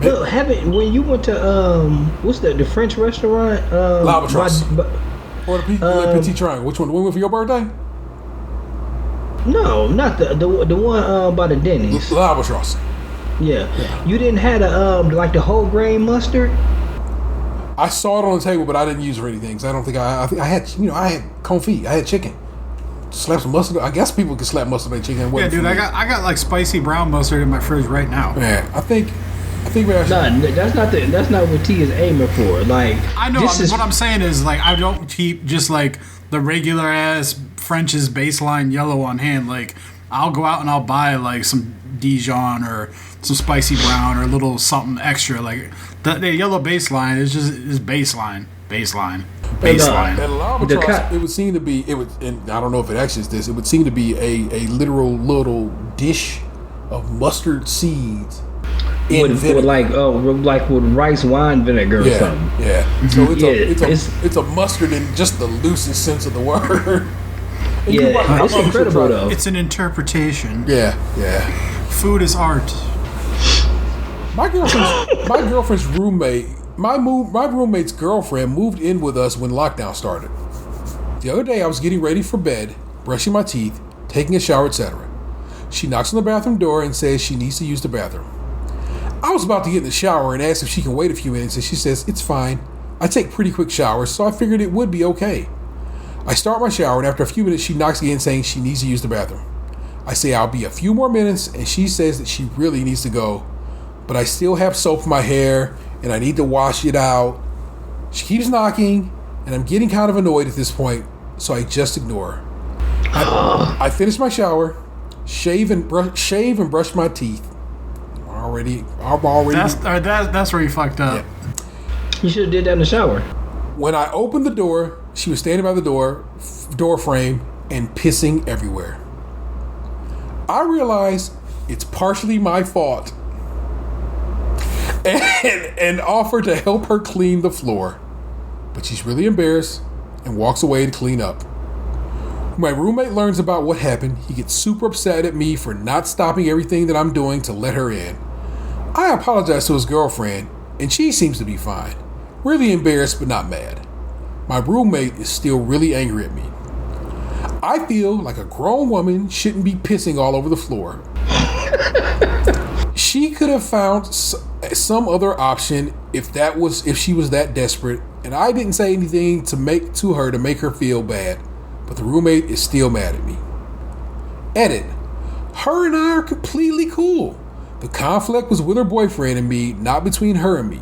Look, when you went to what's the French restaurant? L'Albatros. Or the Petit Triangle. Which one? The one with your birthday? No, not the one by the Denny's. L'Albatros. Yeah. You didn't have like the whole grain mustard. I saw it on the table, but I didn't use it for anything. So I don't think I had confit. I had chicken. Slap some mustard. I guess people can slap mustard on chicken. Yeah, dude, I got like spicy brown mustard in my fridge right now. Yeah, I think we actually. Nah, that's not what T is aiming for. Like, I know. What I'm saying is, like, I don't keep just like the regular ass French's baseline yellow on hand. Like, I'll go out and I'll buy like some Dijon or some spicy brown or a little something extra. Like the yellow baseline is baseline. At L'Albatros, it would seem to be and I don't know if it actually is this. It would seem to be a literal little dish of mustard seeds. With with rice wine vinegar or something. Yeah. So it's a mustard in just the loosest sense of the word. Yeah, it's incredible though. It's an interpretation. Yeah. Food is art. My girlfriend's roommate, my roommate's girlfriend moved in with us when lockdown started. The other day I was getting ready for bed, brushing my teeth, taking a shower, etc. She knocks on the bathroom door and says she needs to use the bathroom. I was about to get in the shower and ask if she can wait a few minutes, and she says, it's fine. I take pretty quick showers, so I figured it would be okay. I start my shower, and after a few minutes, she knocks again saying she needs to use the bathroom. I say I'll be a few more minutes, and she says that she really needs to go, but I still have soap in my hair, and I need to wash it out. She keeps knocking, and I'm getting kind of annoyed at this point, so I just ignore her. I finish my shower, shave and brush my teeth. I'm already. That's where you fucked up. Yeah. You should have did that in the shower. When I opened the door, she was standing by the door frame and pissing everywhere. I realized it's partially my fault and offered to help her clean the floor. But she's really embarrassed and walks away to clean up. When my roommate learns about what happened, he gets super upset at me for not stopping everything that I'm doing to let her in. I apologize to his girlfriend, and she seems to be fine. Really embarrassed, but not mad. My roommate is still really angry at me. I feel like a grown woman shouldn't be pissing all over the floor. She could have found some other option if she was that desperate, and I didn't say anything to make her feel bad, but the roommate is still mad at me. Edit. Her and I are completely cool. The conflict was with her boyfriend and me, not between her and me.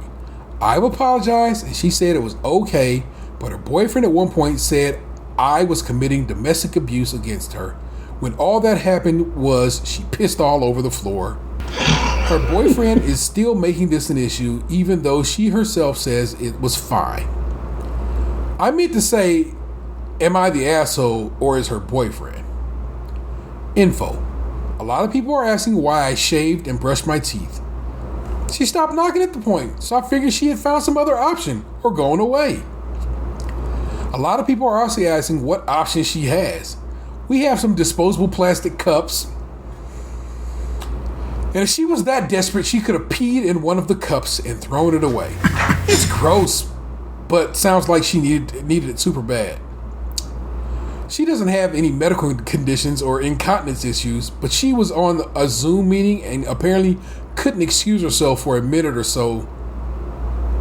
I've apologized and she said it was okay, but her boyfriend at one point said I was committing domestic abuse against her. When all that happened was she pissed all over the floor. Her boyfriend is still making this an issue, even though she herself says it was fine. I meant to say, am I the asshole or is her boyfriend? Info. A lot of people are asking why I shaved and brushed my teeth. She stopped knocking at the point, so I figured she had found some other option or going away. A lot of people are also asking what options she has. We have some disposable plastic cups. And if she was that desperate, she could have peed in one of the cups and thrown it away. It's gross, but sounds like she needed it super bad. She doesn't have any medical conditions or incontinence issues, but she was on a Zoom meeting and apparently couldn't excuse herself for a minute or so.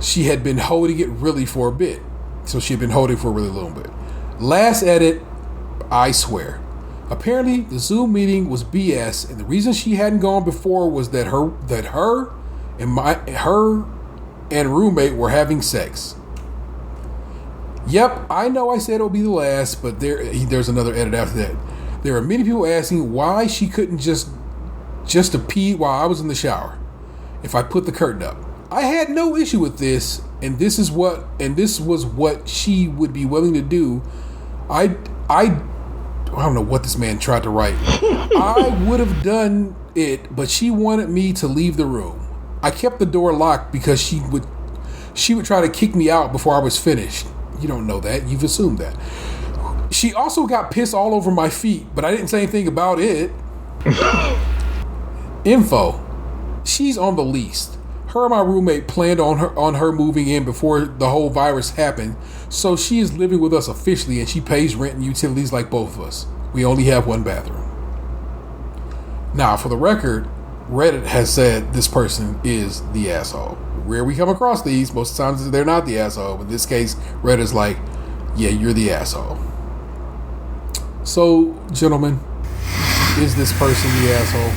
She had been holding it really for a bit. So she had been holding for a really long bit. Last edit, I swear. Apparently, the Zoom meeting was BS, and the reason she hadn't gone before was that her and roommate were having sex. Yep, I know I said it would be the last, but there's another edit after that. There are many people asking why she couldn't just to pee while I was in the shower if I put the curtain up. I had no issue with this, and this was what she would be willing to do. I don't know what this man tried to write. I would have done it, but she wanted me to leave the room. I kept the door locked because she would try to kick me out before I was finished. You don't know that. You've assumed that. She also got piss all over my feet, but I didn't say anything about it. Info. She's on the lease. Her and my roommate planned on her moving in before the whole virus happened, so she is living with us officially and she pays rent and utilities like both of us. We only have one bathroom. Now, for the record, Reddit has said this person is the asshole. Where we come across these, most of the times they're not the asshole, but in this case, Reddit's like, yeah, you're the asshole. So, gentlemen, is this person the asshole?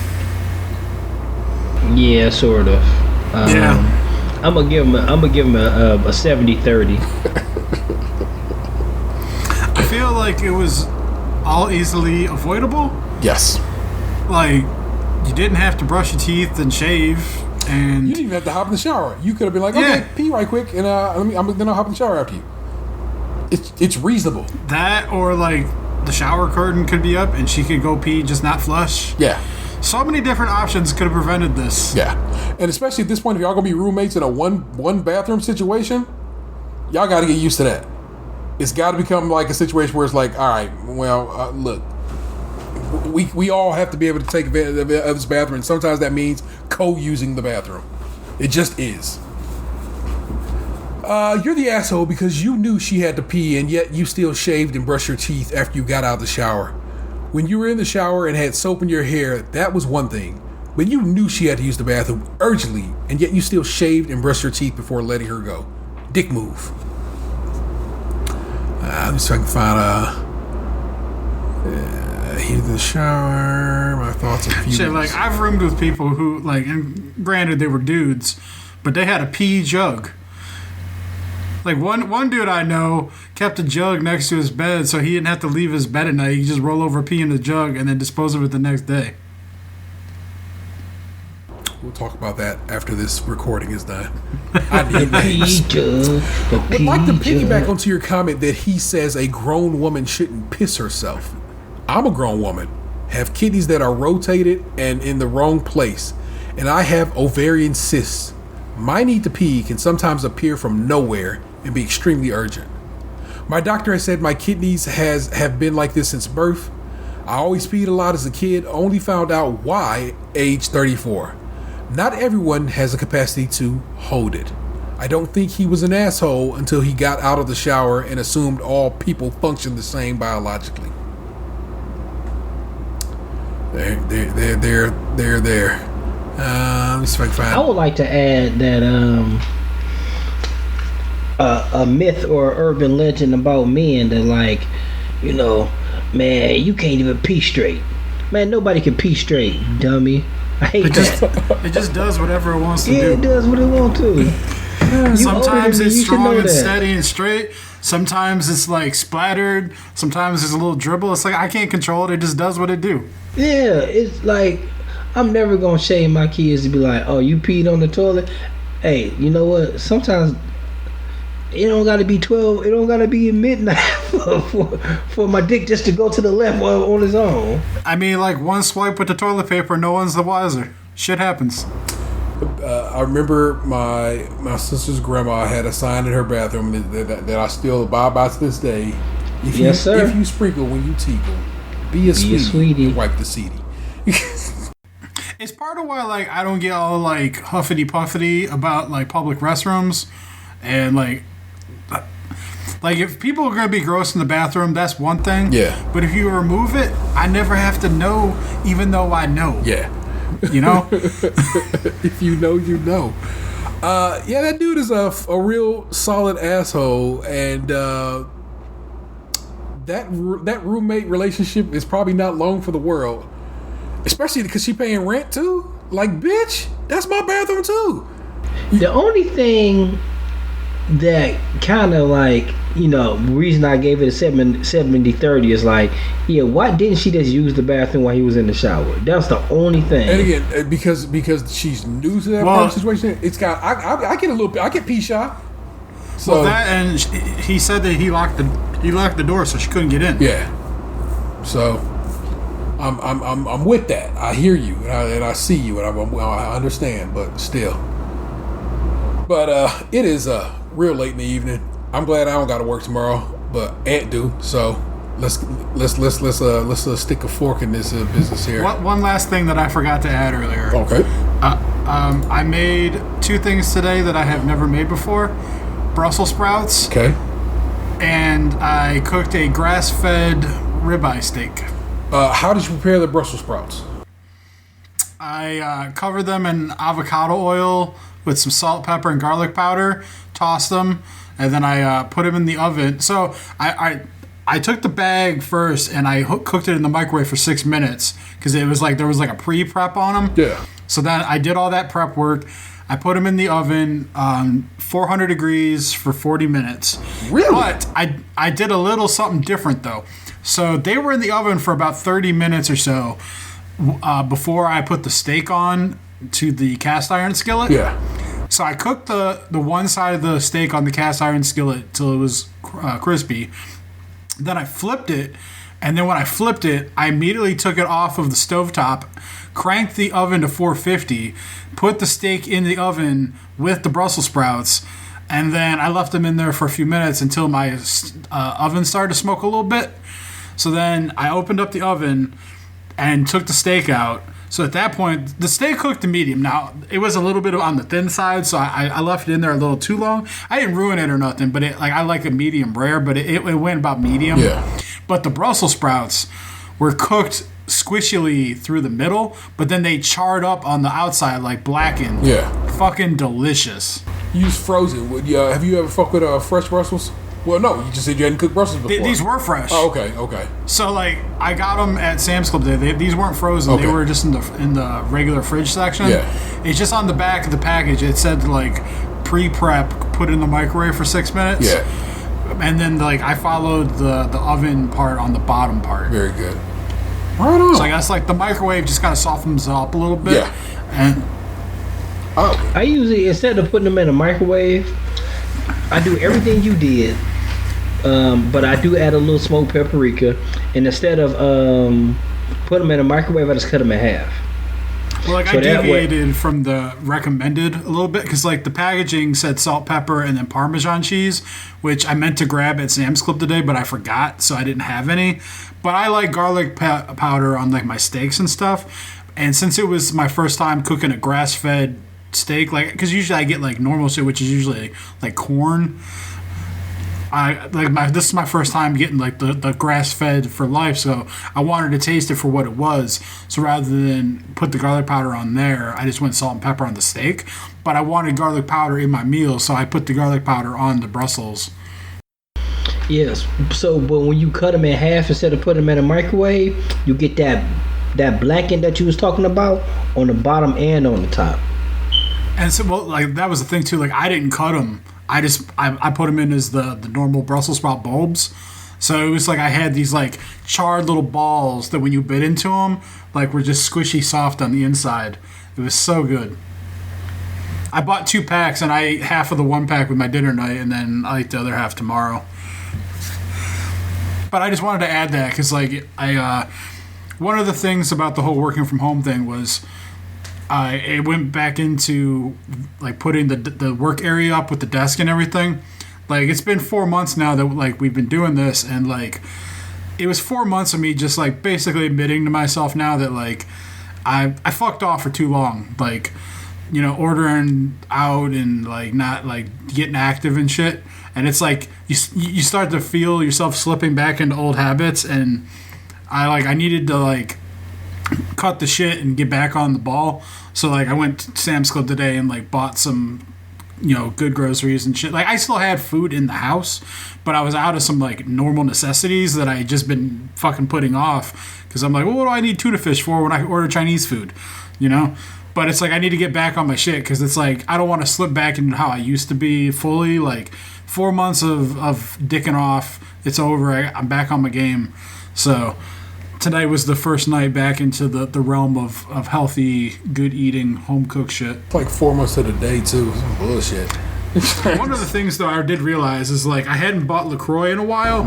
Yeah, sort of. Yeah. I'm gonna give him a 70-30. I feel like it was all easily avoidable. Yes. Like, you didn't have to brush your teeth and shave, and You didn't even have to hop in the shower. You could have been like, okay, Yeah. pee right quick, and then I'll hop in the shower after you. It's reasonable. that, or like the shower curtain could be up and she could go pee, just not flush. Yeah. So many different options could have prevented this. Yeah. And especially at this point, if y'all gonna be roommates in a one bathroom situation, y'all got to get used to that. It's got to become like a situation where it's like, all right, well, look, we all have to be able to take advantage of this bathroom, and sometimes that means co-using the bathroom. It just is. You're the asshole because you knew she had to pee, and yet you still shaved and brushed your teeth after you got out of the shower. When you were in the shower and had soap in your hair, that was one thing. But you knew she had to use the bathroom urgently, and yet you still shaved and brushed your teeth before letting her go. Dick move. Let me see if I can find he's in the shower. My thoughts are few. Shit, like, I've roomed with people who, like, and granted they were dudes, but they had a pee jug. Like, one dude I know kept a jug next to his bed so he didn't have to leave his bed at night. He could just roll over, pee in the jug, and then dispose of it the next day. We'll talk about that after this recording is done. I need names. Would like to piggyback onto your comment that he says a grown woman shouldn't piss herself. I'm a grown woman, have kidneys that are rotated and in the wrong place, and I have ovarian cysts. My need to pee can sometimes appear from nowhere and be extremely urgent. My doctor has said my kidneys have been like this since birth. I always peed a lot as a kid, only found out why age 34. Not everyone has the capacity to hold it. I don't think he was an asshole until he got out of the shower and assumed all people function the same biologically. There. Let me see if I can find. I would like to add that a myth or urban legend about men that, like, you know, man, you can't even pee straight. Man, nobody can pee straight, dummy. I hate that. It just does whatever it wants to Yeah, do. it does what it wants to. Sometimes older than me, it's you should know strong and that. steady and straight. Sometimes it's like splattered. Sometimes it's a little dribble. It's like I can't control it. It just does what it do. Yeah, it's like I'm never gonna shame my kids to be like, "Oh, you peed on the toilet." Hey, you know what? Sometimes it don't gotta be 12. It don't gotta be midnight for my dick just to go to the left on its own. I mean, like one swipe with the toilet paper, no one's the wiser. Shit happens. I remember my sister's grandma had a sign in her bathroom that I still abide by to this day. Yes, sir. If you sprinkle when you tinkle, be a sweetie. And wipe the seedy. It's part of why like I don't get all like huffity puffity about like public restrooms, and like if people are gonna be gross in the bathroom, that's one thing. Yeah. But if you remove it, I never have to know, even though I know. Yeah. You know. If you know, you know. Yeah, that dude is a real solid asshole, and that roommate relationship is probably not long for the world. Especially because she paying rent too. Like, bitch, that's my bathroom too. The only thing that kind of like, you know, reason I gave it a 70-30 is like, yeah, why didn't she just use the bathroom while he was in the shower? That's the only thing. And again, because she's new to that part of the situation, it's got I get a little bit, I get pee shy. So Well, that and he said that he locked the door so she couldn't get in. yeah, so I'm with that. I hear you and I see you and I understand, but still. But it is real late in the evening. I'm glad I don't got to work tomorrow, but Aunt do. So let's stick a fork in this business here. One last thing that I forgot to add earlier. Okay. I made two things today that I have never made before: Brussels sprouts. Okay. And I cooked a grass-fed ribeye steak. How did you prepare the Brussels sprouts? I covered them in avocado oil with some salt, pepper, and garlic powder. Tossed them, and then I put them in the oven. So I took the bag first and I cooked it in the microwave for 6 minutes because it was like there was like a pre-prep on them. Yeah. So then I did all that prep work. I put them in the oven, 400 degrees for 40 minutes. Really? But I did a little something different though. So they were in the oven for about 30 minutes or so before I put the steak on to the cast iron skillet. Yeah. So I cooked the one side of the steak on the cast iron skillet till it was crispy. Then I flipped it, and then when I flipped it, I immediately took it off of the stovetop, cranked the oven to 450, put the steak in the oven with the Brussels sprouts, and then I left them in there for a few minutes until my oven started to smoke a little bit. So then I opened up the oven and took the steak out. So at that point, the steak cooked to medium. Now, it was a little bit on the thin side, so I left it in there a little too long. I didn't ruin it or nothing, but I like a medium rare, but it went about medium. Yeah. But the Brussels sprouts were cooked squishily through the middle, but then they charred up on the outside, like blackened. Yeah. Fucking delicious. Use frozen. Have you ever fucked with fresh Brussels? Well, no, you just said you hadn't cooked Brussels before. These were fresh. Oh, okay. So like I got them at Sam's Club. These weren't frozen. Okay. They were just in the regular fridge section. Yeah. It's just on the back of the package. It said like pre-prep, put in the microwave for 6 minutes. Yeah. And then like I followed the oven part on the bottom part. Very good. Right on. So I guess like the microwave just kind of softens up a little bit. Yeah. And I usually, instead of putting them in a microwave, I do everything you did. But I do add a little smoked paprika, and instead of putting them in a microwave, I just cut them in half. well, like So I that way- deviated from the recommended a little bit because like the packaging said salt, pepper, and then Parmesan cheese, which I meant to grab at Sam's Club today, but I forgot, so I didn't have any. But I like garlic powder on like my steaks and stuff. And since it was my first time cooking a grass-fed steak, like because usually I get like normal shit, which is usually like corn. This is my first time getting like the grass fed for life, so I wanted to taste it for what it was. So rather than put the garlic powder on there, I just went salt and pepper on the steak. But I wanted garlic powder in my meal, so I put the garlic powder on the Brussels. Yes. So, but when you cut them in half instead of putting them in a microwave, you get that that blanket that you was talking about on the bottom and on the top. And so, well, like that was the thing too. Like I didn't cut them. I put them in as the normal Brussels sprout bulbs. So it was like I had these like charred little balls that when you bit into them, like were just squishy soft on the inside. It was so good. I bought 2 packs and I ate half of the 1 pack with my dinner night, and then I ate the other half tomorrow. But I just wanted to add that because like one of the things about the whole working from home thing was I went back into like putting the work area up with the desk and everything. Like it's been 4 months now that like we've been doing this, and like it was 4 months of me just like basically admitting to myself now that like I fucked off for too long. Like, you know, ordering out and like not like getting active and shit. And it's like you start to feel yourself slipping back into old habits, and I needed to like cut the shit and get back on the ball. So like I went to Sam's Club today and like bought some, you know, good groceries and shit. Like I still had food in the house, but I was out of some like normal necessities that I had just been fucking putting off because I'm like, well, what do I need tuna fish for when I order Chinese food, you know? But it's like I need to get back on my shit because it's like I don't want to slip back into how I used to be fully. Like 4 months of dicking off, it's over. I'm back on my game. So tonight was the first night back into the realm of healthy, good eating, home cooked shit. It's like 4 months to the day too. Some bullshit. One of the things though I did realize is like I hadn't bought LaCroix in a while,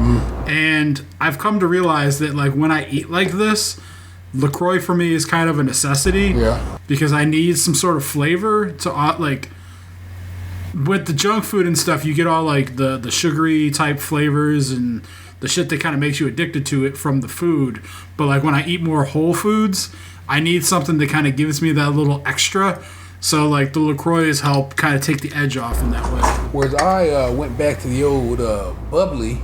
and I've come to realize that like when I eat like this, LaCroix for me is kind of a necessity. Yeah. Because I need some sort of flavor to like with the junk food and stuff, you get all like the sugary type flavors and the shit that kind of makes you addicted to it from the food. But like when I eat more whole foods, I need something that kind of gives me that little extra. So like the LaCroix has helped kind of take the edge off in that way. Whereas I went back to the old bubbly.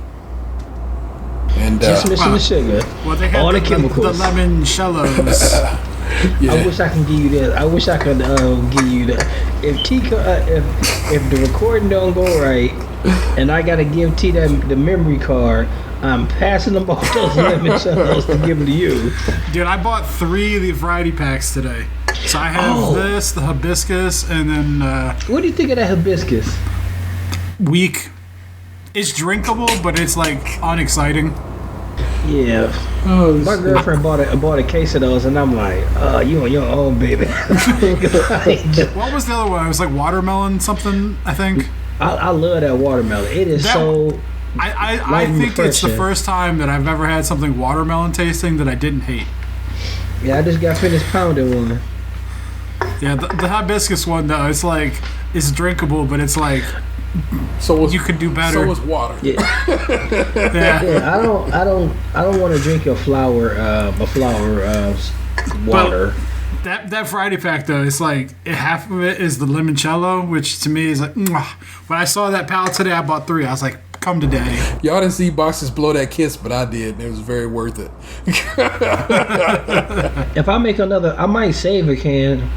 And Just missing the sugar. Well, they had all the the chemicals. The lemon shellos. yeah. I wish I can give you that. I wish I could give you that. If T, if the recording don't go right, and I gotta give T the memory card, I'm passing them all those lemon shells to give them to you. Dude, I bought 3 of the variety packs today. So I have this, the hibiscus, and then What do you think of that hibiscus? weak. It's drinkable, but it's like unexciting. Yeah. My girlfriend bought a case of those, and I'm like, you on your own, baby. What was the other one? It was like watermelon something, I think. I love that watermelon. It is so. I think it's the first time that I've ever had something watermelon tasting that I didn't hate. Yeah, I just got finished pounding one. Yeah, the hibiscus one though, it's like it's drinkable, but it's like you could do better. So is water. Yeah. Yeah. I don't want to drink a flower water. But that variety pack though, it's like half of it is the limoncello, which to me is like. Mwah. When I saw that pallet today, I bought 3. I was like, "Come to daddy." Y'all didn't see boxes blow that kiss, but I did. And it was very worth it. If I make another, I might save a can,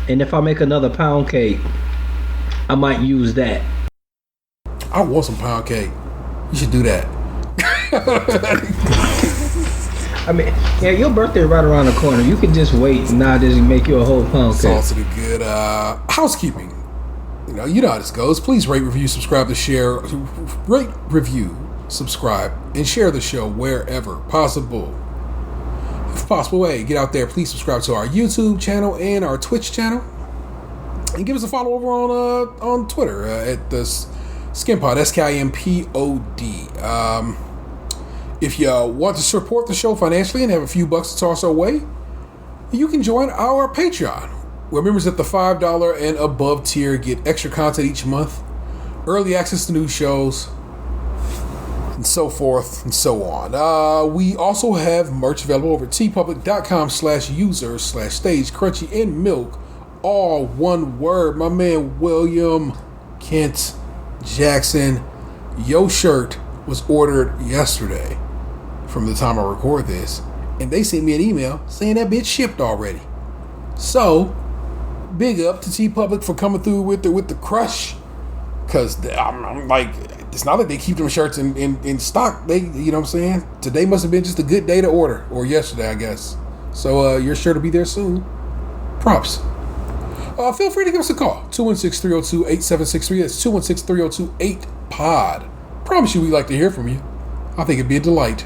and if I make another pound cake, I might use that. I want some pound cake. You should do that. I mean, yeah, your birthday right around the corner. You can just wait and not just make you a whole pound cake. Salted and good. Housekeeping. You know how this goes. Please rate, review, subscribe, to share. Rate, review, subscribe, and share the show wherever possible. If possible, hey, get out there. Please subscribe to our YouTube channel and our Twitch channel, and give us a follow over on Twitter at the Skimpod, SKIMPOD. If you want to support the show financially and have a few bucks to toss our way, you can join our Patreon, where members at the $5 and above tier get extra content each month, early access to new shows, and so forth and so on. We also have merch available over at tpublic.com/user/stage Krunchy and Milk, all one word. My man William Kent Jackson, your shirt was ordered yesterday from the time I record this, and they sent me an email saying that bitch shipped already. So big up to T-Public for coming through with the crush, because I'm like, it's not like they keep them shirts in stock. They, you know what I'm saying? Today must have been just a good day to order, or yesterday, I guess. So you're sure to be there soon. Props. Feel free to give us a call. 216-302-8763. That's 216-302-8POD. Promise you we'd like to hear from you. I think it'd be a delight.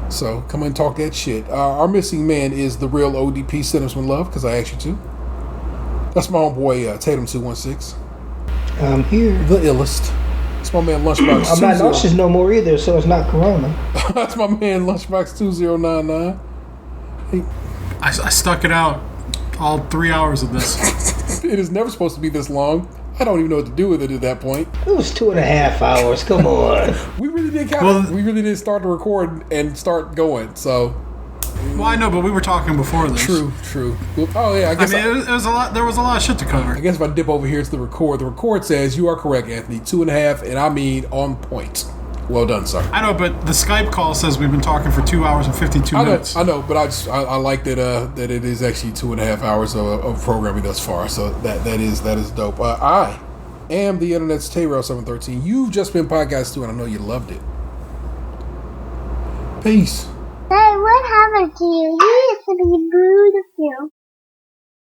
So come and talk that shit. Our missing man is the real ODP. Send him some love because I asked you to. That's my homeboy Tatum216. I'm here. The illest. That's my man Lunchbox. I'm not nauseous no more either, so it's not Corona. That's my man Lunchbox 2099. Hey. I stuck it out all 3 hours of this. It is never supposed to be this long. I don't even know what to do with it at that point. It was 2.5 hours. Come on. We really did we really did start to record and start going. So. Well, I know, but we were talking before this. True. Oh yeah, I guess. I mean, it was a lot. There was a lot of shit to cover. I guess if I dip over here to the record says you are correct, Anthony. 2.5, and I mean on point. Well done, sir. I know, but the Skype call says we've been talking for 2 hours and 52 minutes. I know, but I like that that it is actually 2.5 hours of programming thus far. So that is dope. I am the internet's Tayrell 713. You've just been podcast 2, and I know you loved it. Peace. Hey, what happened to you? You used to be beautiful.